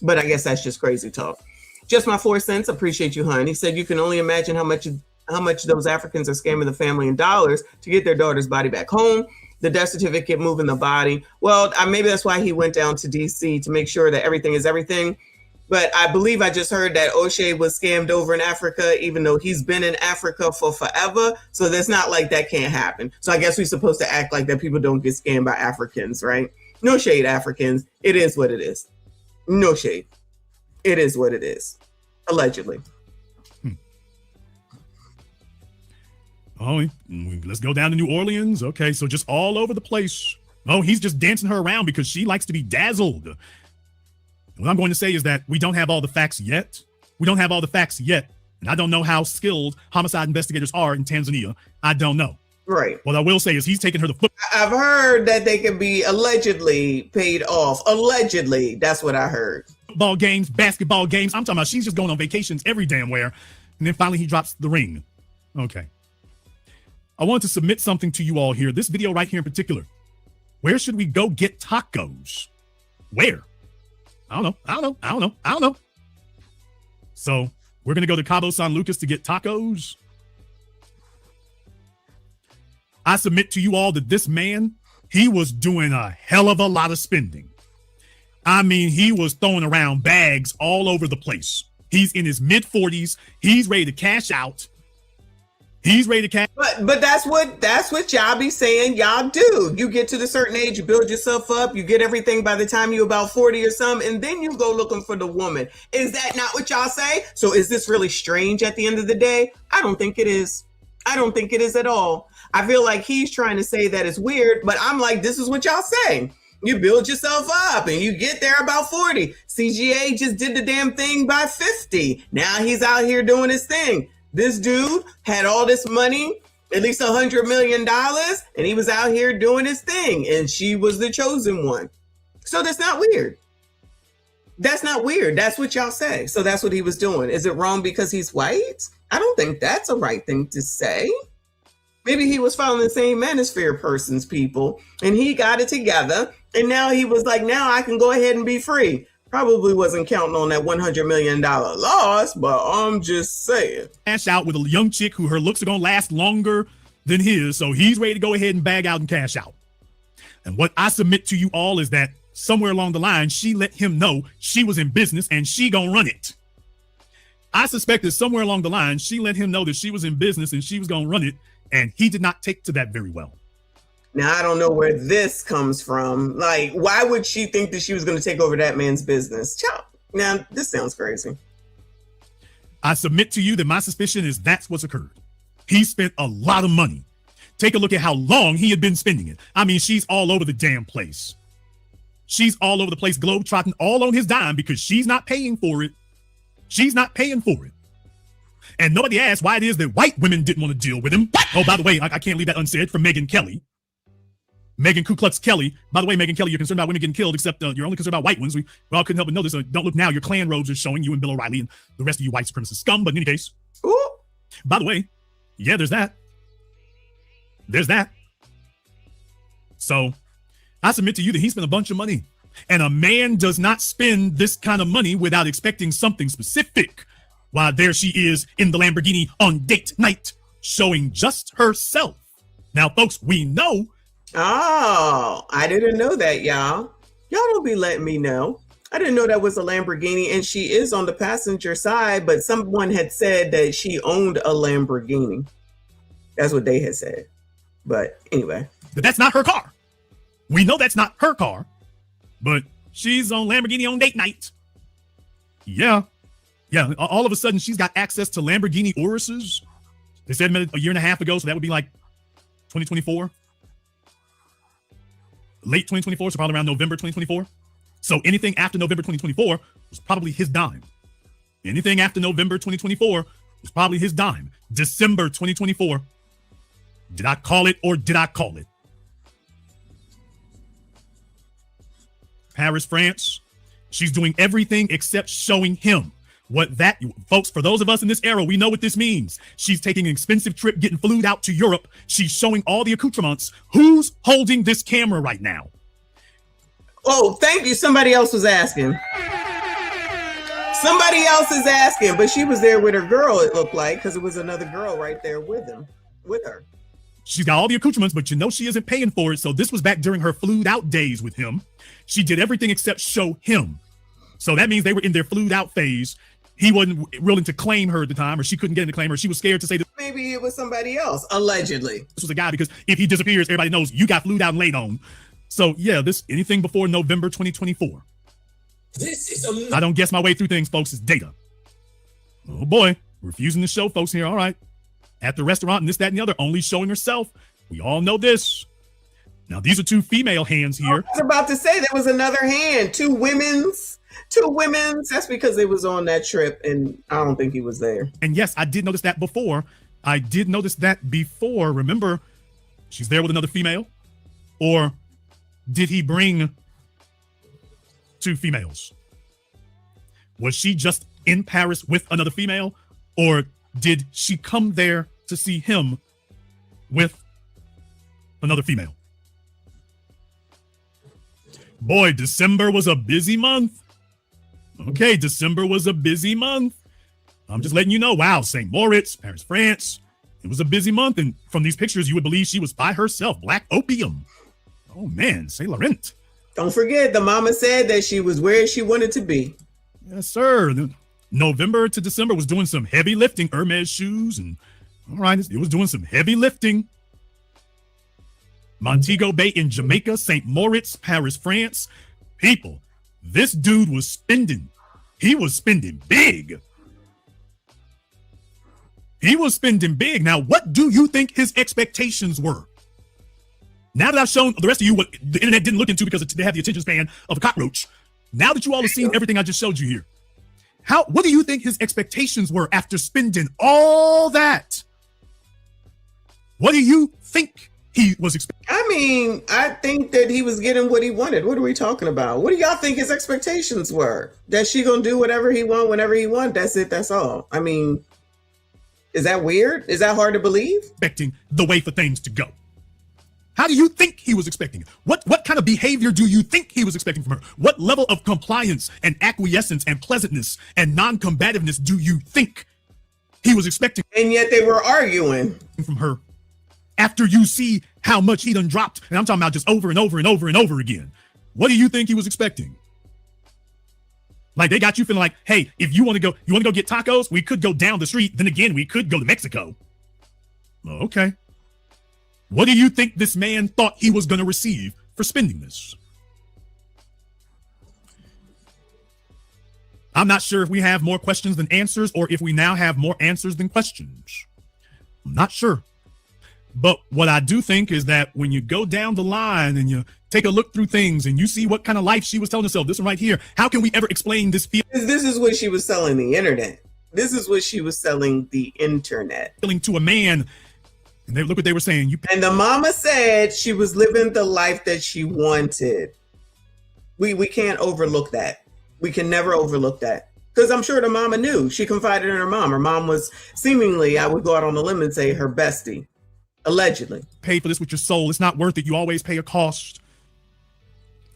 But I guess that's just crazy talk. Just my 4 cents. Appreciate you, hon. He said, you can only imagine how much those Africans are scamming the family in dollars to get their daughter's body back home. The death certificate moving the body. Well, maybe that's why he went down to DC to make sure that everything is everything. But I believe I just heard that O'Shea was scammed over in Africa, even though he's been in Africa for forever. So that's not like that can't happen. So I guess we're supposed to act like that people don't get scammed by Africans, right? No shade, Africans. It is what it is. No shade. It is what it is. Allegedly. Oh, let's go down to New Orleans. Okay, so just all over the place. Oh, he's just dancing her around because she likes to be dazzled. What I'm going to say is that we don't have all the facts yet. We don't have all the facts yet. And I don't know how skilled homicide investigators are in Tanzania. I don't know. Right. What I will say is he's taking her the foot. I've heard that they can be allegedly paid off. Allegedly. That's what I heard. Football games, basketball games. I'm talking about she's just going on vacations every damn where. And then finally he drops the ring. Okay. I want to submit something to you all here. This video right here in particular. Where should we go get tacos? Where? I don't know. So we're going to go to Cabo San Lucas to get tacos. I submit to you all that this man, he was doing a hell of a lot of spending. I mean, he was throwing around bags all over the place. He's in his mid-40s. He's ready to cash out. He's ready to cash. But that's what y'all be saying y'all do. You get to the certain age, you build yourself up, you get everything by the time you're about 40 or something, and then you go looking for the woman. Is that not what y'all say? So is this really strange at the end of the day? I don't think it is. I don't think it is at all. I feel like he's trying to say that it's weird, but I'm like, this is what y'all say. You build yourself up and you get there about 40. CGA just did the damn thing by 50. Now he's out here doing his thing. This dude had all this money, at least $100 million, and he was out here doing his thing, and she was the chosen one. So that's not weird. That's not weird. That's what y'all say. So that's what he was doing. Is it wrong because he's white? I don't think that's a right thing to say. Maybe he was following the same manosphere person's people, and he got it together, and now he was like, now I can go ahead and be free. Probably wasn't counting on that $100 million loss, but I'm just saying. Cash out with a young chick who her looks are going to last longer than his, so he's ready to go ahead and bag out and cash out. And what I submit to you all is that somewhere along the line, she let him know she was in business and she gonna run it. I suspect that somewhere along the line, she let him know that she was in business and she was gonna run it, and he did not take to that very well. Now, I don't know where this comes from. Like, why would she think that she was going to take over that man's business? Ciao. Now, this sounds crazy. I submit to you that my suspicion is that's what's occurred. He spent a lot of money. Take a look at how long he had been spending it. I mean, she's all over the damn place. She's all over the place, globetrotting all on his dime because she's not paying for it. She's not paying for it. And nobody asked why it is that white women didn't want to deal with him. Oh, by the way, I can't leave that unsaid from Megyn Kelly. Megyn Ku Klux Kelly. By the way, Megyn Kelly, you're concerned about women getting killed, except you're only concerned about white ones. We all couldn't help but notice. Don't look now. Your Klan robes are showing you and Bill O'Reilly and the rest of you white supremacist scum. But in any case, ooh. By the way, yeah, there's that. There's that. So I submit to you that he spent a bunch of money. And a man does not spend this kind of money without expecting something specific. While there she is in the Lamborghini on date night, showing just herself. Now, folks, we know. Oh, I didn't know that, y'all. Y'all don't be letting me know. I didn't know that was a Lamborghini, and she is on the passenger side, but someone had said that she owned a Lamborghini. That's what they had said. But anyway. But that's not her car. We know that's not her car, but she's on Lamborghini on date night. Yeah. Yeah, all of a sudden, she's got access to Lamborghini Uruses. They said a year and a half ago, so that would be like 2024. Late 2024, so probably around November 2024. So anything after November 2024 was probably his dime. Anything after November 2024 was probably his dime. December 2024. Did I call it or did I call it? Paris, France. She's doing everything except showing him. What that, folks, for those of us in this era, we know what this means. She's taking an expensive trip, getting flued out to Europe. She's showing all the accoutrements. Who's holding this camera right now? Oh, thank you. Somebody else was asking. Somebody else is asking, but she was there with her girl, it looked like, because it was another girl right there with her. She's got all the accoutrements, but you know she isn't paying for it. So this was back during her flued out days with him. She did everything except show him. So that means they were in their flued out phase. He wasn't willing to claim her at the time, or she couldn't get him to claim her. She was scared to say that. Maybe it was somebody else, allegedly. This was a guy, because if he disappears, everybody knows you got flued out and laid on. So yeah, this anything before November 2024. This is I don't guess my way through things, folks. It's data. Oh boy, refusing to show folks here. All right. At the restaurant and this, that, and the other, only showing herself. We all know this. Now, these are two female hands here. I was about to say there was another hand, two women's. That's because they was on that trip, and I don't think he was there. And yes, I did notice that before. Remember, she's there with another female. Or did he bring two females? Was she just in Paris with another female? Or did she come there to see him with another female? Boy, December was a busy month. Okay, December was a busy month. I'm just letting you know. Wow, St. Moritz, Paris, France. It was a busy month. And from these pictures, you would believe she was by herself. Black opium. Oh, man, Saint Laurent. Don't forget, the mama said that she was where she wanted to be. Yes, sir. November to December was doing some heavy lifting. Hermes shoes and All right, it was doing some heavy lifting. Montego Bay in Jamaica, St. Moritz, Paris, France. People, this dude was spending. He was spending big. He was spending big. Now, what do you think his expectations were? Now that I've shown the rest of you what the internet didn't look into because they have the attention span of a cockroach, now that you all have seen everything I just showed you here, what do you think his expectations were after spending all that? What do you think he was expecting? I mean, I think that he was getting what he wanted. What are we talking about? What do y'all think his expectations were? That she gonna do whatever he want, whenever he want? That's it. That's all. I mean, is that weird? Is that hard to believe? Expecting the way for things to go. How do you think he was expecting? What kind of behavior do you think he was expecting from her? What level of compliance and acquiescence and pleasantness and non-combativeness do you think he was expecting? And yet they were arguing from her after you see how much he done dropped. And I'm talking about just over and over and over and over again. What do you think he was expecting? Like they got you feeling like, hey, if you want to go get tacos, we could go down the street. Then again, we could go to Mexico. Okay. What do you think this man thought he was going to receive for spending this? I'm not sure if we have more questions than answers or if we now have more answers than questions. I'm not sure. But what I do think is that when you go down the line and you take a look through things and you see what kind of life she was telling herself, this one right here, how can we ever explain this feeling? This is what she was selling the internet. This is what she was selling the internet. Feeling to a man. And they look what they were saying. And the mama said she was living the life that she wanted. We can't overlook that. We can never overlook that. Because I'm sure the mama knew. She confided in her mom. Her mom was seemingly, I would go out on a limb and say, her bestie. Allegedly. Pay for this with your soul. It's not worth it. You always pay a cost.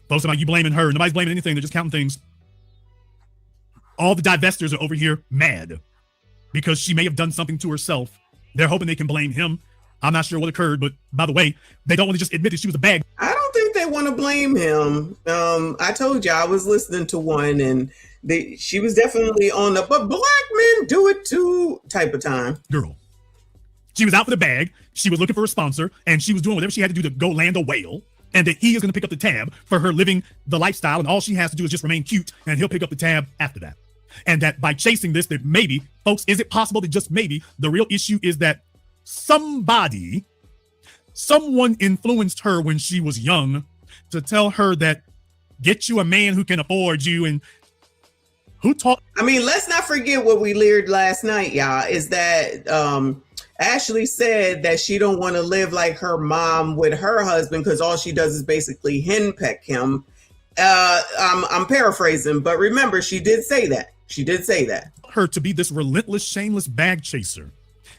Folks, about you blaming her. Nobody's blaming anything. They're just counting things. All the divestors are over here mad because she may have done something to herself. They're hoping they can blame him. I'm not sure what occurred, but by the way, they don't want to just admit that she was a bag. I don't think they want to blame him. I told you I was listening to one and she was definitely on the but black men do it too type of time. Girl. She was out for the bag. She was looking for a sponsor and she was doing whatever she had to do to go land a whale. And that he is going to pick up the tab for her living the lifestyle. And all she has to do is just remain cute and he'll pick up the tab after that. And that by chasing this, that maybe, folks, is it possible that just maybe the real issue is that someone influenced her when she was young to tell her that get you a man who can afford you and who taught. I mean, let's not forget what we learned last night, y'all, is that Ashlee said that she don't want to live like her mom with her husband because all she does is basically henpeck him. I'm paraphrasing, but remember, she did say that. She did say that. Her to be this relentless, shameless bag chaser.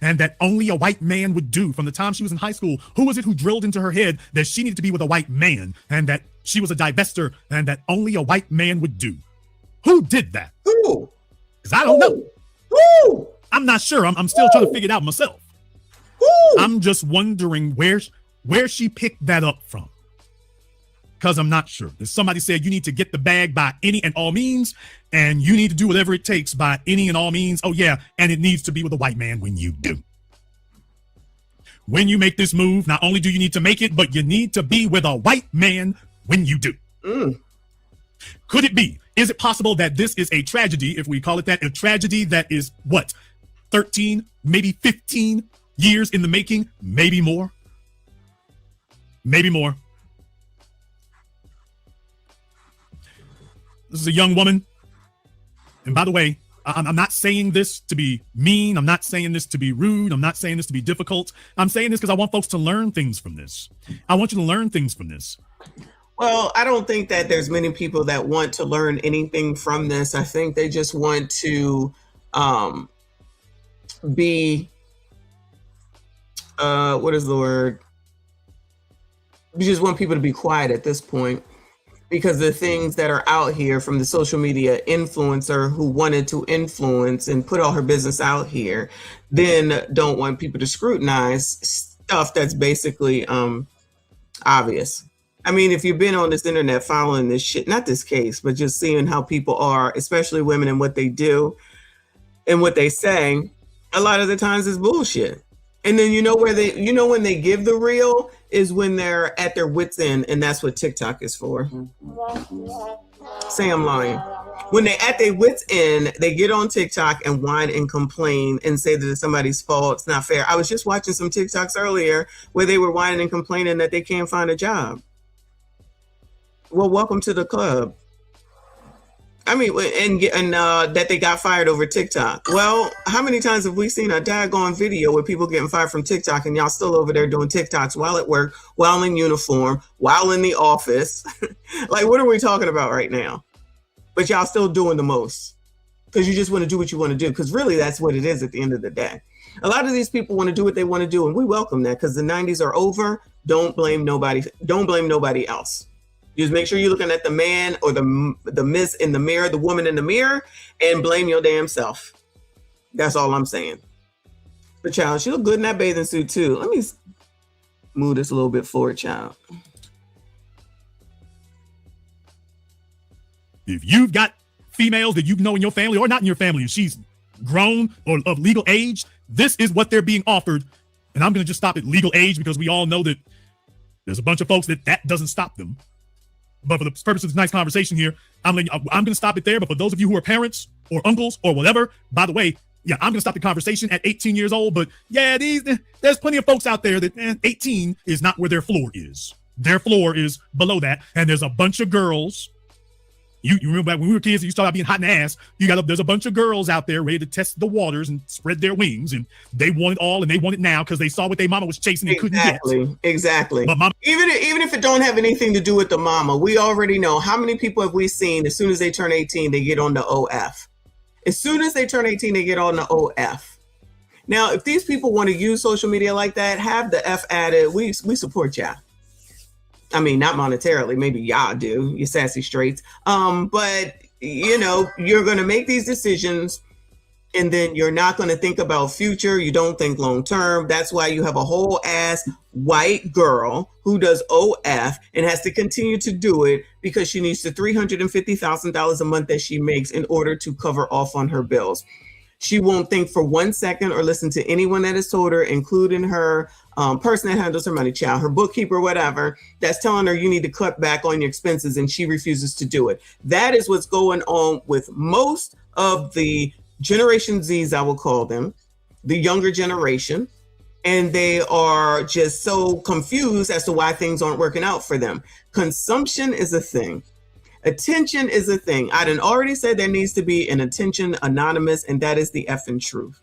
And that only a white man would do. From the time she was in high school, who was it who drilled into her head that she needed to be with a white man and that she was a divester and that only a white man would do? Who did that? Who? Because I don't know. Who? I'm not sure. I'm still trying to figure it out myself. Who? I'm just wondering where she picked that up from. Because I'm not sure. Somebody said you need to get the bag by any and all means, and you need to do whatever it takes by any and all means. Oh, yeah, and it needs to be with a white man when you do. When you make this move, not only do you need to make it, but you need to be with a white man when you do. Could it be? Is it possible that this is a tragedy, if we call it that, a tragedy that is, what, 13, maybe 15 years in the making? Maybe more. Maybe more. This is a young woman. And by the way, I'm not saying this to be mean. I'm not saying this to be rude. I'm not saying this to be difficult. I'm saying this because I want folks to learn things from this. I want you to learn things from this. Well, I don't think that there's many people that want to learn anything from this. I think they just want to be, what is the word? We just want people to be quiet at this point. Because the things that are out here from the social media influencer who wanted to influence and put all her business out here, then don't want people to scrutinize stuff that's basically obvious. I mean, if you've been on this internet following this shit, not this case, but just seeing how people are, especially women and what they do and what they say, a lot of the times is bullshit. And then when they give the real is when they're at their wits end, and that's what TikTok is for. Say I'm lying. When they're at their wits end, they get on TikTok and whine and complain and say that it's somebody's fault. It's not fair. I was just watching some TikToks earlier where they were whining and complaining that they can't find a job. Well, welcome to the club. I mean, and that they got fired over TikTok. Well, how many times have we seen a daggone video with people getting fired from TikTok and y'all still over there doing TikToks while at work, while in uniform, while in the office? Like, what are we talking about right now? But y'all still doing the most because you just want to do what you want to do, because really that's what it is at the end of the day. A lot of these people want to do what they want to do, and we welcome that because the 90s are over. Don't blame nobody. Don't blame nobody else. Just make sure you're looking at the man or the miss in the mirror, the woman in the mirror, and blame your damn self. That's all I'm saying. But child, she look good in that bathing suit too. Let me move this a little bit forward, child. If you've got females that you know in your family or not in your family, and she's grown or of legal age, this is what they're being offered. And I'm going to just stop at legal age because we all know that there's a bunch of folks that doesn't stop them. But for the purpose of this nice conversation here, I'm going to stop it there. But for those of you who are parents or uncles or whatever, by the way, yeah, I'm going to stop the conversation at 18 years old. But yeah, there's plenty of folks out there that 18 is not where their floor is. Their floor is below that. And there's a bunch of girls. You remember back when we were kids, you started being hot in the ass. There's a bunch of girls out there ready to test the waters and spread their wings, and they want it all, and they want it now because they saw what their mama was chasing and couldn't get. Exactly. But mama, even if it don't have anything to do with the mama, we already know how many people have we seen. As soon as they turn 18, they get on the OF. As soon as they turn 18, they get on the OF. Now, if these people want to use social media like that, have the F added. We support y'all. I mean, not monetarily, maybe y'all do, you sassy straights. But you're going to make these decisions and then you're not going to think about future. You don't think long term. That's why you have a whole ass white girl who does OF and has to continue to do it because she needs the $350,000 a month that she makes in order to cover off on her bills. She won't think for 1 second or listen to anyone that has told her, including her person that handles her money, child, her bookkeeper, whatever, that's telling her you need to cut back on your expenses, and she refuses to do it. That is what's going on with most of the Generation Zs, I will call them, the younger generation, and they are just so confused as to why things aren't working out for them. Consumption is a thing. Attention is a thing. I done already said there needs to be an attention anonymous, and that is the effing truth.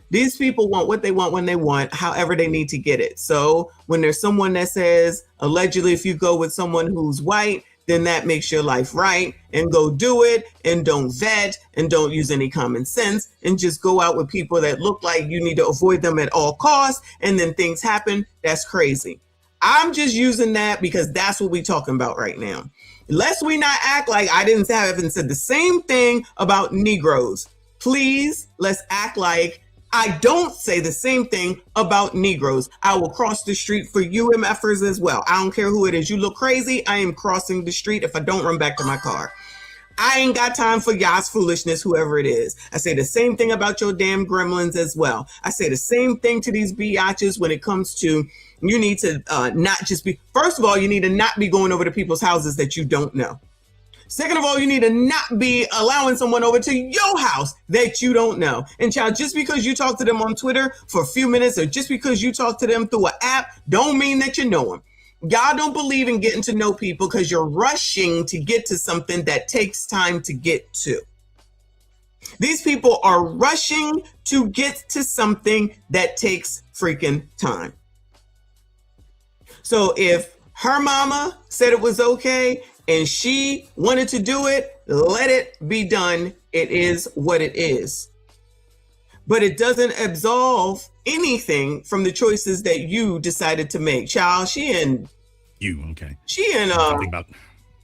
These people want what they want when they want, however they need to get it. So when there's someone that says, allegedly, if you go with someone who's white, then that makes your life right, and go do it, and don't vet, and don't use any common sense, and just go out with people that look like you need to avoid them at all costs, and then things happen. That's crazy. I'm just using that because that's what we're talking about right now. Lest we not act like I haven't said the same thing about Negroes. Please, let's act like I don't say the same thing about Negroes. I will cross the street for you MFers as well. I don't care who it is. You look crazy, I am crossing the street if I don't run back to my car. I ain't got time for y'all's foolishness, whoever it is. I say the same thing about your damn gremlins as well. I say the same thing to these biatches when it comes to you need to not just be, first of all, you need to not be going over to people's houses that you don't know. Second of all, you need to not be allowing someone over to your house that you don't know. And child, just because you talk to them on Twitter for a few minutes or just because you talk to them through an app, don't mean that you know them. Y'all don't believe in getting to know people because you're rushing to get to something that takes time to get to. These people are rushing to get to something that takes freaking time. So if her mama said it was okay and she wanted to do it, let it be done. It is what it is. But it doesn't absolve anything from the choices that you decided to make. Child, she in something about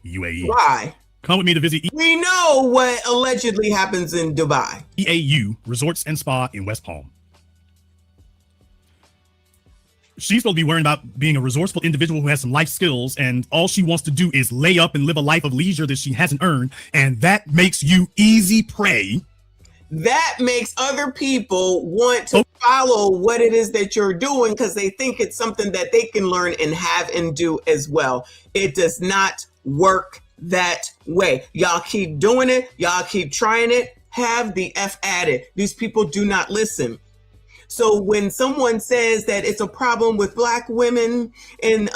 UAE. Why? Come with me to visit. We know what allegedly happens in Dubai. EAU Resorts and Spa in West Palm. She's supposed to be worrying about being a resourceful individual who has some life skills, and all she wants to do is lay up and live a life of leisure that she hasn't earned, and that makes you easy prey. That makes other people want to follow what it is that you're doing because they think it's something that they can learn and have and do as well. It does not work that way. Y'all keep doing it. Y'all keep trying it. Have the F at it. These people do not listen. So when someone says that it's a problem with Black women and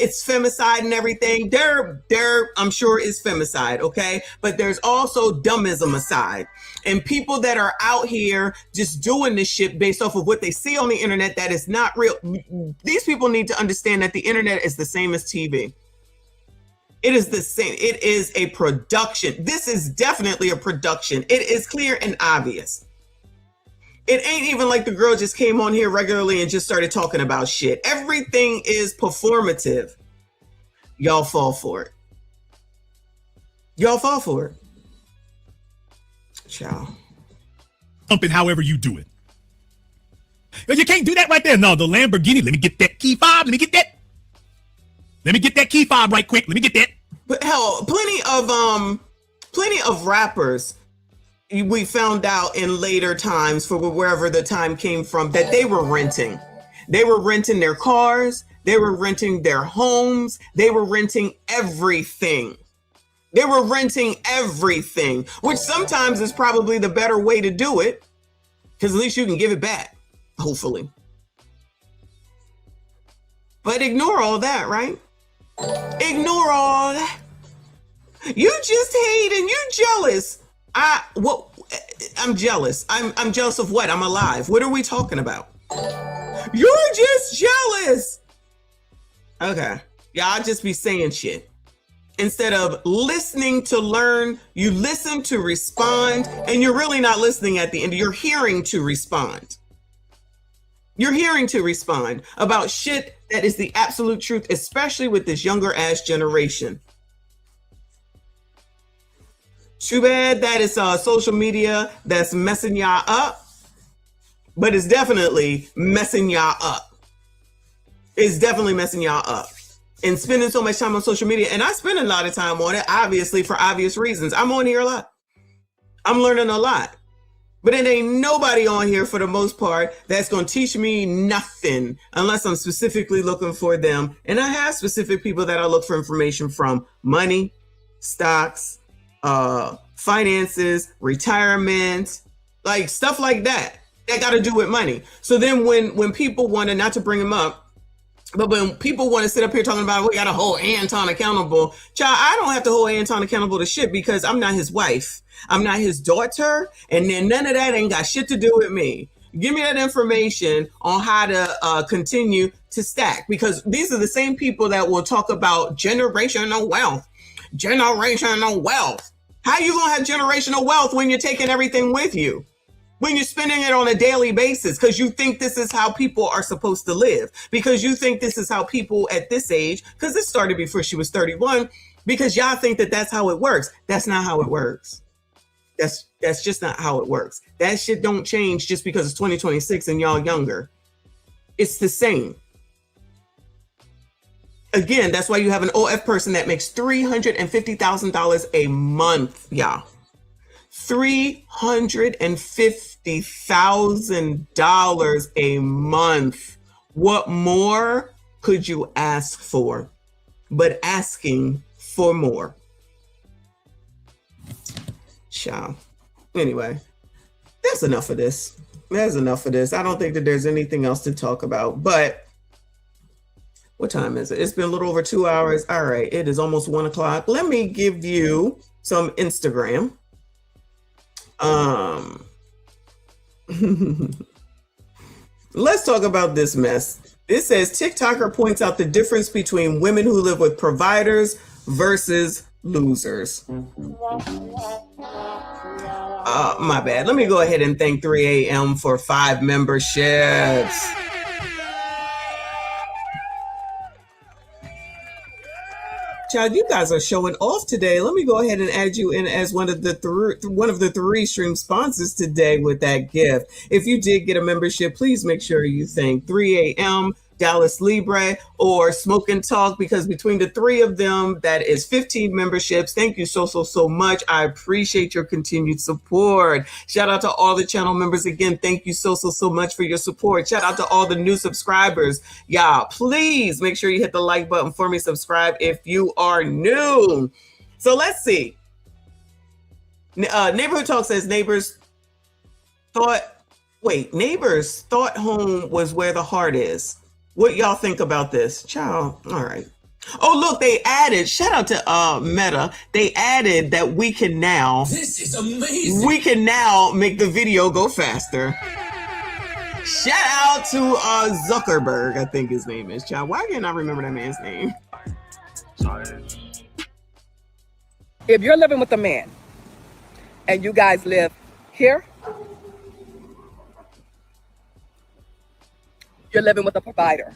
it's femicide and everything, there I'm sure is femicide, okay? But there's also dummism aside. And people that are out here just doing this shit based off of what they see on the internet that is not real. These people need to understand that the internet is the same as TV. It is the same. It is a production. This is definitely a production. It is clear and obvious. It ain't even like the girl just came on here regularly and just started talking about shit. Everything is performative. Y'all fall for it. Y'all fall for it. Ciao. Pump it however you do it. You can't do that right there. No, the Lamborghini. Let me get that key fob. Let me get that. Let me get that key fob right quick. Let me get that. But hell, plenty of rappers, we found out in later times, for wherever the time came from, that they were renting. They were renting their cars. They were renting their homes. They were renting everything. They were renting everything, which sometimes is probably the better way to do it, because at least you can give it back, hopefully. But ignore all that, right? Ignore all that. You just hate and you jealous. I'm jealous. I'm jealous of what? I'm alive. What are we talking about? You're just jealous. Okay. Y'all just be saying shit. Instead of listening to learn, you listen to respond, and you're really not listening at the end. You're hearing to respond. You're hearing to respond about shit that is the absolute truth, especially with this younger ass generation. Too bad that it's social media that's messing y'all up, but it's definitely messing y'all up. It's definitely messing y'all up. And spending so much time on social media, and I spend a lot of time on it, obviously, for obvious reasons. I'm on here a lot. I'm learning a lot. But it ain't nobody on here for the most part that's going to teach me nothing unless I'm specifically looking for them. And I have specific people that I look for information from: money, stocks, finances, retirement, like stuff like that. That got to do with money. So then when people want to, not to bring them up, but when people want to sit up here talking about, we got to hold Anton accountable, child, I don't have to hold Anton accountable to shit because I'm not his wife. I'm not his daughter. And then none of that ain't got shit to do with me. Give me that information on how to continue to stack, because these are the same people that will talk about generational wealth. Generational wealth. How you going to have generational wealth when you're taking everything with you? When you're spending it on a daily basis because you think this is how people are supposed to live, because you think this is how people at this age, because this started before she was 31, because y'all think that that's how it works. That's not how it works. That's just not how it works. That shit don't change just because it's 2026 and y'all younger. It's the same. Again, that's why you have an OF person that makes $350,000 a month, y'all. $350,000 a month. What more could you ask for? But asking for more. Ciao. Anyway, that's enough of this. There's enough of this. I don't think that there's anything else to talk about, but what time is it? It's been a little over 2 hours. All right, it is almost 1 o'clock. Let me give you some Instagram. Let's talk about this mess. It says TikToker points out the difference between women who live with providers versus losers. My bad. Let me go ahead and thank 3 a.m. for 5 memberships. Child, you guys are showing off today. Let me go ahead and add you in as one of the three stream sponsors today with that gift. If you did get a membership, please make sure you thank 3 a.m. Dallas Libre, or Smoke and Talk, because between the three of them, that is 15 memberships. Thank you so much. I appreciate your continued support. Shout out to all the channel members again. Thank you so much for your support. Shout out to all the new subscribers. Y'all, please make sure you hit the like button for me. Subscribe if you are new. So let's see. Neighborhood Talk says neighbors thought home was where the heart is. What y'all think about this? Child, all right. Oh, look, they added, shout out to Meta, they added that we can now, This is amazing. we can now make the video go faster. Shout out to Zuckerberg, I think his name is. Child, why can't I remember that man's name? If you're living with a man and you guys live here, you're living with a provider.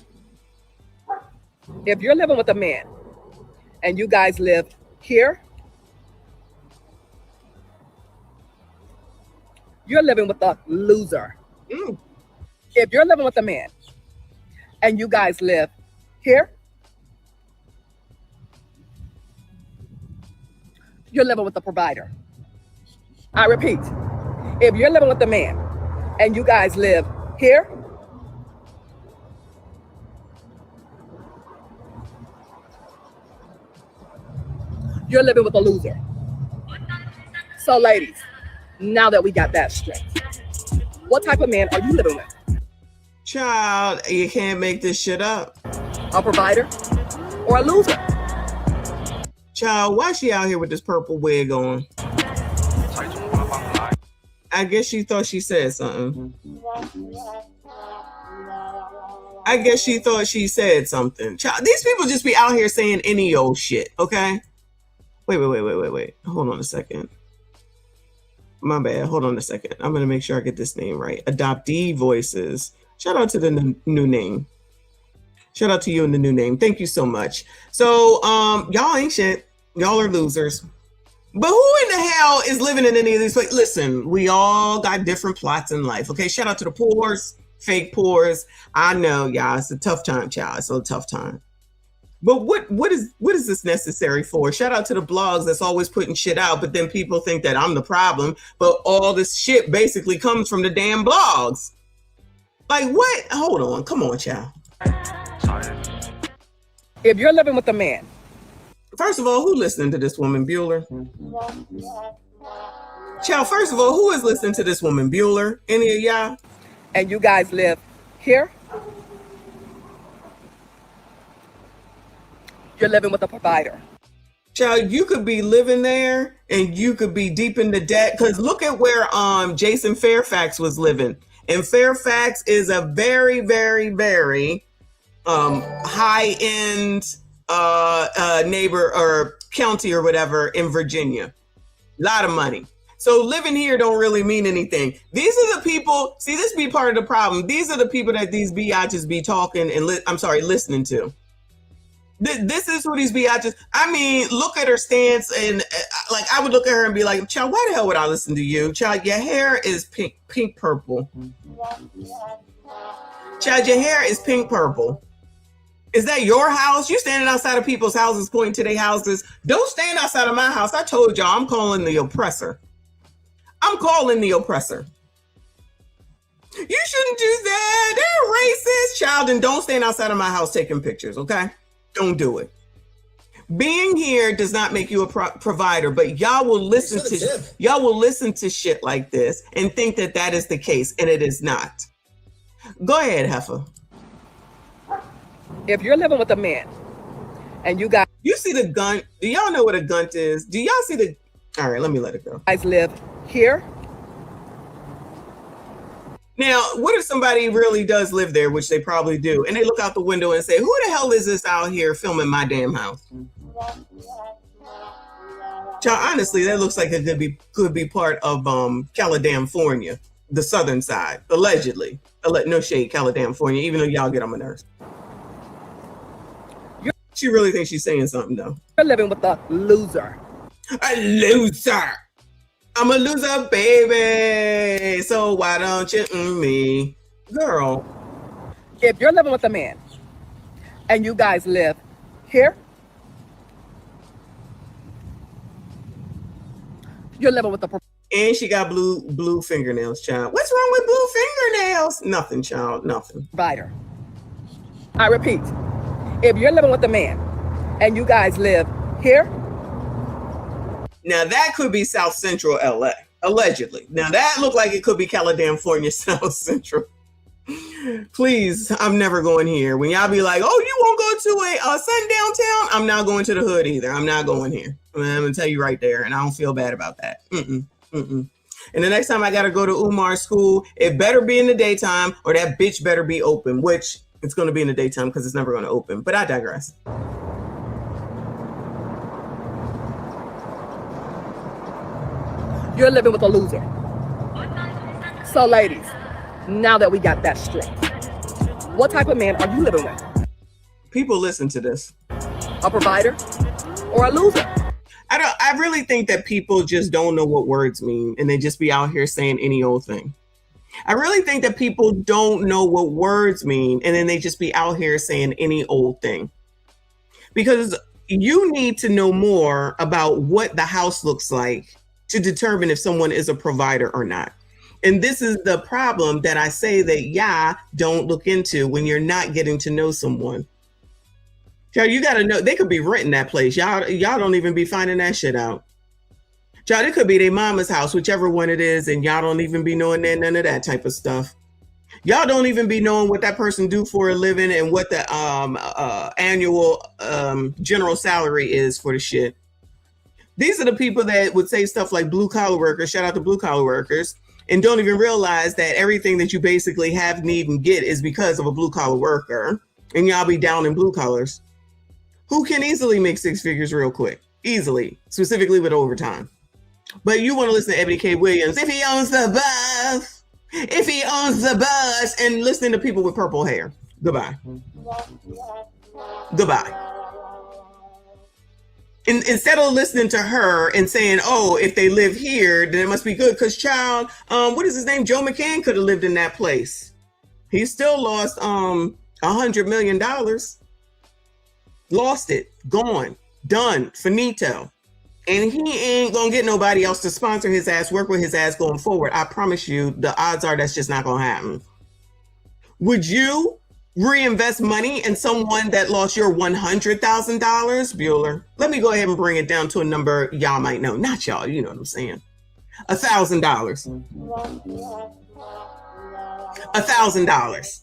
If you're living with a man and you guys live here, you're living with a loser. If you're living with a man and you guys live here, you're living with a provider. I repeat, if you're living with a man and you guys live here, you're living with a loser. So ladies, now that we got that straight, what type of man are you living with? Child, you can't make this shit up. A provider or a loser? Child, why is she out here with this purple wig on? I guess she thought she said something. I guess she thought she said something. Child, these people just be out here saying any old shit, okay? Wait. Hold on a second. My bad. Hold on a second. I'm going to make sure I get this name right. Adoptee Voices. Shout out to the new name. Shout out to you and the new name. Thank you so much. So, y'all ain't shit. Y'all are losers. But who in the hell is living in any of these places? Listen, we all got different plots in life. Okay, shout out to the poors, fake poors. I know, y'all, it's a tough time, child. It's a tough time. But what is this necessary for? Shout out to the blogs that's always putting shit out, but then people think that I'm the problem. But all this shit basically comes from the damn blogs. Like what? Hold on, come on, child. If you're living with a man. First of all, who listening to this woman, Bueller? Child, first of all, who is listening to this woman, Bueller? Any of y'all? And you guys live here, you're living with a provider. Child, you could be living there and you could be deep in the debt. Because look at where Jason Fairfax was living. And Fairfax is a very, very, very high-end neighbor or county or whatever in Virginia. A lot of money. So living here don't really mean anything. These are the people, see, this be part of the problem. These are the people that these biatches be talking and listening to. This is who these biatches, I mean, look at her stance and like, I would look at her and be like, child, why the hell would I listen to you? Child, your hair is pink purple. Child, your hair is pink purple. Is that your house? You standing outside of people's houses pointing to their houses. Don't stand outside of my house. I told y'all I'm calling the oppressor. I'm calling the oppressor. You shouldn't do that. They're racist, child, and don't stand outside of my house taking pictures, okay? Don't do it. Being here does not make you a provider, but y'all will listen to shit like this and think that that is the case, and it is not. Go ahead, Heifer. If you're living with a man and you guys... You see the gun? Do y'all know what a gunt is? Do y'all see the... All right, let me let it go. Guys live here. Now, what if somebody really does live there, which they probably do, and they look out the window and say, who the hell is this out here filming my damn house? Child, honestly, that looks like it could be part of California, the southern side, allegedly. No shade, California, even though y'all get on my nerves. She really thinks she's saying something, though. You're living with a loser. A loser. I'm a loser, baby. So why don't you me? Girl. If you're living with a man and you guys live here, you're living with a And she got blue fingernails, child. What's wrong with blue fingernails? Nothing, child, nothing. provider. I repeat, if you're living with a man and you guys live here, Now that could be South Central LA, allegedly. Now that looked like it could be California, South Central. Please, I'm never going here. When y'all be like, oh, you won't go to a sundown town? I'm not going to the hood either. I'm not going here. I'm gonna tell you right there, and I don't feel bad about that. And the next time I gotta go to Umar's school, it better be in the daytime, or that bitch better be open, which it's gonna be in the daytime because it's never gonna open. But I digress. you're living with a loser. So ladies, now that we got that straight, what type of man are you living with? People listen to this. A provider or a loser? I really think that people just don't know what words mean, and they just be out here saying any old thing. I really think that people don't know what words mean, and then they just be out here saying any old thing. Because you need to know more about what the house looks like to determine if someone is a provider or not. And this is the problem that I say that y'all don't look into when you're not getting to know someone. Child, you gotta know, they could be renting that place. Y'all don't even be finding that shit out. Child, it could be their mama's house, whichever one it is, and y'all don't even be knowing none of that type of stuff. Y'all don't even be knowing what that person do for a living and what the annual general salary is for the shit. These are the people that would say stuff like blue collar workers, shout out to blue collar workers, and don't even realize that everything that you basically have, need, and get is because of a blue collar worker, and y'all be down in blue collars. Who can easily make six figures real quick? Easily, specifically with overtime. But you want to listen to Ebony K. Williams, if he owns the bus, if he owns the bus, and listening to people with purple hair. Goodbye. Goodbye. Instead of listening to her and saying, oh, if they live here, then it must be good. Because child, what is his name? Joe McCann could have lived in that place. He still lost $100 million. Lost it. Gone. Done. Finito. And he ain't gonna get nobody else to sponsor his ass, work with his ass going forward. I promise you, the odds are that's just not gonna happen. Would you reinvest money in someone that lost your $100,000, Bueller? Let me go ahead and bring it down to a number y'all might know. Not y'all, you know what I'm saying. $1,000. $1,000.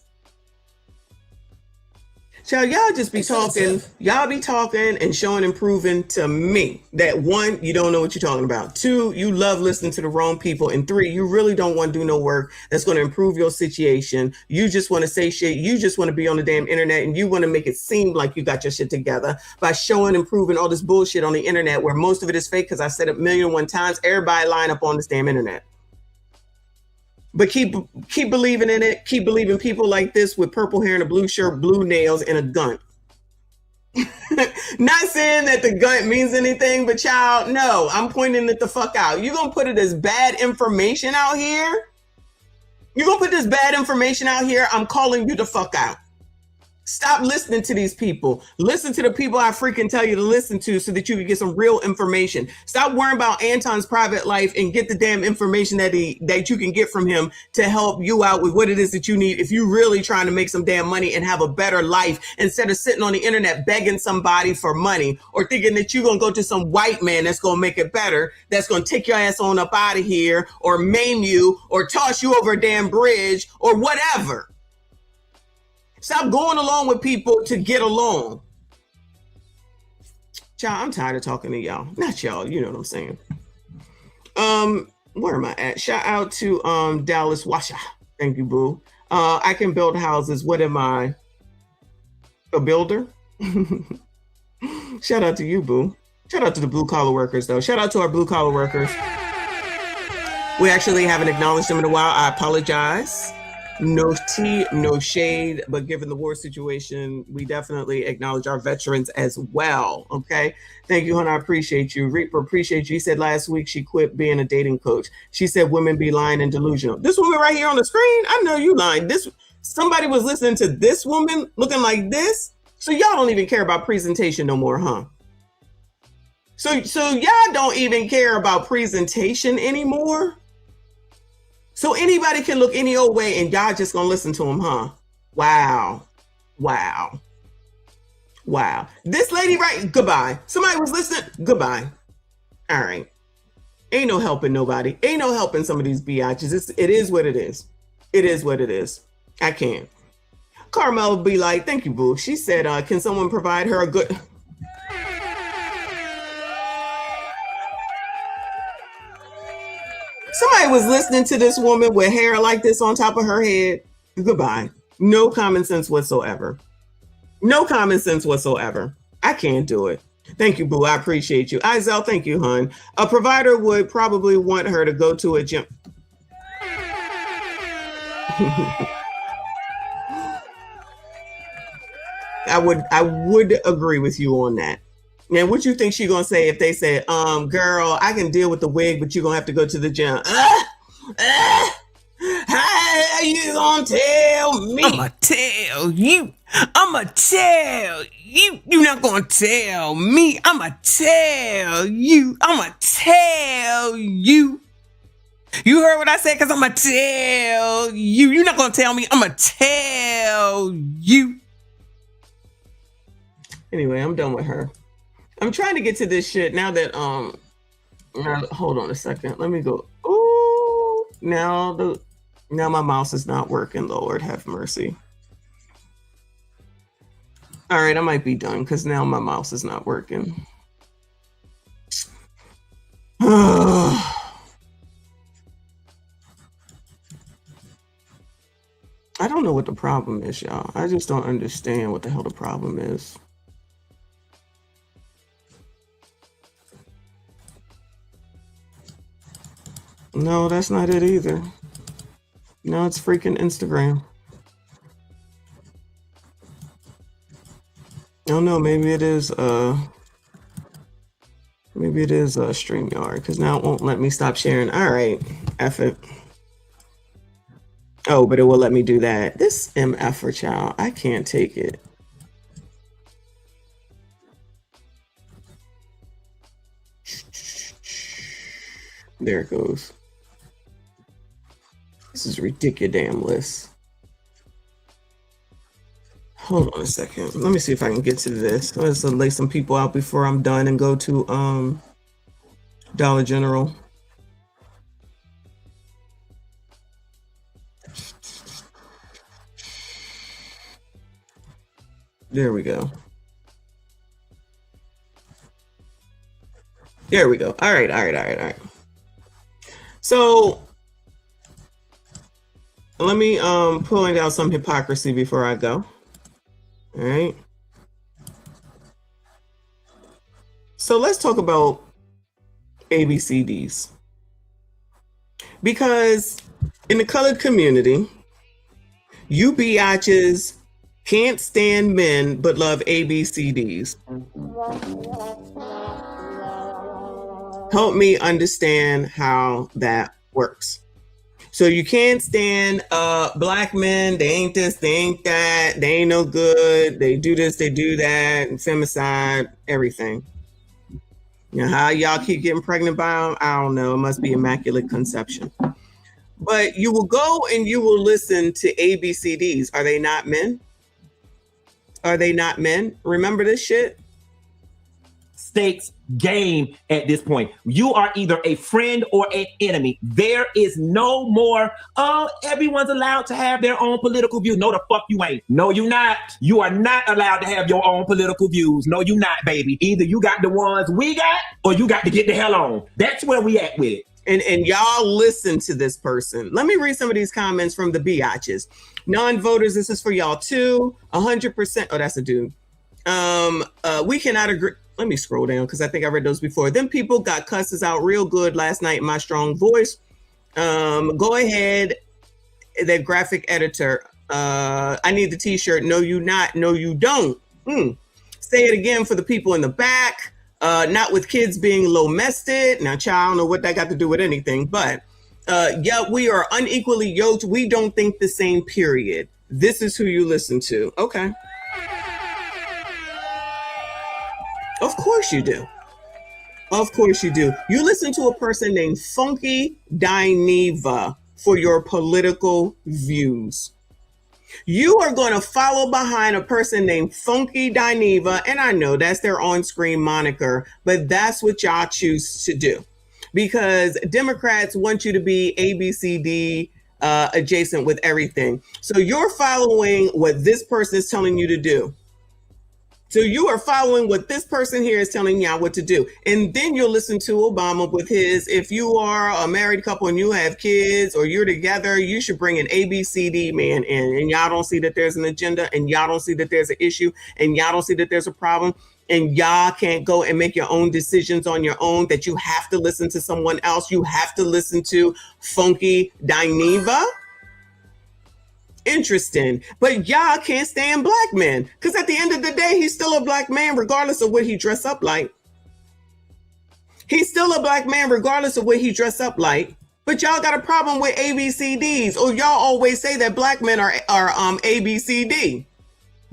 Child, y'all just be talking, y'all be talking and showing and proving to me that one, you don't know what you're talking about. Two, you love listening to the wrong people. And three, you really don't want to do no work that's going to improve your situation. You just want to say shit. You just want to be on the damn internet, and you want to make it seem like you got your shit together by showing and proving all this bullshit on the internet where most of it is fake, because I said it 1,000,001 times. Everybody line up on this damn internet. But keep believing in it. Keep believing people like this with purple hair and a blue shirt, blue nails, and a gun. Not saying that the gun means anything, but child, no, I'm pointing it the fuck out. You're going to put it as bad information out here? You're going to put this bad information out here? I'm calling you the fuck out. Stop listening to these people. Listen to the people I freaking tell you to listen to so that you can get some real information. Stop worrying about Anton's private life and get the damn information that you can get from him to help you out with what it is that you need if you're really trying to make some damn money and have a better life, instead of sitting on the internet begging somebody for money or thinking that you're going to go to some white man that's going to make it better, that's going to take your ass on up out of here or maim you or toss you over a damn bridge or whatever. Stop going along with people to get along. Child, I'm tired of talking to y'all. Not y'all, you know what I'm saying. Where am I at? Shout out to Dallas Washa. Thank you, boo. I can build houses. What am I? A builder? Shout out to you, boo. Shout out to the blue collar workers, though. Shout out to our blue collar workers. We actually haven't acknowledged them in a while. I apologize. No tea, no shade, but given the war situation, we definitely acknowledge our veterans as well, okay? Thank you, honey, I appreciate you. Reaper, appreciate you. You said last week she quit being a dating coach. She said women be lying and delusional. This woman right here on the screen, I know you lying. Somebody was listening to this woman looking like this. So y'all don't even care about presentation no more, huh? So y'all don't even care about presentation anymore? So anybody can look any old way and y'all just gonna listen to them, huh? Wow. Wow. Wow. This lady, right? Goodbye. Somebody was listening? Goodbye. All right. Ain't no helping nobody. Ain't no helping some of these biatches. It is what it is. It is what it is. I can't. Carmel would be like, thank you, boo. She said, can someone provide her a good... Somebody was listening to this woman with hair like this on top of her head. Goodbye. No common sense whatsoever. No common sense whatsoever. I can't do it. Thank you, boo. I appreciate you. Izelle, thank you, hon. A provider would probably want her to go to a gym. I would agree with you on that. Now, what you think she gonna say if they say, girl, I can deal with the wig, but you're gonna have to go to the gym? How you gonna tell me? I'ma tell you. I'ma tell you. You're not gonna tell me. I'ma tell you. I'ma tell you. You heard what I said? Because I'ma tell you. You're not gonna tell me. I'ma tell you. Anyway, I'm done with her. I'm trying to get to this shit now that hold on a second. Let me go. Ooh, now my mouse is not working. Lord have mercy. All right, I might be done because now my mouse is not working. I don't know what the problem is, y'all. I just don't understand what the hell the problem is. No, that's not it either. No, it's freaking Instagram. Oh no, maybe it is StreamYard, because now it won't let me stop sharing. All right, F it. Oh, but it will let me do that. This MF for child, I can't take it. There it goes. This is ridiculous. Hold on a second. Let me see if I can get to this. Let's lay some people out before I'm done and go to Dollar General. There we go. There we go. All right. So let me point out some hypocrisy before I go. All right. So let's talk about ABCDs. Because in the colored community, you biatches can't stand men but love ABCDs. Help me understand how that works. So you can't stand black men. They ain't this, they ain't that. They ain't no good. They do this, they do that. And femicide, everything. You know how y'all keep getting pregnant by them? I don't know. It must be immaculate conception. But you will go and you will listen to ABCDs. Are they not men? Are they not men? Remember this shit? Stakes game at this point. You are either a friend or an enemy. There is no more, everyone's allowed to have their own political view. No, the fuck you ain't. No, you not. You are not allowed to have your own political views. No, you not, baby. Either you got the ones we got or you got to get the hell on. That's where we at with it. And y'all listen to this person. Let me read some of these comments from the biatches. Non-voters, this is for y'all too. 100%. Oh, that's a dude. We cannot agree. Let me scroll down because I think I read those before. Them people got cusses out real good last night in my strong voice. Go ahead. That graphic editor. I need the t-shirt. No, you not. No, you don't. Say it again for the people in the back. Not with kids being low-mested. Now, child, I don't know what that got to do with anything, but yeah, we are unequally yoked. We don't think the same, period. This is who you listen to. Okay. Of course you do. Of course you do. You listen to a person named Funky Dineva for your political views. You are going to follow behind a person named Funky Dineva, and I know that's their on-screen moniker, but that's what y'all choose to do because Democrats want you to be ABCD adjacent with everything. So you're following what this person is telling you to do. So you are following what this person here is telling y'all what to do. And then you'll listen to Obama with his, if you are a married couple and you have kids or you're together, you should bring an ABCD man in. And y'all don't see that there's an agenda and y'all don't see that there's an issue and y'all don't see that there's a problem. And y'all can't go and make your own decisions on your own, that you have to listen to someone else. You have to listen to Funky Dineva. Interesting, but y'all can't stand black men because at the end of the day, he's still a black man regardless of what he dress up like. He's still a black man regardless of what he dress up like. But y'all got a problem with ABCDs, or y'all always say that black men are ABCD.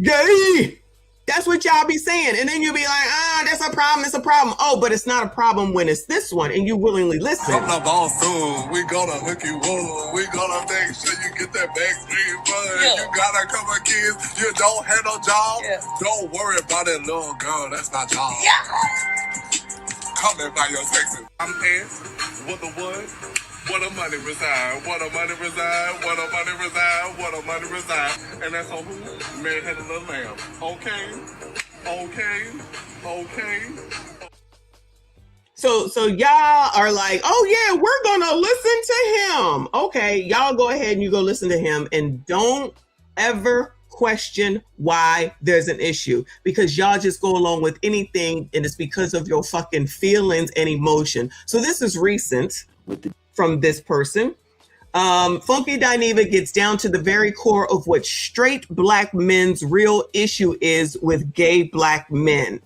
Gay. That's what y'all be saying. And then you'll be like, that's a problem. It's a problem. Oh, but it's not a problem when it's this one and you willingly listen. Coming up all soon. We gonna hook you up. We gonna make sure you get that backstreet fun. Yeah. You got a couple of kids. You don't have no job. Yeah. Don't worry about that little girl. That's my job. Yeah. Coming by your sexes. I'm pants. What the what? What a money reside, what a money reside, what a money reside, what a money reside. And that's on who? Man-headed little lamb. Okay. So y'all are like, oh yeah, we're gonna listen to him. Okay, y'all go ahead and you go listen to him and don't ever question why there's an issue, because y'all just go along with anything and it's because of your fucking feelings and emotion. So this is recent from this person. Funky Dineva gets down to the very core of what straight black men's real issue is with gay black men.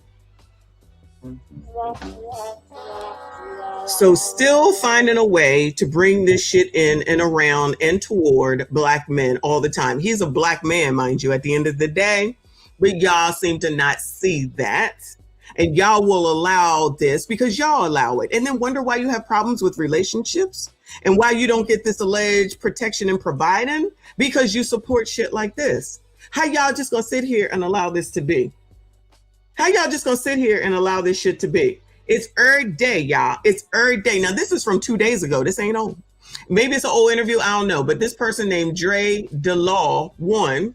So still finding a way to bring this shit in and around and toward black men all the time. He's a black man, mind you, at the end of the day, but y'all seem to not see that. And y'all will allow this because y'all allow it. And then wonder why you have problems with relationships and why you don't get this alleged protection and providing, because you support shit like this. How y'all just gonna sit here and allow this to be? How y'all just gonna sit here and allow this shit to be? It's every day, y'all. It's every day. Now, this is from 2 days ago. This ain't old. Maybe it's an old interview. I don't know. But this person named Dre DeLaw1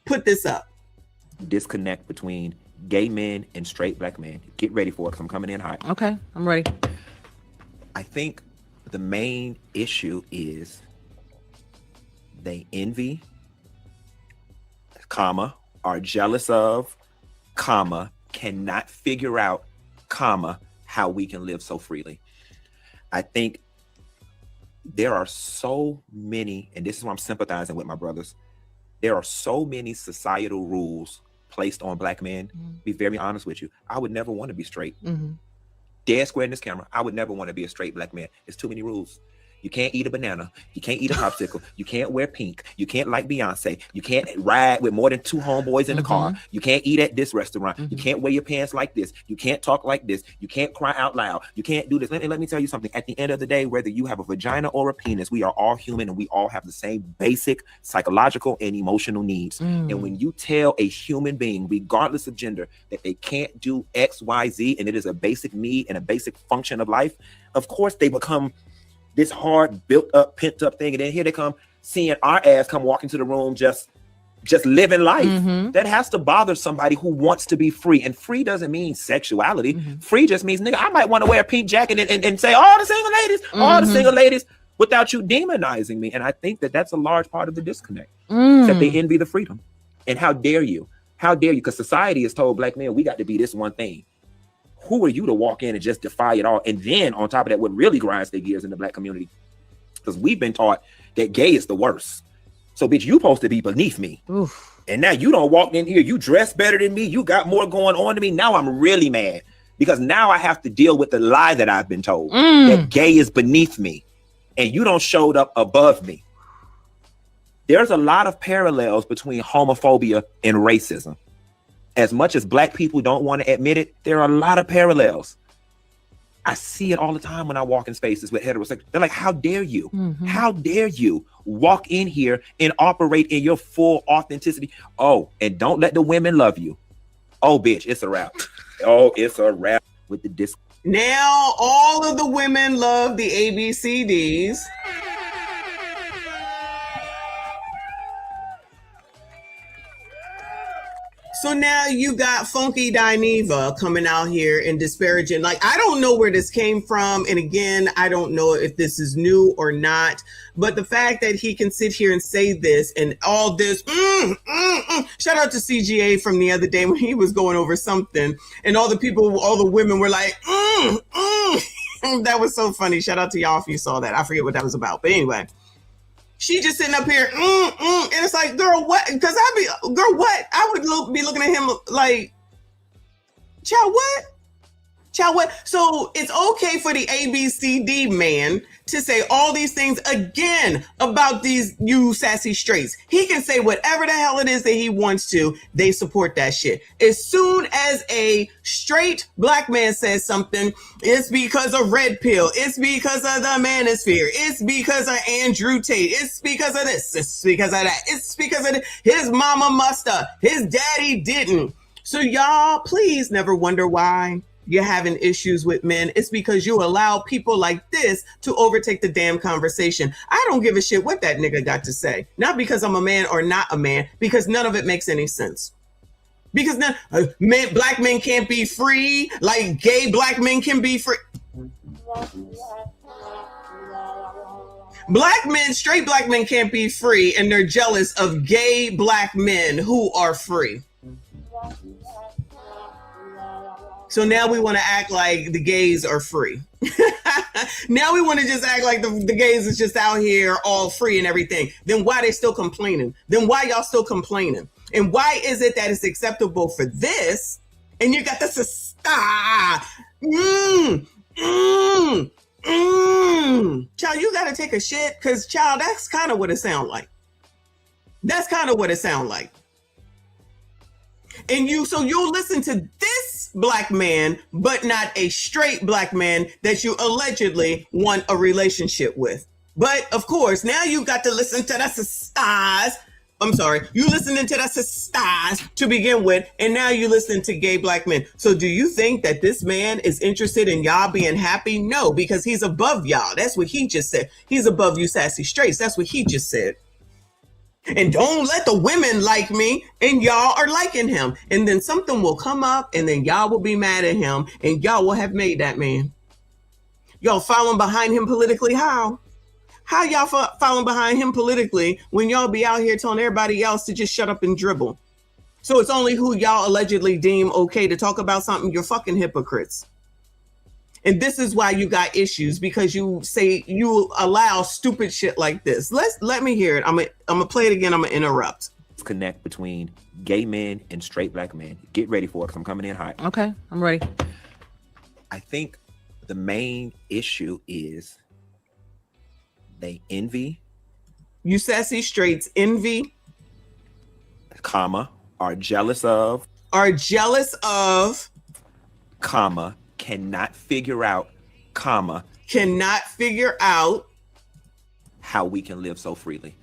put this up. Disconnect between gay men and straight black men. Get ready for it because I'm coming in hot. Okay, I'm ready. I think the main issue is they envy, comma, are jealous of, comma, cannot figure out, comma, how we can live so freely. I think there are so many, and this is why I'm sympathizing with my brothers, there are so many societal rules placed on black men. Be very honest with you. I would never want to be straight. Dead square in this camera. I would never want to be a straight black man. It's too many rules. You can't eat a banana. You can't eat a popsicle. You can't wear pink. You can't like Beyonce. You can't ride with more than 2 homeboys in the car. You can't eat at this restaurant. You can't wear your pants like this. You can't talk like this. You can't cry out loud. You can't do this. Let me tell you something. At the end of the day, whether you have a vagina or a penis, we are all human and we all have the same basic psychological and emotional needs. And when you tell a human being, regardless of gender, that they can't do X, Y, Z, and it is a basic need and a basic function of life, of course they become this hard, built up, pent up thing. And then here they come seeing our ass come walking to the room, just living life. That has to bother somebody who wants to be free. And free doesn't mean sexuality. Free just means, nigga, I might want to wear a pink jacket and say, all the single ladies, without you demonizing me. And I think that that's a large part of the disconnect, that they envy the freedom. And how dare you? How dare you? Because society has told black men, we got to be this one thing. Who are you to walk in and just defy it all? And then on top of that, what really grinds their gears in the black community, because we've been taught that gay is the worst. So bitch, you supposed to be beneath me. And now you don't walk in here, you dress better than me, you got more going on to me. Now I'm really mad because now I have to deal with the lie that I've been told, that gay is beneath me and you don't showed up above me. There's a lot of parallels between homophobia and racism. as much as Black people don't want to admit it, there are a lot of parallels. I see it all the time when I walk in spaces with heterosexuals. They're like, how dare you? How dare you walk in here and operate in your full authenticity? Oh, and don't let the women love you. Oh, bitch, it's a wrap. Oh, it's a wrap with the disc. Now, all of the women love the ABCDs. So now you got Funky Dineva coming out here and disparaging. Like, I don't know where this came from. And again, I don't know if this is new or not. But the fact that he can sit here and say this and all this, shout out to CGA from the other day when he was going over something. And all the people, all the women were like, that was so funny. Shout out to y'all if you saw that. I forget what that was about. But anyway. She just sitting up here, and it's like, girl, what? Because girl, what? I would be looking at him like, child, what? Child, what? So it's okay for the ABCD man to say all these things again about these you sassy straights. He can say whatever the hell it is that he wants to. They support that shit. As soon as a straight Black man says something, it's because of Red Pill. It's because of the manosphere. It's because of Andrew Tate. It's because of this. It's because of that. It's because of his mama musta. His daddy didn't. So y'all, please never wonder why you're having issues with men. It's because you allow people like this to overtake the damn conversation. I don't give a shit what that nigga got to say. Not because I'm a man or not a man, because none of it makes any sense. Because Black men can't be free, like gay Black men can be free. Black men, straight Black men can't be free, and they're jealous of gay Black men who are free. So now we want to act like the gays are free. Now we want to just act like the gays is just out here all free and everything. Then why they still complaining? Then why y'all still complaining? And why is it that it's acceptable for this? And you got this child, you got to take a shit, because child, that's kind of what it sound like. That's kind of what it sound like. And you'll listen to this Black man, but not a straight Black man that you allegedly want a relationship with. But of course, now you got to listen to the stars. I'm sorry, you listening to the stars to begin with, and now you listen to gay Black men. So do you think that this man is interested in y'all being happy? No, because he's above y'all. That's what he just said. He's above you sassy straights. That's what he just said. And don't let the women like me, and y'all are liking him. And then something will come up, and then y'all will be mad at him, and y'all will have made that man. Y'all following behind him politically? How? How y'all following behind him politically when y'all be out here telling everybody else to just shut up and dribble? So it's only who y'all allegedly deem okay to talk about something. You're fucking hypocrites. And this is why you got issues, because you say you allow stupid shit like this. Let me hear it. I'm gonna play it again. I'm gonna interrupt. Connect between gay men and straight Black men. Get ready for it, because I'm coming in hot. Okay, I'm ready. I think the main issue is they envy. You sassy straights envy, comma, are jealous of, comma, cannot figure out, comma, cannot figure out how we can live so freely.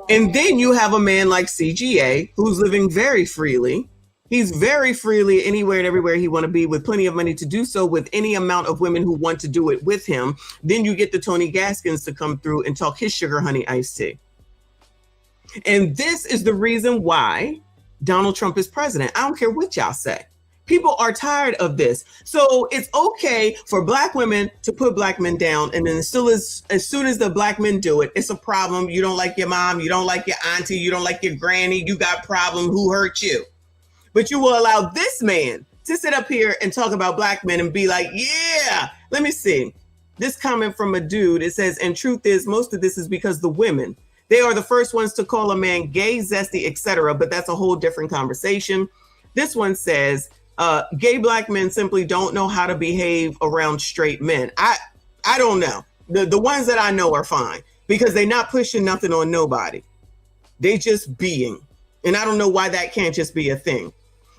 And then you have a man like CGA who's living very freely. He's very freely anywhere and everywhere he want to be, with plenty of money to do so, with any amount of women who want to do it with him. Then you get the Tony Gaskins to come through and talk his sugar honey iced tea. And this is the reason why Donald Trump is president. I don't care what y'all say. People are tired of this. So it's okay for Black women to put Black men down. And then as soon as the Black men do it, it's a problem. You don't like your mom. You don't like your auntie. You don't like your granny. You got a problem. Who hurt you? But you will allow this man to sit up here and talk about Black men and be like, yeah, let me see. This comment from a dude, it says, and truth is, most of this is because the women, they are the first ones to call a man gay, zesty, etc. But that's a whole different conversation. This one says, gay Black men simply don't know how to behave around straight men. I don't know. The ones that I know are fine, because they're not pushing nothing on nobody. They just being. And I don't know why that can't just be a thing.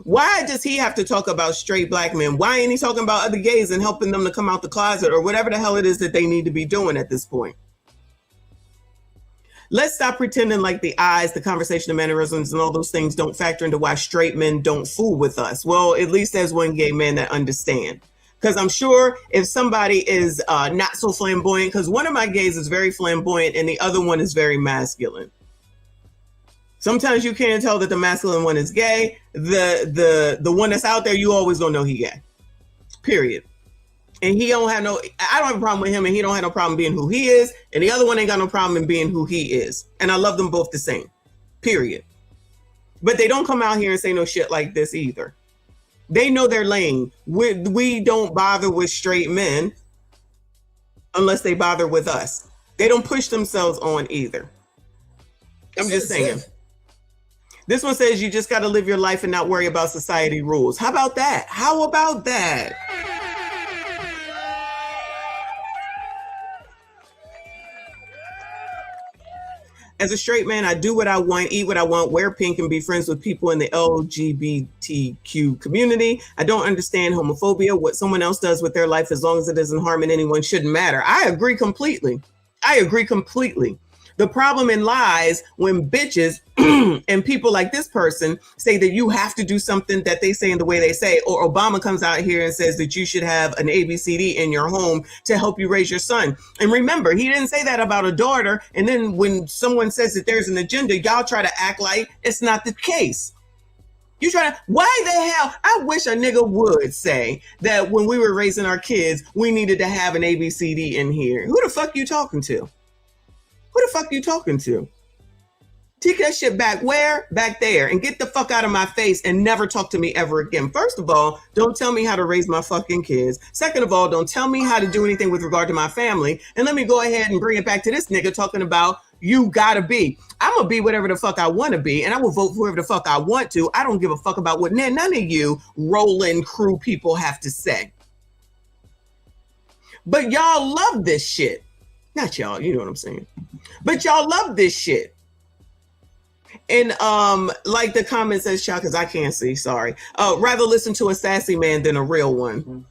Why does he have to talk about straight black men? Why ain't he talking about other gays and helping them to come out the closet or whatever the hell it is that they need to be doing at this point? Let's stop pretending like the eyes, the conversation, the mannerisms, and all those things don't factor into why straight men don't fool with us. Well, at least there's one gay man that understand. Because I'm sure if somebody is not so flamboyant, because one of my gays is very flamboyant and the other one is very masculine. Sometimes you can't tell that the masculine one is gay. The one that's out there, you always gonna know he gay. Period. And I don't have a problem with him, and he don't have no problem being who he is. And the other one ain't got no problem in being who he is. And I love them both the same. Period. But they don't come out here and say no shit like this either. They know their lane. We don't bother with straight men unless they bother with us. They don't push themselves on either. I'm just saying. This one says you just got to live your life and not worry about society rules. How about that? How about that? As a straight man, I do what I want, eat what I want, wear pink, and be friends with people in the LGBTQ community. I don't understand homophobia. What someone else does with their life, as long as it doesn't harm anyone, shouldn't matter. I agree completely. The problem lies when bitches and people like this person say that you have to do something that they say in the way they say, or Obama comes out here and says that you should have an ABCD in your home to help you raise your son. And remember, he didn't say that about a daughter. And then when someone says that there's an agenda, y'all try to act like it's not the case. You try to, why the hell? I wish a nigga would say that when we were raising our kids, we needed to have an ABCD in here. Who the fuck you talking to? Who the fuck you talking to? Take that shit back where? Back there. And get the fuck out of my face and never talk to me ever again. First of all, don't tell me how to raise my fucking kids. Second of all, don't tell me how to do anything with regard to my family. And let me go ahead and bring it back to this nigga talking about you gotta be. I'm gonna be whatever the fuck I want to be, and I will vote for whoever the fuck I want to. I don't give a fuck about what none of you rolling crew people have to say. But y'all love this shit. Not y'all, you know what I'm saying. But y'all love this shit. And like the comment says, child, because I can't see, sorry. Rather listen to a sassy man than a real one.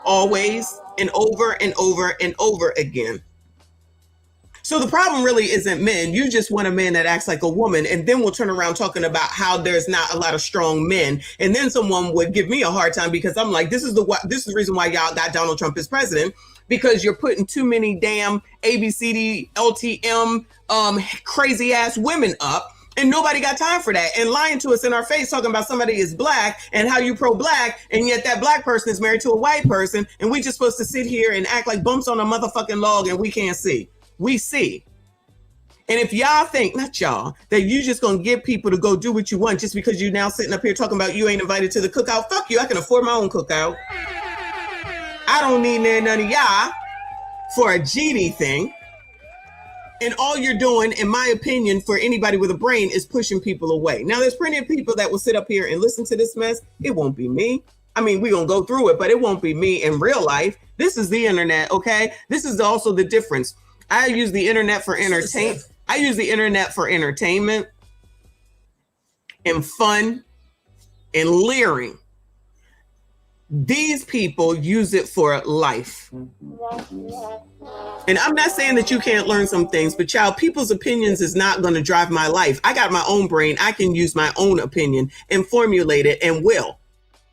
Always and over and over and over again. So the problem really isn't men. You just want a man that acts like a woman, and then we'll turn around talking about how there's not a lot of strong men. And then someone would give me a hard time because I'm like, this is the reason why y'all got Donald Trump as president, because you're putting too many damn ABCD, LTM, crazy ass women up, and nobody got time for that. And lying to us in our face, talking about somebody is black and how you pro-black, and yet that black person is married to a white person, and we just supposed to sit here and act like bumps on a motherfucking log, and we can't see. We see. And if y'all think, not y'all, that you just gonna get people to go do what you want just because you now sitting up here talking about you ain't invited to the cookout, fuck you, I can afford my own cookout. I don't need none of y'all for a GD thing. And all you're doing, in my opinion, for anybody with a brain, is pushing people away. Now, there's plenty of people that will sit up here and listen to this mess. It won't be me. I mean, we're going to go through it, but it won't be me in real life. This is the internet, okay? This is also the difference. I use the internet for entertainment. I use the internet for entertainment and fun and leering. These people use it for life. And I'm not saying that you can't learn some things, but child, people's opinions is not going to drive my life. I got my own brain. I can use my own opinion and formulate it and will.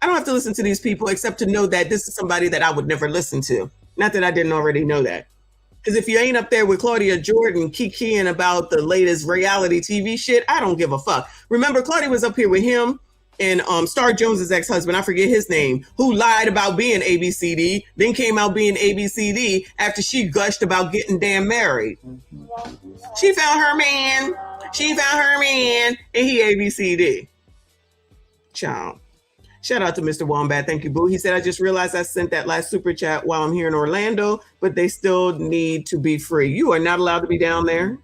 I don't have to listen to these people except to know that this is somebody that I would never listen to. Not that I didn't already know that. Because if you ain't up there with Claudia Jordan kikiing about the latest reality TV shit, I don't give a fuck. Remember, Claudia was up here with him and Star Jones's ex-husband, I forget his name, who lied about being ABCD, then came out being ABCD after she gushed about getting damn married. She found her man, and he ABCD. Child. Shout out to Mr. Wombat. Thank you, boo. He said, I just realized I sent that last super chat while I'm here in Orlando, but they still need to be free. You are not allowed to be down there.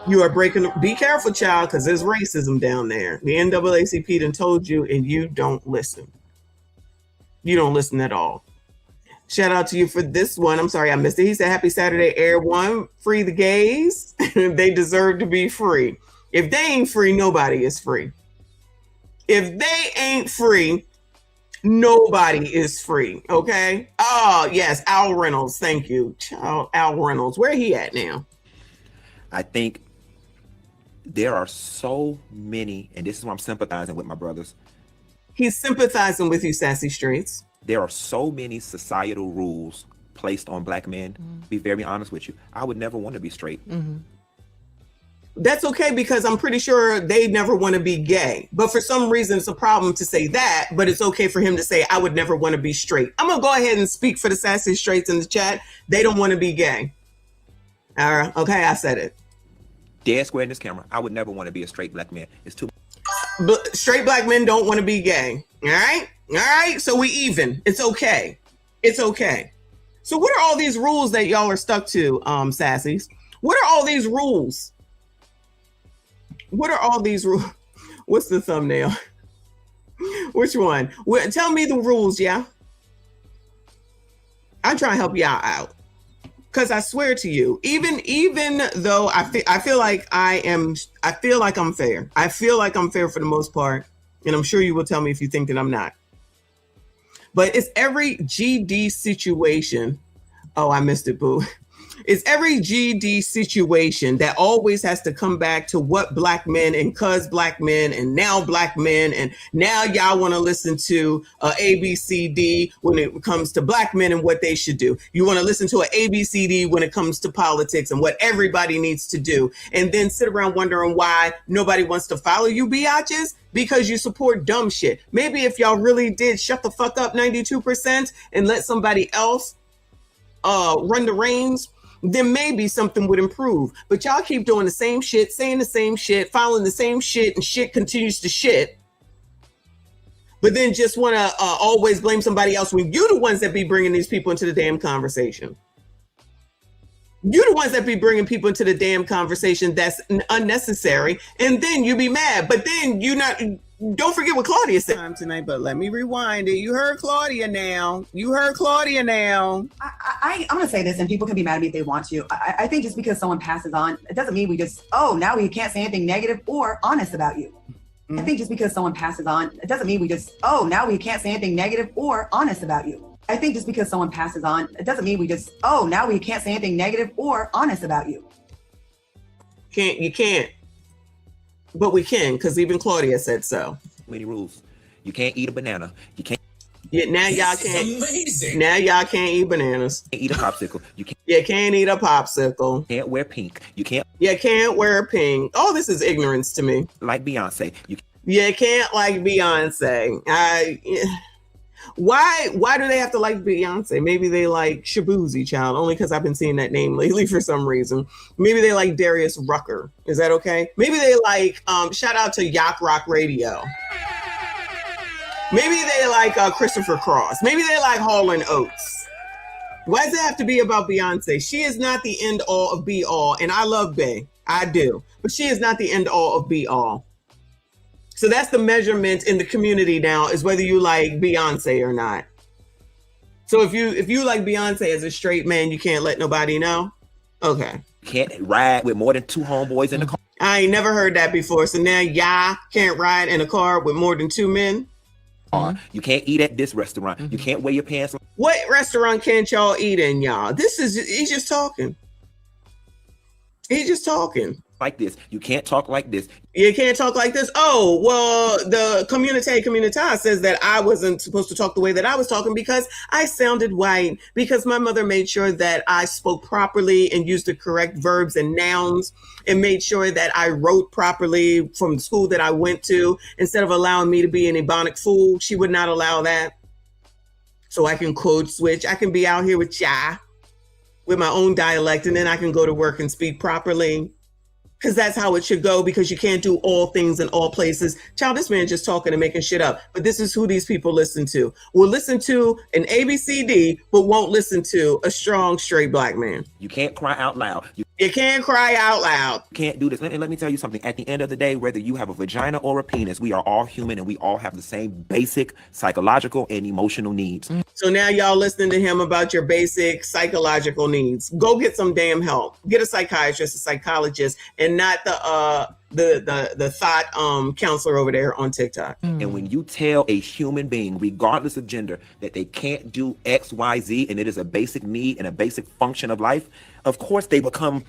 You are breaking. Be careful, child, because there's racism down there. The NAACP done told you, and you don't listen. You don't listen at all. Shout out to you for this one. I'm sorry I missed it. He said, happy Saturday, everyone. Free the gays. They deserve to be free. If they ain't free, nobody is free. If they ain't free, nobody is free. Okay. Oh, yes. Al Reynolds. Thank you. Al Reynolds. Where he at now? I think there are so many, and this is why I'm sympathizing with my brothers. He's sympathizing with you, Sassy Streets. There are so many societal rules placed on black men. Be very honest with you. I would never want to be straight. That's okay, because I'm pretty sure they never want to be gay. But for some reason, it's a problem to say that, but it's okay for him to say, I would never want to be straight. I'm going to go ahead and speak for the Sassy Straights in the chat. They don't want to be gay. All right. Okay, I said it. Dead square in this camera. I would never want to be a straight black man. It's too. Straight black men don't want to be gay. All right. All right. So we even. It's okay. It's okay. So what are all these rules that y'all are stuck to, Sassies? What are all these rules? What are all these rules? What's the thumbnail? Which one? Tell me the rules, yeah. I'm trying to help y'all out. Because I swear to you, even though I feel like I'm fair. I feel like I'm fair for the most part. And I'm sure you will tell me if you think that I'm not. But it's every GD situation. Oh, I missed it, boo. It's every GD situation that always has to come back to what black men and cuz black men and now black men and now y'all want to listen to ABCD when it comes to black men and what they should do. You want to listen to an ABCD when it comes to politics and what everybody needs to do, and then sit around wondering why nobody wants to follow you, biatches, because you support dumb shit. Maybe if y'all really did shut the fuck up 92% and let somebody else run the reins, then maybe something would improve. But y'all keep doing the same shit, saying the same shit, following the same shit, and shit continues to shit. But then just want to always blame somebody else when you're the ones that be bringing these people into the damn conversation. You're the ones that be bringing people into the damn conversation that's unnecessary, and then you be mad. But then you not. Don't forget what Claudia said tonight, but let me rewind it. You heard Claudia now. You heard Claudia now. I'm going to say this, and people can be mad at me if they want to. I think just because someone passes on, it doesn't mean we just, oh, now we can't say anything negative or honest about you. I think just because someone passes on, it doesn't mean we just, oh, now we can't say anything negative or honest about you. I think just because someone passes on, it doesn't mean we just, oh, now we can't say anything negative or honest about you. You can't. But we can, because even Claudia said so. Many rules. You can't eat a banana. You can't. Yeah, now y'all can't. Amazing. Now y'all can't eat bananas. You can't eat a popsicle. You can't. You can't eat a popsicle. Can't wear pink. You can't. You can't wear pink. Oh, this is ignorance to me. Like Beyonce. You can't like Beyonce. Why do they have to like Beyonce? Maybe they like Shabuzi Child, only because I've been seeing that name lately for some reason. Maybe they like Darius Rucker. Is that okay? Maybe they like, shout out to Yacht Rock Radio. Maybe they like Christopher Cross. Maybe they like Hall & Oates. Why does it have to be about Beyonce? She is not the end all of be all. And I love Bey. I do. But she is not the end all of be all. So that's the measurement in the community now, is whether you like Beyonce or not. So if you like Beyonce as a straight man, you can't let nobody know? Okay. Can't ride with more than 2 homeboys in the car. I ain't never heard that before. So now y'all can't ride in a car with more than 2 men? You can't eat at this restaurant. You can't wear your pants. What restaurant can't y'all eat in, y'all? He's just talking. He's just talking. Like this. You can't talk like this. You can't talk like this? Oh, well, the community says that I wasn't supposed to talk the way that I was talking because I sounded white, because my mother made sure that I spoke properly and used the correct verbs and nouns, and made sure that I wrote properly from the school that I went to. Instead of allowing me to be an Ebonic fool, she would not allow that. So I can code switch. I can be out here with ya, with my own dialect, and then I can go to work and speak properly. Because that's how it should go, because you can't do all things in all places. Child, this man just talking and making shit up. But this is who these people listen to. Will listen to an ABCD, but won't listen to a strong, straight black man. You can't cry out loud. You can't cry out loud. Can't do this. And let me tell you something. At the end of the day, whether you have a vagina or a penis, we are all human and we all have the same basic psychological and emotional needs. So now y'all listening to him about your basic psychological needs. Go get some damn help. Get a psychiatrist, a psychologist, and not the thought counselor over there on TikTok. And when you tell a human being, regardless of gender, that they can't do X, Y, Z, and it is a basic need and a basic function of life, of course they become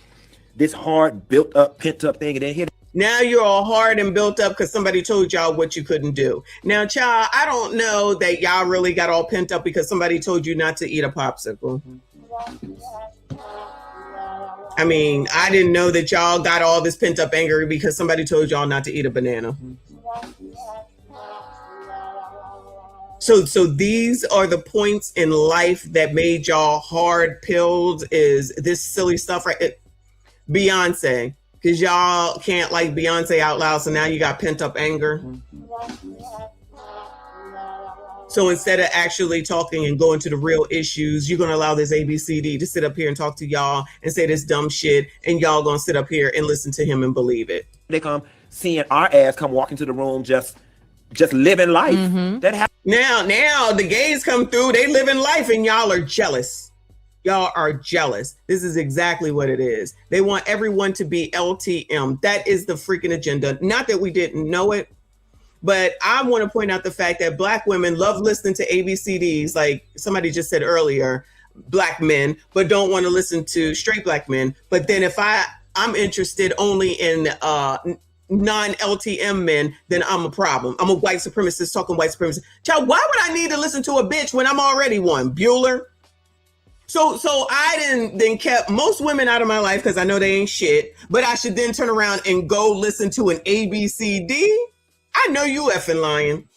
this hard, built up, pent up thing. And then here. Now you're all hard and built up because somebody told y'all what you couldn't do. Now, child, I don't know that y'all really got all pent up because somebody told you not to eat a popsicle. I mean, I didn't know that y'all got all this pent up anger because somebody told y'all not to eat a banana. So these are the points in life that made y'all hard pilled, is this silly stuff, right? Beyonce, because y'all can't like Beyonce out loud, so now you got pent up anger. So instead of actually talking and going to the real issues, you're going to allow this ABCD to sit up here and talk to y'all and say this dumb shit, and y'all going to sit up here and listen to him and believe it. They come seeing our ass come walk into the room just living life. That now the gays come through, they living life, and y'all are jealous. Y'all are jealous. This is exactly what it is. They want everyone to be LTM. That is the freaking agenda. Not that we didn't know it, but I want to point out the fact that Black women love listening to ABCDs, like somebody just said earlier, Black men, but don't want to listen to straight Black men. But then if I'm interested only in non-LTM men, then I'm a problem. I'm a white supremacist talking white supremacist. Child, why would I need to listen to a bitch when I'm already one? Bueller? So I then kept most women out of my life because I know they ain't shit, but I should then turn around and go listen to an ABCD? I know you effing lying.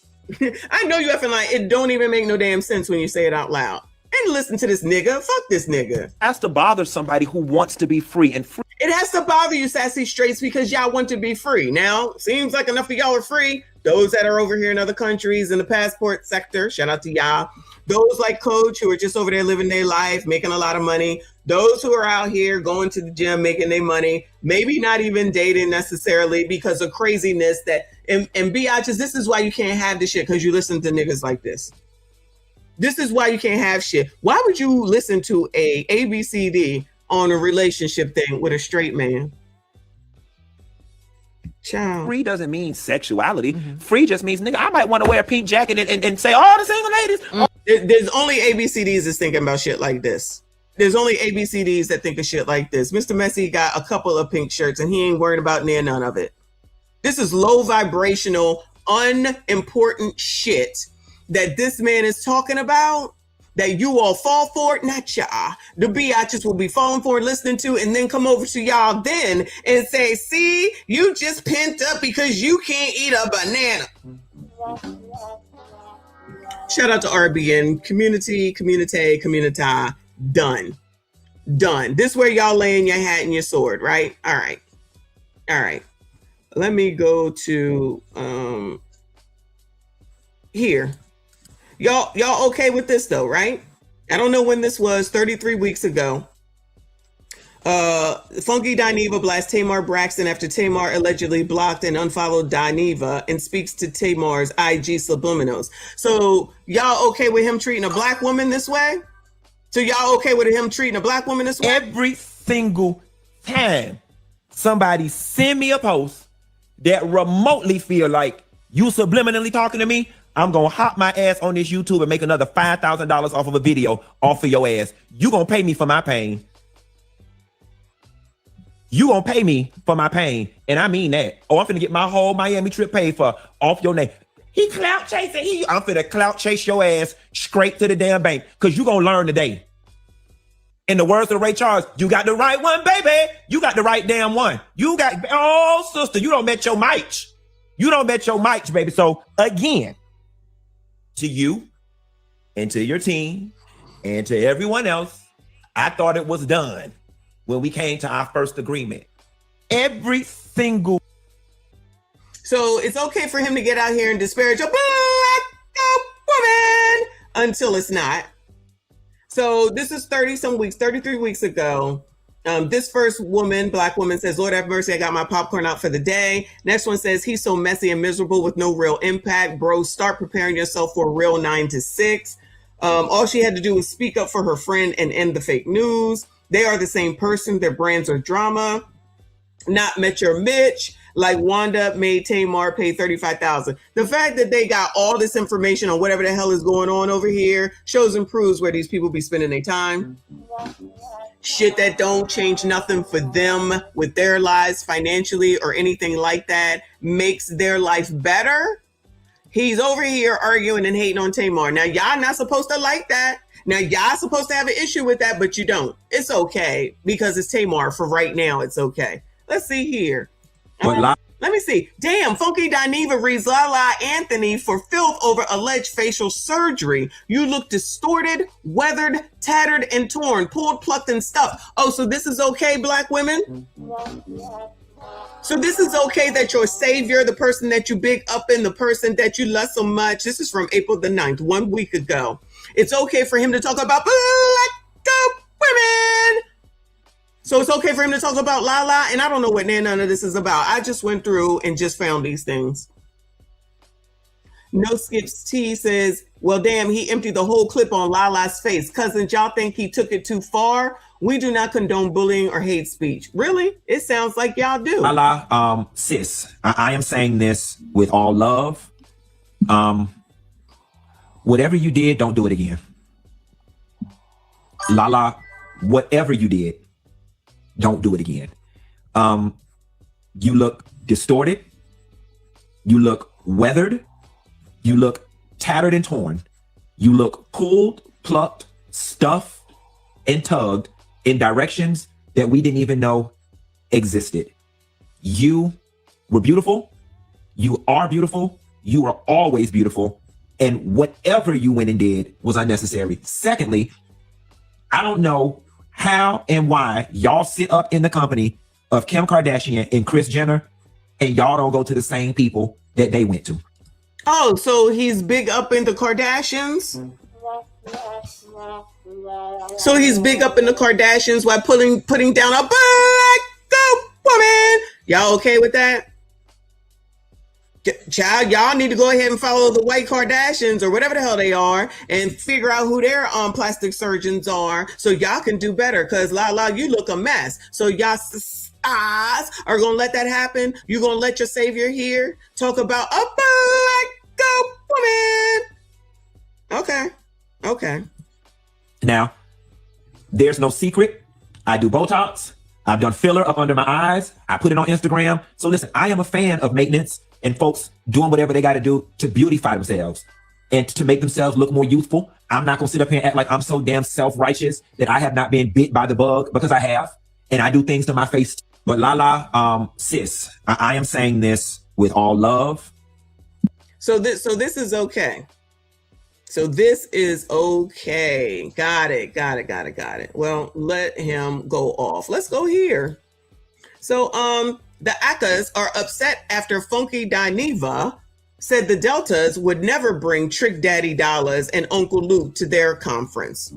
I know you effing lying. It don't even make no damn sense when you say it out loud. And listen to this nigga. Fuck this nigga. It has to bother somebody who wants to be free. And free. It has to bother you, sassy straights, because y'all want to be free. Now, seems like enough of y'all are free. Those that are over here in other countries in the passport sector, shout out to y'all. Those like Coach who are just over there living their life, making a lot of money. Those who are out here going to the gym, making their money, maybe not even dating necessarily because of craziness that, and biatches, this is why you can't have this shit, because you listen to niggas like this. This is why you can't have shit. Why would you listen to a ABCD on a relationship thing with a straight man? Child. Free doesn't mean sexuality. Free just means, nigga, I might want to wear a pink jacket and say, all the single ladies. There's only ABCDs that's thinking about shit like this. There's only ABCDs that think of shit like this. Mr. Messi got a couple of pink shirts and he ain't worried about none of it. This is low vibrational, unimportant shit that this man is talking about, that you all fall for it, not y'all. The biatches will be falling for it, listening to, and then come over to y'all then and say, see, you just pent up because you can't eat a banana. Shout out to RBN, community, done. This where y'all laying your hat and your sword, right? All right. Let me go to here. Y'all okay with this though, right? I don't know when this was, 33 weeks ago. Funky Dineva blasts Tamar Braxton after Tamar allegedly blocked and unfollowed Dineva and speaks to Tamar's IG subliminals. So y'all okay with him treating a Black woman this way? So y'all okay with him treating a Black woman this way? Every single time somebody send me a post that remotely feel like you subliminally talking to me, I'm gonna hop my ass on this YouTube and make another $5,000 off of a video off of your ass. You gonna pay me for my pain. You gonna pay me for my pain, and I mean that. Oh, I'm finna get my whole Miami trip paid for off your name. He clout chasing. I'm finna clout chase your ass straight to the damn bank, because you gonna learn today. In the words of Ray Charles, you got the right one, baby. You got the right damn one. You got, oh, sister, you don't bet your mic. You don't bet your mic, baby. So again, to you and to your team and to everyone else, I thought it was done when we came to our first agreement. Every single. So it's okay for him to get out here and disparage a Black woman until it's not. So this is 33 weeks ago. This first woman, black woman, says, Lord have mercy, I got my popcorn out for the day. Next one says, he's so messy and miserable with no real impact. Bro, start preparing yourself for a real 9 to 6. All she had to do was speak up for her friend and end the fake news. They are the same person. Their brands are drama. Not met your Mitch. Like Wanda made Tamar pay $35,000. The fact that they got all this information on whatever the hell is going on over here shows and proves where these people be spending their time. Shit that don't change nothing for them with their lives financially or anything like that makes their life better. He's over here arguing and hating on Tamar. Now, y'all not supposed to like that. Now, y'all supposed to have an issue with that, but you don't. It's okay because it's Tamar for right now. It's okay. Let's see here. Let me see. Damn, Funky Dineva reads Lala Anthony for filth over alleged facial surgery. You look distorted, weathered, tattered, and torn, pulled, plucked, and stuffed. Oh, so this is okay, black women? So this is okay that your savior, the person that you big up in, the person that you love so much. This is from April the 9th, 1 week ago. It's okay for him to talk about black women. So it's okay for him to talk about Lala, and I don't know what none of this is about. I just went through and just found these things. No Skips T says, well, damn, he emptied the whole clip on Lala's face. Cousins, y'all think he took it too far? We do not condone bullying or hate speech. Really? It sounds like y'all do. Lala, sis, I am saying this with all love. Whatever you did, don't do it again. Lala, whatever you did, don't do it again. You look distorted. You look weathered. You look tattered and torn. You look pulled, plucked, stuffed, and tugged in directions that we didn't even know existed. You were beautiful. You are beautiful. You are always beautiful. And whatever you went and did was unnecessary. Secondly, I don't know how and why y'all sit up in the company of Kim Kardashian and Kris Jenner and y'all don't go to the same people that they went to. Oh, so he's big up in the Kardashians? So he's big up in the Kardashians while putting down a black woman. Y'all okay with that? Child, y'all need to go ahead and follow the white Kardashians or whatever the hell they are and figure out who their plastic surgeons are so y'all can do better. Because Lala, you look a mess. So y'all eyes are going to let that happen. You're going to let your savior here talk about a black woman. Okay. Now, there's no secret. I do Botox. I've done filler up under my eyes. I put it on Instagram. So listen, I am a fan of maintenance and folks doing whatever they got to do to beautify themselves and to make themselves look more youthful. I'm not going to sit up here and act like I'm so damn self-righteous that I have not been bit by the bug, because I have, and I do things to my face. But Lala, sis, I am saying this with all love. So this is okay. So this is okay. Got it. Well, let him go off. Let's go here. So, the Akas are upset after Funky Dineva said the Deltas would never bring Trick Daddy Dollars and Uncle Luke to their conference.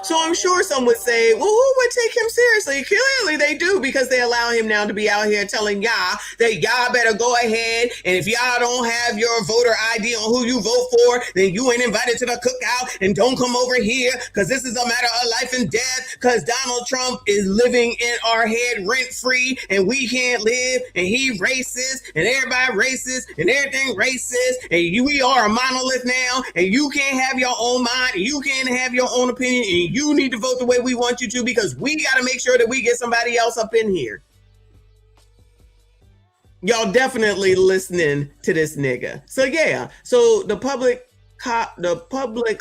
So I'm sure some would say, well, who would take him seriously? Clearly they do, because they allow him now to be out here telling y'all that y'all better go ahead. And if y'all don't have your voter ID on who you vote for, then you ain't invited to the cookout and don't come over here, because this is a matter of life and death, because Donald Trump is living in our head rent free and we can't live, and he racist and everybody racist and everything racist, and we are a monolith now, and you can't have your own mind and you can't have your own opinion, and you need to vote the way we want you to, because we got to make sure that we get somebody else up in here. Y'all definitely listening to this nigga. So yeah, so the public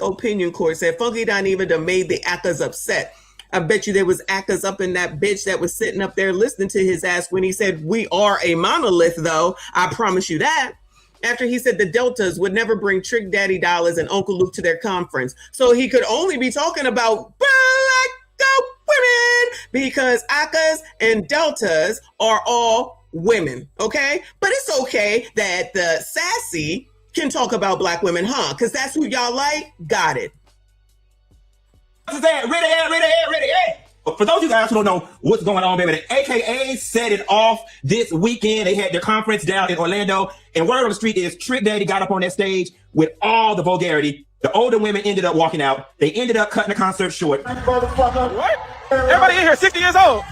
opinion court said Funky Dineva done made the Akas upset. I bet you there was Akas up in that bitch that was sitting up there listening to his ass when he said we are a monolith, though. I promise you that. After he said the Deltas would never bring Trick Daddy Dollars and Uncle Luke to their conference. So he could only be talking about black women, because Akas and Deltas are all women, okay? But it's okay that the sassy can talk about black women, huh? Because that's who y'all like? Got it. For those of you guys who don't know what's going on, baby, the AKA set it off this weekend. They had their conference down in Orlando, and word on the street is Trick Daddy got up on that stage with all the vulgarity. The older women ended up walking out. They ended up cutting the concert short. What? Everybody in here 60 years old.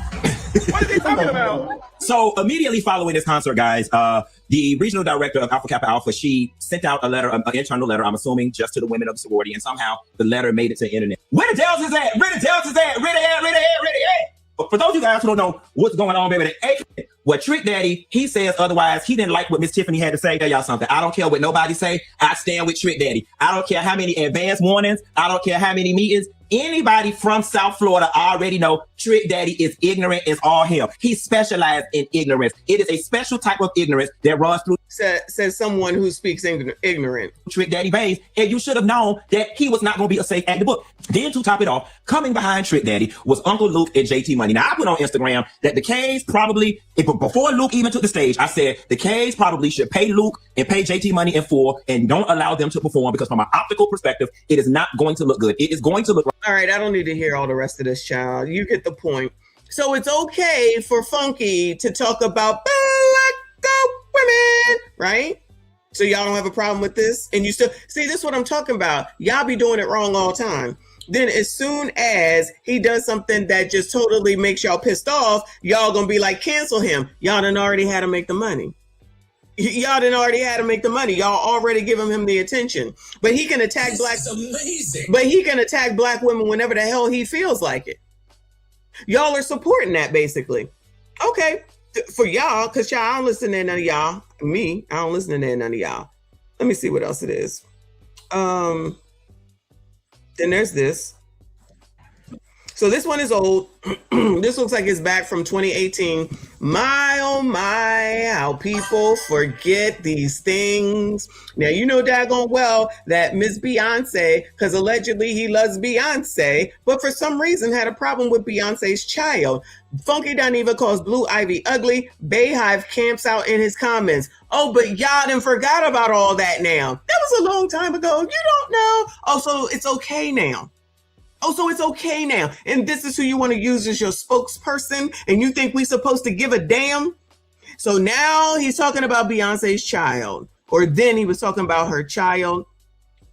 What is he talking about? So immediately following this concert, guys, the regional director of Alpha Kappa Alpha, she sent out a letter, an internal letter, I'm assuming just to the women of the sorority, and somehow the letter made it to the internet. Where the Dells is at? Where the Dells is at? Where they at? Where they at? Where they at? But for those of you guys who don't know what's going on, baby, what Trick Daddy, he says otherwise, he didn't like what Miss Tiffany had to say. Tell y'all something. I don't care what nobody say. I stand with Trick Daddy. I don't care how many advance warnings. I don't care how many meetings. Anybody from South Florida already know Trick Daddy is ignorant as all hell. He specialized in ignorance. It is a special type of ignorance that runs through. Says someone who speaks ignorant. Trick Daddy veins, and you should have known that he was not going to be a safe at the book. Then to top it off, coming behind Trick Daddy was Uncle Luke and JT Money. Now I put on Instagram that the K's probably, before Luke even took the stage, I said the K's probably should pay Luke and pay JT Money in full and don't allow them to perform, because from an optical perspective, it is not going to look good. It is going to look. All right, I don't need to hear all the rest of this, child. You get the point. So it's okay for Funky to talk about black women, right? So y'all don't have a problem with this? And you still, see, this is what I'm talking about. Y'all be doing it wrong all the time. Then as soon as he does something that just totally makes y'all pissed off, y'all gonna be like, cancel him. Y'all done already had to make the money. Y'all done already had to make the money. Y'all already giving him the attention. But he can attack But he can attack black women whenever the hell he feels like it. Y'all are supporting that, basically. Okay, for y'all, because y'all, I don't listen to none of y'all. Me, I don't listen to none of y'all. Let me see what else it is. Then there's this. So this one is old. This looks like it's back from 2018. My, oh my, how people forget these things. Now, you know daggone well that Miss Beyonce, because allegedly he loves Beyonce, but for some reason had a problem with Beyonce's child. Funky Dineva calls Blue Ivy ugly. Bayhive camps out in his comments. Oh, but y'all done forgot about all that now. That was a long time ago. You don't know. Oh, so it's okay now. Oh, so it's okay now. And this is who you want to use as your spokesperson, and you think we supposed to give a damn? So now he's talking about Beyonce's child, or then he was talking about her child,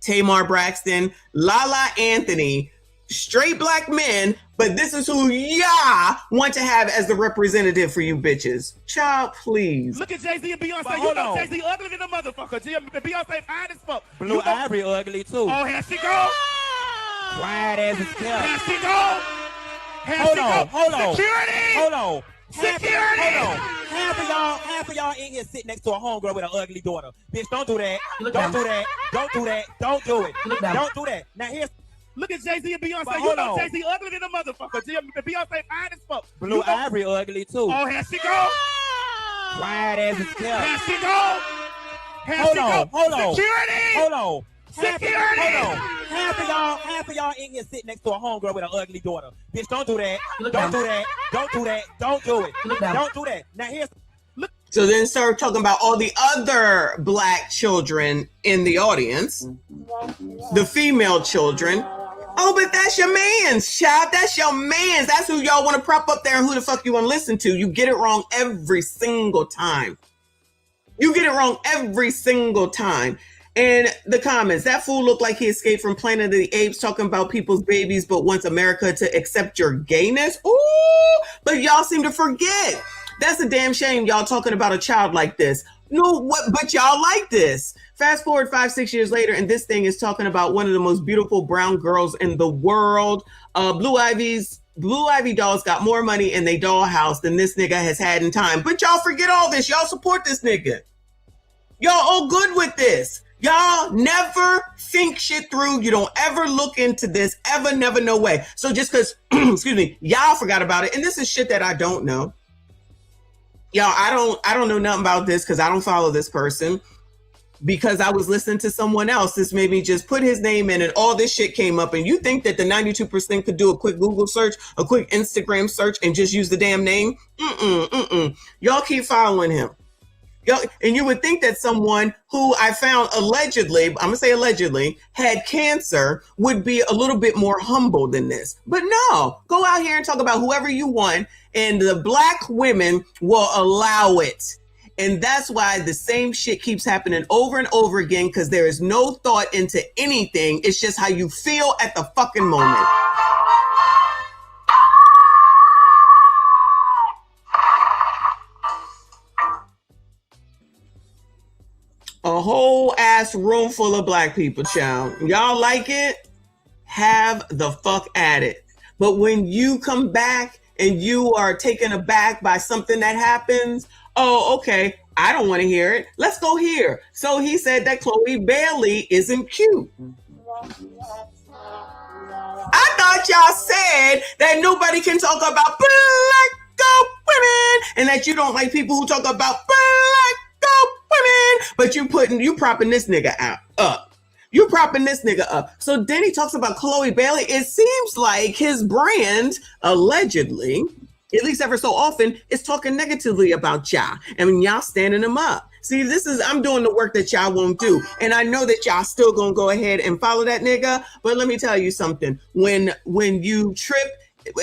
Tamar Braxton, Lala Anthony, straight black men, but this is who y'all want to have as the representative for you bitches. Child, please. Look at Jay-Z and Beyonce. You know Jay-Z ugly than a motherfucker. Beyonce fine as fuck. Blue Ivy ugly too. Oh, here she go. Quiet as a skeleton. Here she go. Hold on. Security. Hold on. Security. Hold on. Half of y'all in here sitting next to a homegirl with an ugly daughter. Bitch, don't do that. Don't do that. Don't do that. Don't do it. Don't do that. Now here's. Look at Jay-Z and Beyonce. You know Jay-Z ugly than a motherfucker. Beyonce fine as fuck. Blue Ivy ugly too. Oh, here she go. Quiet as a skeleton. Here she go. Hold on. Security. Hold on. Security. Hold on. Half of y'all in here sitting next to a homegirl with an ugly daughter. Bitch, don't do that. Don't do that. Don't do that. Don't do it. Don't do that. Now here's. So then start talking about all the other black children in the audience, the female children. Oh, but that's your man's, child. That's your man's. That's who y'all want to prop up there and who the fuck you want to listen to. You get it wrong every single time. You get it wrong every single time. And the comments, that fool looked like he escaped from Planet of the Apes talking about people's babies, but wants America to accept your gayness. Ooh, but y'all seem to forget. That's a damn shame y'all talking about a child like this. No, what? But y'all like this. Fast forward 5-6 years later, and this thing is talking about one of the most beautiful brown girls in the world. Blue Ivy dolls got more money in their dollhouse than this nigga has had in time. But y'all forget all this. Y'all support this nigga. Y'all all good with this. Y'all never think shit through. You don't ever look into this, ever, never, no way. So just because, excuse me, y'all forgot about it. And this is shit that I don't know. Y'all, I don't know nothing about this because I don't follow this person, because I was listening to someone else. This made me just put his name in and all this shit came up. And you think that the 92% could do a quick Google search, a quick Instagram search, and just use the damn name? Y'all keep following him. And you would think that someone who I found allegedly, I'm going to say allegedly, had cancer would be a little bit more humble than this. But no, go out here and talk about whoever you want, and the Black women will allow it. And that's why the same shit keeps happening over and over again, because there is no thought into anything. It's just how you feel at the fucking moment. A whole ass room full of Black people, child. Y'all like it? Have the fuck at it. But when you come back and you are taken aback by something that happens, oh, okay, I don't want to hear it. Let's go here. So he said that Chloe Bailey isn't cute. I thought y'all said that nobody can talk about Black women and that you don't like people who talk about Black women, but you propping this nigga up. You propping this nigga up. So then he talks about Chloe Bailey. It seems like his brand, allegedly, at least ever so often, is talking negatively about y'all. I mean, y'all standing him up. See, I'm doing the work that y'all won't do. And I know that y'all still gonna go ahead and follow that nigga. But let me tell you something. When you trip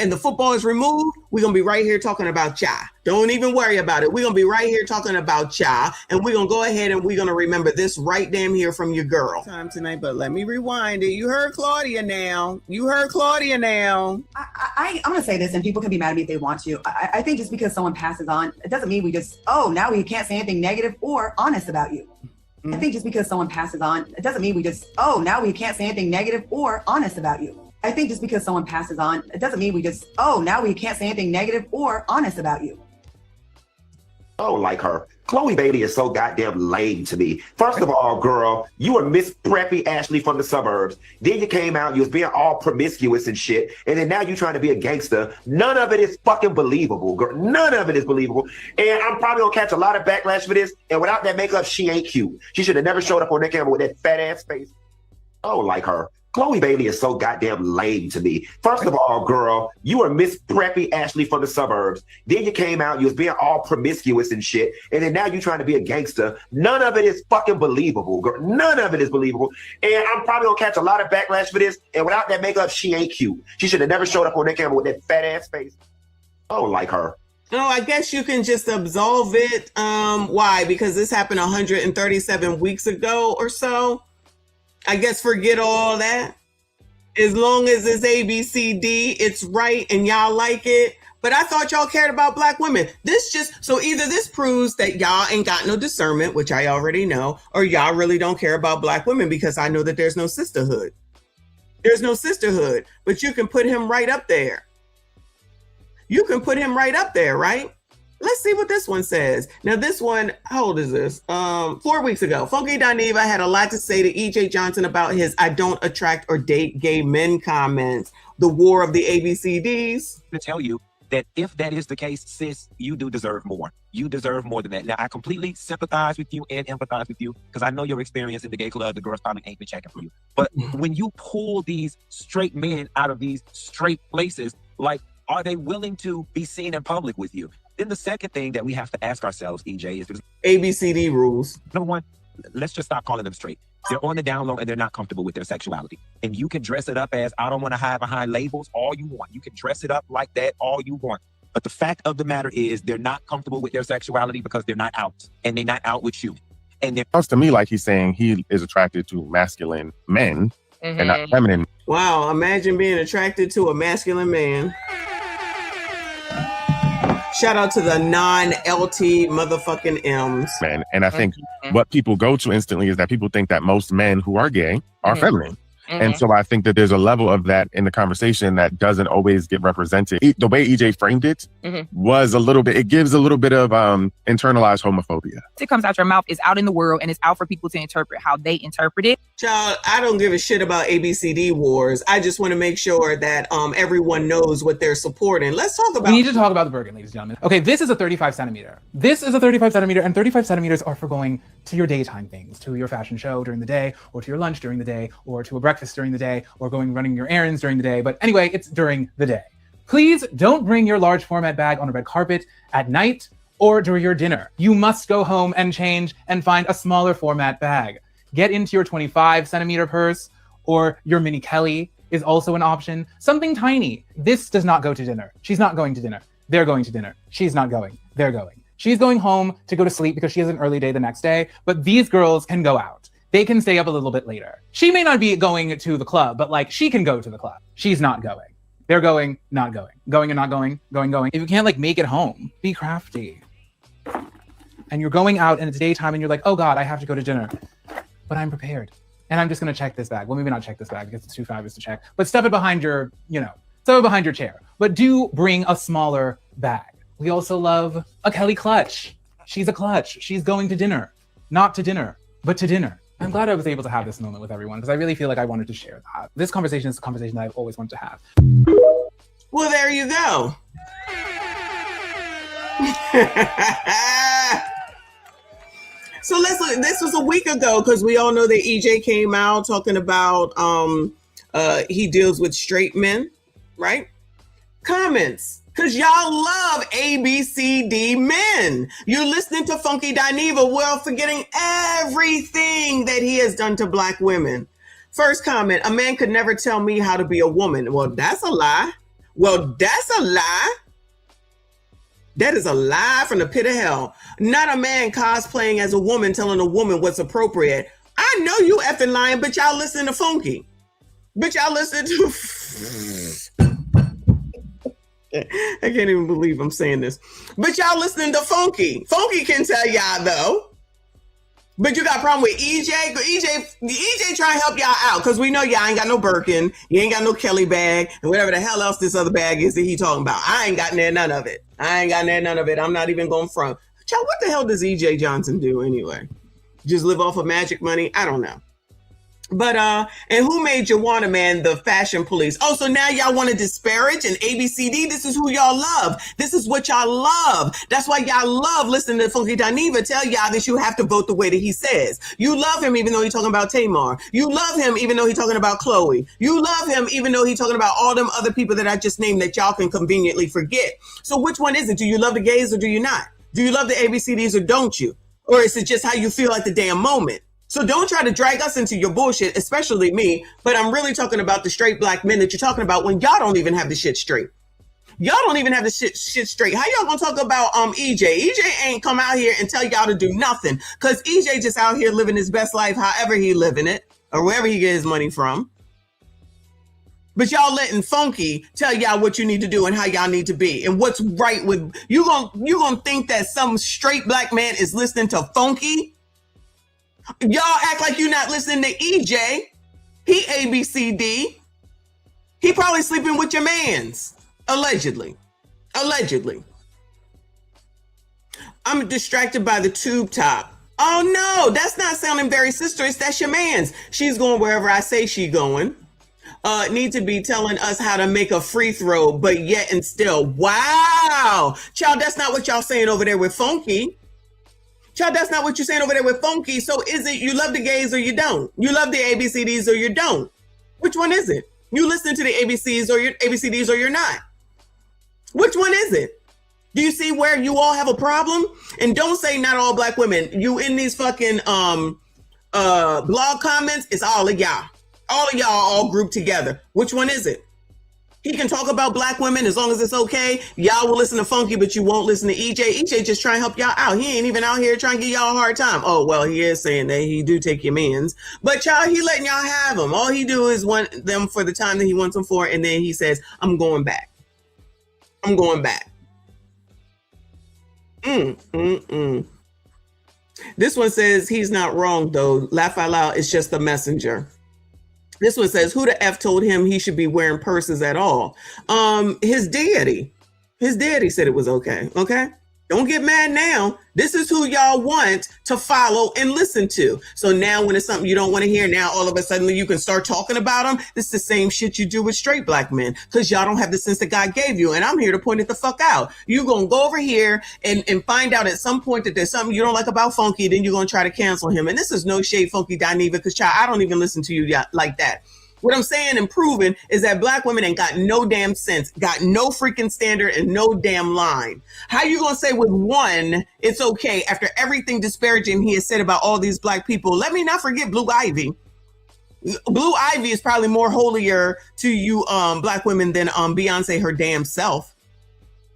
and the football is removed, we're going to be right here talking about y'all. Don't even worry about it. We're going to be right here talking about y'all. And we're going to go ahead and we're going to remember this right damn here from your girl. Time tonight, but let me rewind it. You heard Claudia now. I'm going to say this, and people can be mad at me if they want to. I think just because someone passes on, it doesn't mean we just, now we can't say anything negative or honest about you. I think just because someone passes on, it doesn't mean we just, now we can't say anything negative or honest about you. I think just because someone passes on, it doesn't mean we just, now we can't say anything negative or honest about you. Oh, like her. Chloe Bailey is so goddamn lame to me. First of all, girl, you were Miss Preppy Ashlee from the suburbs. Then you came out, you was being all promiscuous and shit. And then now you trying to be a gangster. None of it is fucking believable, girl. None of it is believable. And I'm probably gonna catch a lot of backlash for this. And without that makeup, she ain't cute. She should have never showed up on that camera with that fat ass face. Oh, like her. Chloe Bailey is so goddamn lame to me. First of all, girl, you were Miss Preppy Ashlee from the suburbs. Then you came out, you was being all promiscuous and shit. And then now you trying to be a gangster. None of it is fucking believable, girl. None of it is believable. And I'm probably gonna catch a lot of backlash for this. And without that makeup, she ain't cute. She should have never showed up on that camera with that fat ass face. Oh, like her. No, I guess you can just absolve it. Why? Because this happened 137 weeks ago or so. I guess forget all that. As long as it's ABCD, it's right and y'all like it. But I thought y'all cared about Black women. So either this proves that y'all ain't got no discernment, which I already know, or y'all really don't care about Black women, because I know that there's no sisterhood. There's no sisterhood, but you can put him right up there. You can put him right up there, right? Let's see what this one says. Now, this one, how old is this? 4 weeks ago, Funky Dineva had a lot to say to E.J. Johnson about his "I don't attract or date gay men" comments. The war of the ABCDs. To tell you that if that is the case, sis, you do deserve more. You deserve more than that. Now, I completely sympathize with you and empathize with you, because I know your experience in the gay club, the girls probably ain't been checking for you. But when you pull these straight men out of these straight places, like, are they willing to be seen in public with you? Then the second thing that we have to ask ourselves, EJ, is ABCD rules. Number one, let's just stop calling them straight. They're on the down low and they're not comfortable with their sexuality. And you can dress it up as, I don't want to hide behind labels, all you want. You can dress it up like that all you want. But the fact of the matter is they're not comfortable with their sexuality because they're not out. And they're not out with you. And it sounds to me like he's saying he is attracted to masculine men and not feminine. Wow, imagine being attracted to a masculine man. Shout out to the non-LT motherfucking M's. Man, and I think what people go to instantly is that people think that most men who are gay are feminine. And so I think that there's a level of that in the conversation that doesn't always get represented. The way EJ framed it was a little bit, it gives a little bit of internalized homophobia. It comes out your mouth, is out in the world, and it's out for people to interpret how they interpret it. Child, I don't give a shit about ABCD wars. I just want to make sure that everyone knows what they're supporting. Let's talk about... We need to talk about the Bergen, ladies and gentlemen. Okay, this is a 35 centimeter. This is a 35 centimeter, and 35 centimeters are for going to your daytime things, to your fashion show during the day, or to your lunch during the day, or to a breakfast during the day, or running your errands during the day. But anyway, it's during the day. Please don't bring your large format bag on a red carpet at night order your dinner. You must go home and change and find a smaller format bag. Get into your 25 centimeter purse, or your mini Kelly is also an option. Something tiny. This does not go to dinner. She's not going to dinner. They're going to dinner. She's not going. They're going. She's going home to go to sleep because she has an early day the next day, but these girls can go out. They can stay up a little bit later. She may not be going to the club, but like she can go to the club. She's not going. They're going, not going. Going and not going, going. If you can't like make it home, be crafty. And you're going out and it's daytime and you're like, oh God, I have to go to dinner, but I'm prepared. And I'm just gonna check this bag. Well, maybe not check this bag because it's too fabulous to check, but stuff it behind your, stuff it behind your chair. But do bring a smaller bag. We also love a Kelly clutch. She's a clutch. She's going to dinner. Not to dinner, but to dinner. I'm glad I was able to have this moment with everyone because I really feel like I wanted to share that. This conversation is a conversation that I've always wanted to have. Well, there you go. So let's look. This was a week ago because we all know that EJ came out talking about he deals with straight men, right? Comments. Because y'all love ABCD men. You're listening to Funky Dineva while forgetting everything that he has done to Black women. First comment, a man could never tell me how to be a woman. Well, that's a lie. Well, that's a lie. That is a lie from the pit of hell. Not a man cosplaying as a woman telling a woman what's appropriate. I know you effing lying, but y'all listen to Funky. But y'all listen to... I can't even believe I'm saying this. But y'all listening to Funky. Funky can tell y'all though. But you got a problem with EJ? EJ trying to help y'all out because we know y'all ain't got no Birkin. You ain't got no Kelly bag and whatever the hell else this other bag is that he talking about. I ain't got none of it. I'm not even going front. Y'all, what the hell does EJ Johnson do anyway? Just live off of magic money? I don't know. But, and who made Juwana Man the fashion police? Oh, so now y'all want to disparage and ABCD? This is who y'all love. This is what y'all love. That's why y'all love listening to Funky Dineva tell y'all that you have to vote the way that he says. You love him even though he's talking about Tamar. You love him even though he's talking about Chloe. You love him even though he's talking about all them other people that I just named that y'all can conveniently forget. So which one is it? Do you love the gays or do you not? Do you love the ABCDs or don't you? Or is it just how you feel at the damn moment? So don't try to drag us into your bullshit, especially me. But I'm really talking about the straight Black men that you're talking about when y'all don't even have the shit straight. Y'all don't even have the shit straight. How y'all gonna talk about EJ? EJ ain't come out here and tell y'all to do nothing. Because EJ just out here living his best life however he living it or wherever he get his money from. But y'all letting Funky tell y'all what you need to do and how y'all need to be and what's right with you. Gonna think that some straight Black man is listening to Funky? Y'all act like you're not listening to EJ. He ABCD. He probably sleeping with your mans. Allegedly. I'm distracted by the tube top. Oh no, that's not sounding very sisterish. That's your mans. She's going wherever I say she going. Need to be telling us how to make a free throw, but yet and still. Wow. Child, that's not what y'all saying over there with Funky. Child, that's not what you're saying over there with Funky. So is it you love the gays or you don't? You love the ABCDs or you don't? Which one is it? You listen to the ABCDs or you're not? Which one is it? Do you see where you all have a problem? And don't say not all Black women. You in these fucking blog comments, it's all of y'all. All of y'all all grouped together. Which one is it? He can talk about Black women as long as it's okay. Y'all will listen to Funky, but you won't listen to EJ. EJ just trying to help y'all out. He ain't even out here trying to give y'all a hard time. Oh, well, he is saying that he do take your mans. But y'all, he letting y'all have them. All he do is want them for the time that he wants them for. And then he says, I'm going back. This one says he's not wrong, though. Laugh out loud. It's just a messenger. This one says, who the F told him he should be wearing purses at all? His daddy. His daddy said it was okay. Okay. Don't get mad now. This is who y'all want to follow and listen to. So now when it's something you don't want to hear, now all of a sudden you can start talking about them. This is the same shit you do with straight Black men because y'all don't have the sense that God gave you. And I'm here to point it the fuck out. You're going to go over here and find out at some point that there's something you don't like about Funky. Then you're going to try to cancel him. And this is no shade, Funky Dineva, because child, I don't even listen to you like that. What I'm saying and proving is that black women ain't got no damn sense, got no freaking standard and no damn line. How you gonna say with one, it's okay after everything disparaging he has said about all these black people? Let me not forget Blue Ivy. Blue Ivy is probably more holier to you black women than Beyonce her damn self.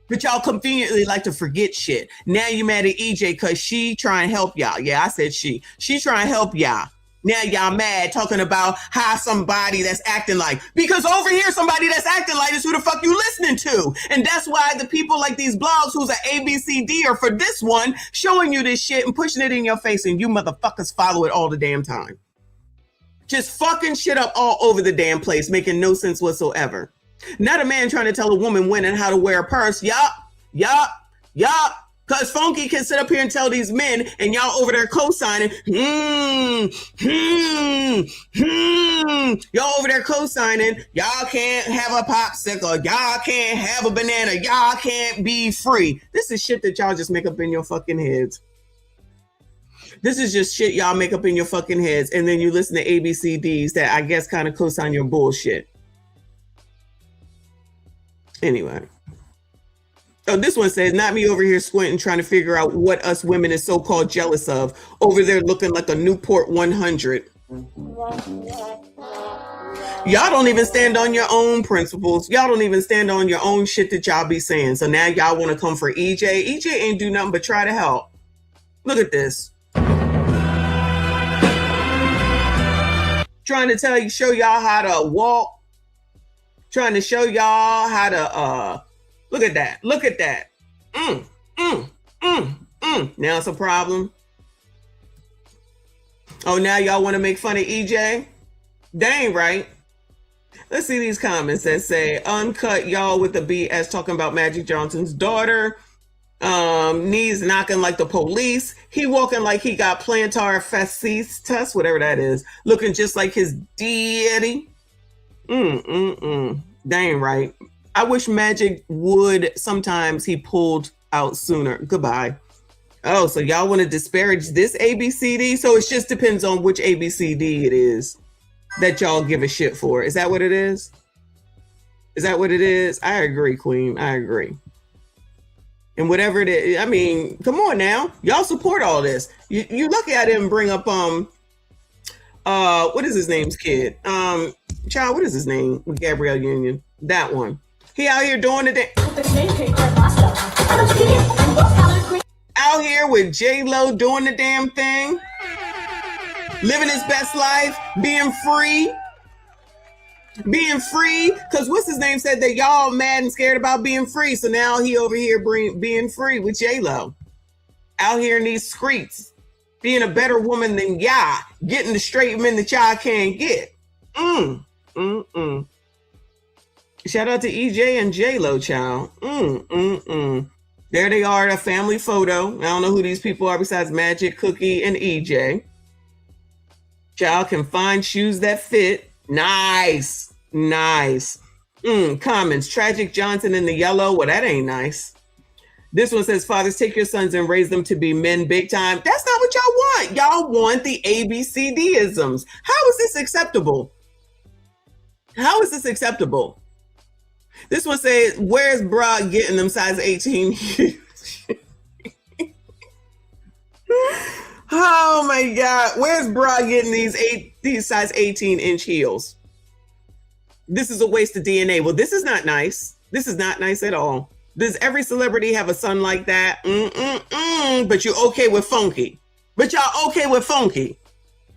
But y'all conveniently like to forget shit. Now you mad at EJ because she trying to help y'all. Yeah, I said she. She trying to help y'all. Now y'all mad talking about how somebody that's acting like, because over here somebody that's acting like is who the fuck you listening to. And that's why the people like these blogs who's an ABCD are for this one showing you this shit and pushing it in your face and you motherfuckers follow it all the damn time. Just fucking shit up all over the damn place, making no sense whatsoever. Not a man trying to tell a woman when and how to wear a purse. Yup. Because Funky can sit up here and tell these men, and y'all over there co-signing, y'all over there co-signing, y'all can't have a popsicle, y'all can't have a banana, y'all can't be free. This is shit that y'all just make up in your fucking heads. This is just shit y'all make up in your fucking heads, and then you listen to ABCDs that I guess kind of co-sign your bullshit. Anyway. Oh, this one says, not me over here squinting, trying to figure out what us women is so-called jealous of. Over there looking like a Newport 100. Y'all don't even stand on your own principles. Y'all don't even stand on your own shit that y'all be saying. So now y'all want to come for EJ. EJ ain't do nothing but try to help. Look at this. Trying to tell you, show y'all how to walk. Trying to show y'all how to, look at that. Look at that. Now it's a problem. Oh, now y'all want to make fun of EJ? Dang right. Let's see these comments that say, uncut y'all with the BS talking about Magic Johnson's daughter. Knees knocking like the police. He walking like he got plantar fasciitis, whatever that is. Looking just like his daddy. Dang right. I wish Magic would sometimes he pulled out sooner. Goodbye. Oh, so y'all want to disparage this ABCD? So it just depends on which ABCD it is that y'all give a shit for. Is that what it is? Is that what it is? I agree, Queen. I agree. And whatever it is, I mean, come on now. Y'all support all this. You lucky I didn't bring up what is his name's kid? Child, what is his name with Gabrielle Union? That one. He out here doing the thing. Out here with J-Lo doing the damn thing. Living his best life. Being free. Being free. Because what's his name said that y'all mad and scared about being free. So now he over here being free with J-Lo. Out here in these streets. Being a better woman than y'all. Getting the straight men that y'all can't get. Shout out to EJ and J-Lo, child. There they are, a family photo. I don't know who these people are besides Magic, Cookie, and EJ. Child can find shoes that fit. Nice. Nice. Comments. Tragic Johnson in the yellow. Well, that ain't nice. This one says, fathers, take your sons and raise them to be men big time. That's not what y'all want. Y'all want the ABCD-isms. How is this acceptable? How is this acceptable? This one says, where's bra getting them size 18? Oh my God. Where's bra getting these size 18-inch heels? This is a waste of DNA. Well, this is not nice. This is not nice at all. Does every celebrity have a son like that? But you're okay with Funky. But y'all okay with Funky.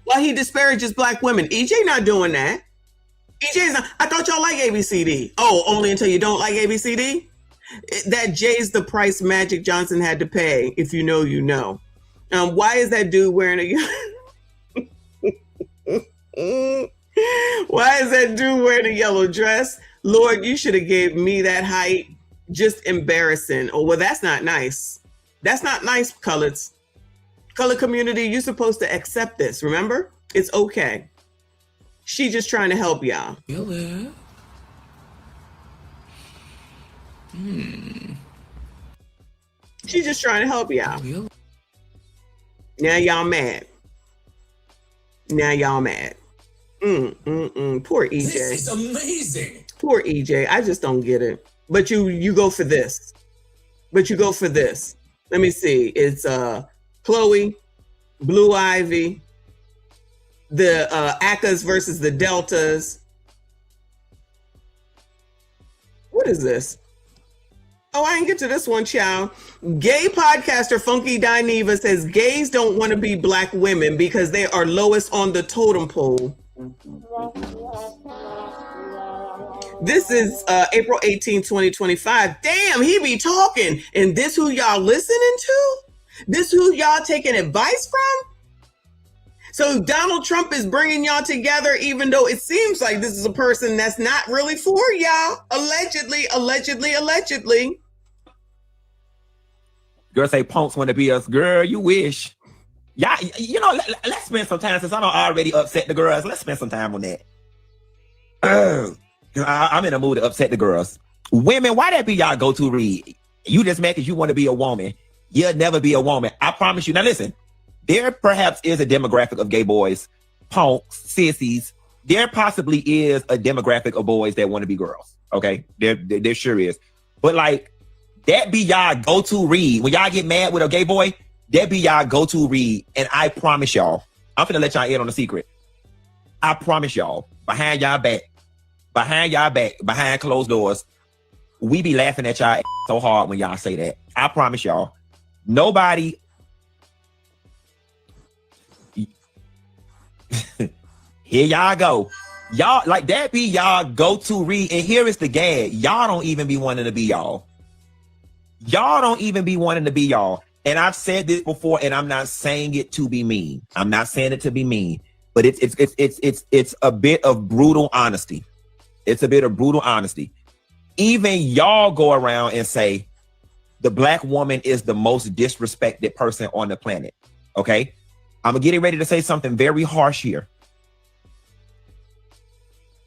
While he disparages black women. EJ not doing that. EJ's not. I thought y'all like ABCD. Oh, only until you don't like ABCD? That J's the price Magic Johnson had to pay. If you know, you know. Why is that dude wearing a... Why is that dude wearing a yellow dress? Lord, you should have gave me that height. Just embarrassing. Oh, well, that's not nice. That's not nice, colors. Color community, you're supposed to accept this, remember? It's okay. She just trying to help y'all. She just trying to help y'all. Now y'all mad. Now y'all mad. Poor EJ. This is amazing. Poor EJ. I just don't get it. But you go for this. But you go for this. Let me see. It's Chloe, Blue Ivy, the Akas versus the Deltas. What is this? Oh, I didn't get to this one, child. Gay podcaster Funky Dineva says gays don't want to be black women because they are lowest on the totem pole. This is April 18, 2025. Damn, he be talking. And this who y'all listening to? This who y'all taking advice from? So Donald Trump is bringing y'all together, even though it seems like this is a person that's not really for y'all. Allegedly. Girl say punks want to be us. Girl, you wish. Yeah, let's spend some time, since I don't already upset the girls. Let's spend some time on that. I'm in a mood to upset the girls. Women, why that be y'all go-to read? You just mad because you want to be a woman. You'll never be a woman. I promise you. Now listen, there perhaps is a demographic of gay boys, punks, sissies. There possibly is a demographic of boys that want to be girls. Okay, there sure is. But like, that be y'all go-to read. When y'all get mad with a gay boy, that be y'all go-to read. And I promise y'all, I'm finna let y'all in on a secret. I promise y'all, behind y'all back, behind closed doors, we be laughing at y'all so hard when y'all say that. I promise y'all, nobody. Here y'all go. Y'all, like, that be y'all go-to read. And here is the gag. Y'all don't even be wanting to be y'all. Y'all don't even be wanting to be y'all. And I've said this before, and I'm not saying it to be mean. I'm not saying it to be mean, but it's a bit of brutal honesty. It's a bit of brutal honesty. Even y'all go around and say the black woman is the most disrespected person on the planet. Okay? I'm getting ready to say something very harsh here.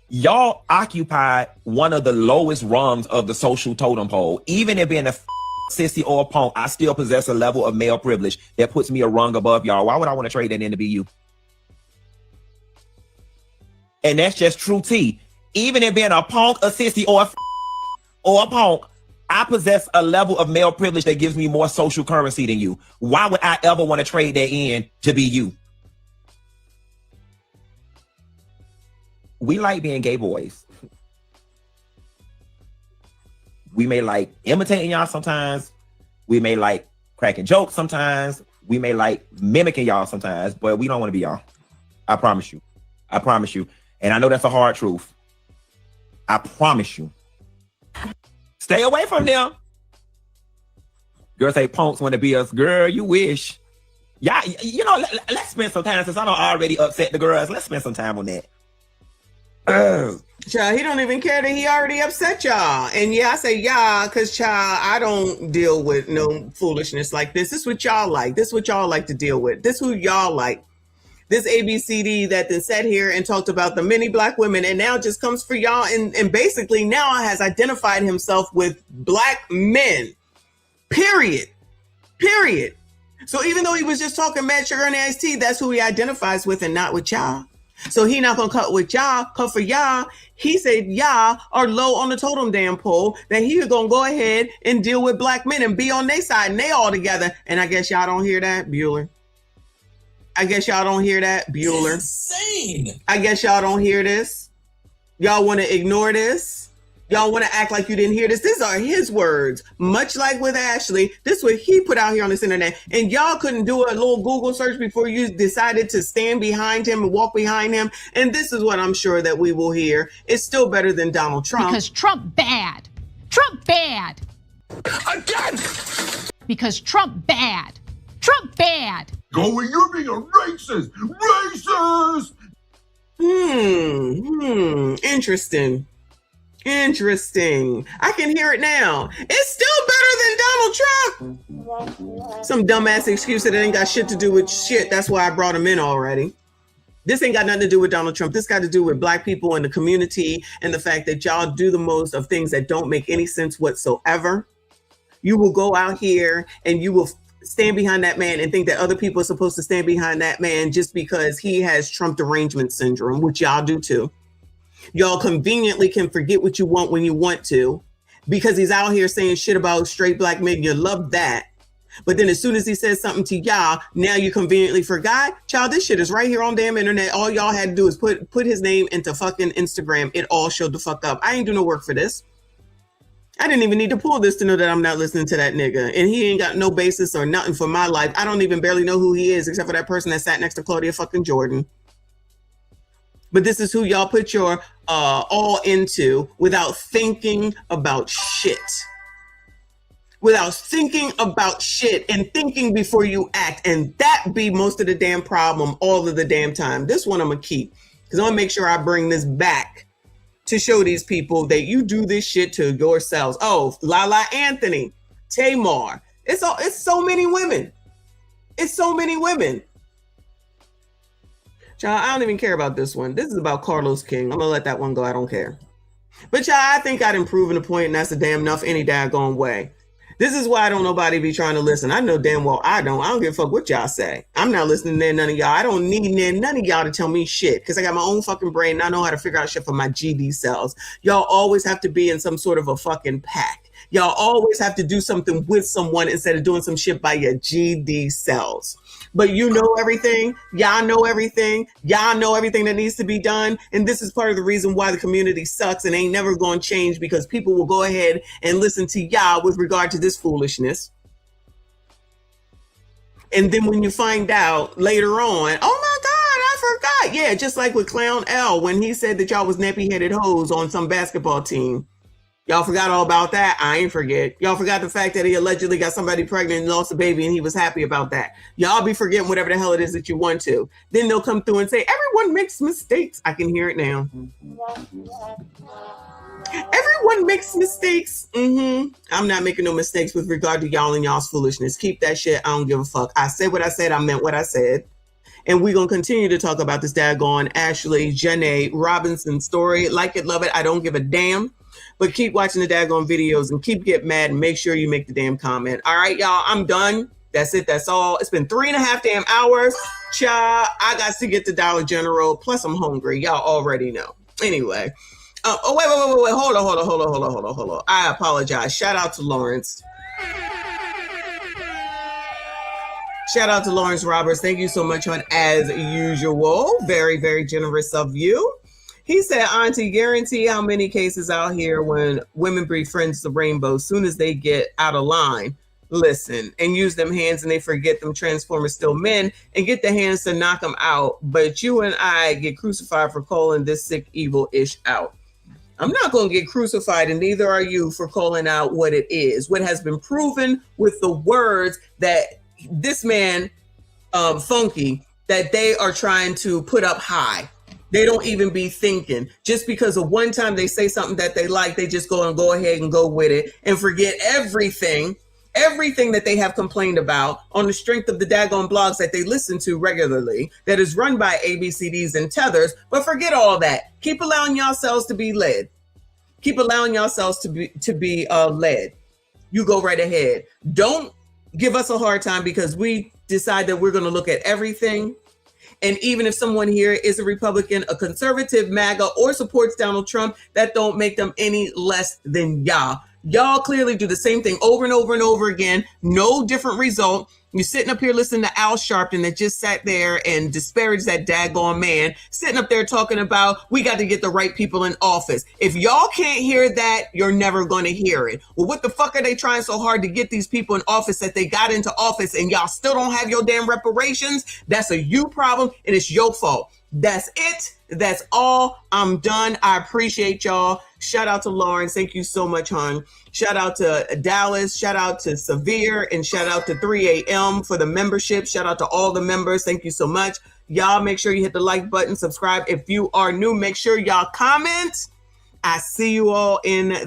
Y'all occupy one of the lowest rungs of the social totem pole. Even if being a sissy or a punk, I still possess a level of male privilege that puts me a rung above y'all. Why would I want to trade that in to be you? And that's just true tea. Even if being a punk, a sissy, or a punk, I possess a level of male privilege that gives me more social currency than you. Why would I ever want to trade that in to be you? We like being gay boys. We may like imitating y'all sometimes. We may like cracking jokes sometimes. We may like mimicking y'all sometimes, but we don't want to be y'all. I promise you. I promise you. And I know that's a hard truth. I promise you. Stay away from them. Girls say punks want to be us. Girl, you wish. Yeah, let's spend some time, since I don't already upset the girls. Let's spend some time on that. Child, he don't even care that he already upset y'all. And yeah, I say y'all because, child, I don't deal with no foolishness like this. This is what y'all like. This is what y'all like to deal with. This is who y'all like. This ABCD that then sat here and talked about the many black women and now just comes for y'all and basically now has identified himself with black men. Period. So even though he was just talking mad sugar and iced tea, that's who he identifies with and not with y'all. So he not gonna cut with y'all, cut for y'all. He said y'all are low on the totem damn pole, that he was gonna go ahead and deal with black men and be on their side and they all together. And I guess y'all don't hear that, Bueller. I guess y'all don't hear that, Bueller. Insane. I guess y'all don't hear this. Y'all want to ignore this. Y'all want to act like you didn't hear this. These are his words. Much like with Ashlee, this is what he put out here on this internet. And y'all couldn't do a little Google search before you decided to stand behind him and walk behind him. And this is what I'm sure that we will hear. It's still better than Donald Trump. Because Trump bad. Trump bad. Again. Because Trump bad. Trump bad. Going, you're being a racist. Racist. Interesting. I can hear it now. It's still better than Donald Trump. Some dumbass excuse that ain't got shit to do with shit. That's why I brought him in already. This ain't got nothing to do with Donald Trump. This got to do with black people in the community and the fact that y'all do the most of things that don't make any sense whatsoever. You will go out here and you will stand behind that man and think that other people are supposed to stand behind that man just because he has Trump derangement syndrome, which y'all do too. Y'all conveniently can forget what you want when you want to because he's out here saying shit about straight black men. You love that. But then as soon as he says something to y'all, now you conveniently forgot. Child, this shit is right here on damn internet. All y'all had to do is put his name into fucking Instagram. It all showed the fuck up. I ain't do no work for this. I didn't even need to pull this to know that I'm not listening to that nigga. And he ain't got no basis or nothing for my life. I don't even barely know who he is except for that person that sat next to Claudia fucking Jordan. But this is who y'all put your all into without thinking about shit. Without thinking about shit and thinking before you act. And that be most of the damn problem all of the damn time. This one I'm going to keep because I'm going to make sure I bring this back to show these people that you do this shit to yourselves. Oh, Lala Anthony, Tamar. It's so many women. It's so many women. Child, I don't even care about this one. This is about Carlos King. I'm going to let that one go. I don't care. But child, I think I'd proven the point, and that's a damn enough any daggone way. This is why I don't nobody be trying to listen. I know damn well I don't give a fuck what y'all say. I'm not listening to none of y'all. I don't need none of y'all to tell me shit because I got my own fucking brain and I know how to figure out shit for my GD cells. Y'all always have to be in some sort of a fucking pack. Y'all always have to do something with someone instead of doing some shit by your GD cells. But you know everything. Y'all know everything. Y'all know everything that needs to be done. And this is part of the reason why the community sucks and ain't never going to change because people will go ahead and listen to y'all with regard to this foolishness. And then when you find out later on, oh my God, I forgot. Yeah, just like with Clown L when he said that y'all was nappy-headed hoes on some basketball team. Y'all forgot all about that? I ain't forget. Y'all forgot the fact that he allegedly got somebody pregnant and lost a baby and he was happy about that. Y'all be forgetting whatever the hell it is that you want to. Then they'll come through and say, everyone makes mistakes. I can hear it now. Everyone makes mistakes. I'm not making no mistakes with regard to y'all and y'all's foolishness. Keep that shit. I don't give a fuck. I said what I said. I meant what I said. And we're going to continue to talk about this daggone Ashlee, Janae, Robinson story. Like it, love it. I don't give a damn. But keep watching the daggone videos and keep getting mad and make sure you make the damn comment. All right, y'all, I'm done. That's it. That's all. It's been 3.5 damn hours. Child, I got to get to Dollar General. Plus, I'm hungry. Y'all already know. Anyway. Wait. Hold on. I apologize. Shout out to Lawrence. Shout out to Lawrence Roberts. Thank you so much, hon, as usual. Very, very generous of you. He said, Auntie, guarantee how many cases out here when women befriends the rainbow, soon as they get out of line, listen, and use them hands and they forget them Transformers still men and get the hands to knock them out. But you and I get crucified for calling this sick, evil-ish out. I'm not going to get crucified, and neither are you, for calling out what it is. What has been proven with the words that this man, Funky, that they are trying to put up high. They don't even be thinking. Just because of one time they say something that they like, they just go ahead and go with it and forget everything that they have complained about on the strength of the daggone blogs that they listen to regularly that is run by ABCDs and tethers. But forget all that. Keep allowing yourselves to be led. Keep allowing yourselves to be led. You go right ahead. Don't give us a hard time because we decide that we're going to look at everything. And even if someone here is a Republican, a conservative, MAGA, or supports Donald Trump, that don't make them any less than y'all. Y'all clearly do the same thing over and over and over again. No different result. You're sitting up here listening to Al Sharpton that just sat there and disparaged that daggone man, sitting up there talking about we got to get the right people in office. If y'all can't hear that, you're never going to hear it. Well, what the fuck are they trying so hard to get these people in office that they got into office and y'all still don't have your damn reparations? That's a you problem and it's your fault. That's it. That's all. I'm done. I appreciate y'all. Shout out to Lawrence. Thank you so much, hon. Shout out to Dallas. Shout out to Severe. And shout out to 3 a.m. for the membership. Shout out to all the members. Thank you so much. Y'all make sure you hit the like button. Subscribe. If you are new, make sure y'all comment. I see you all in the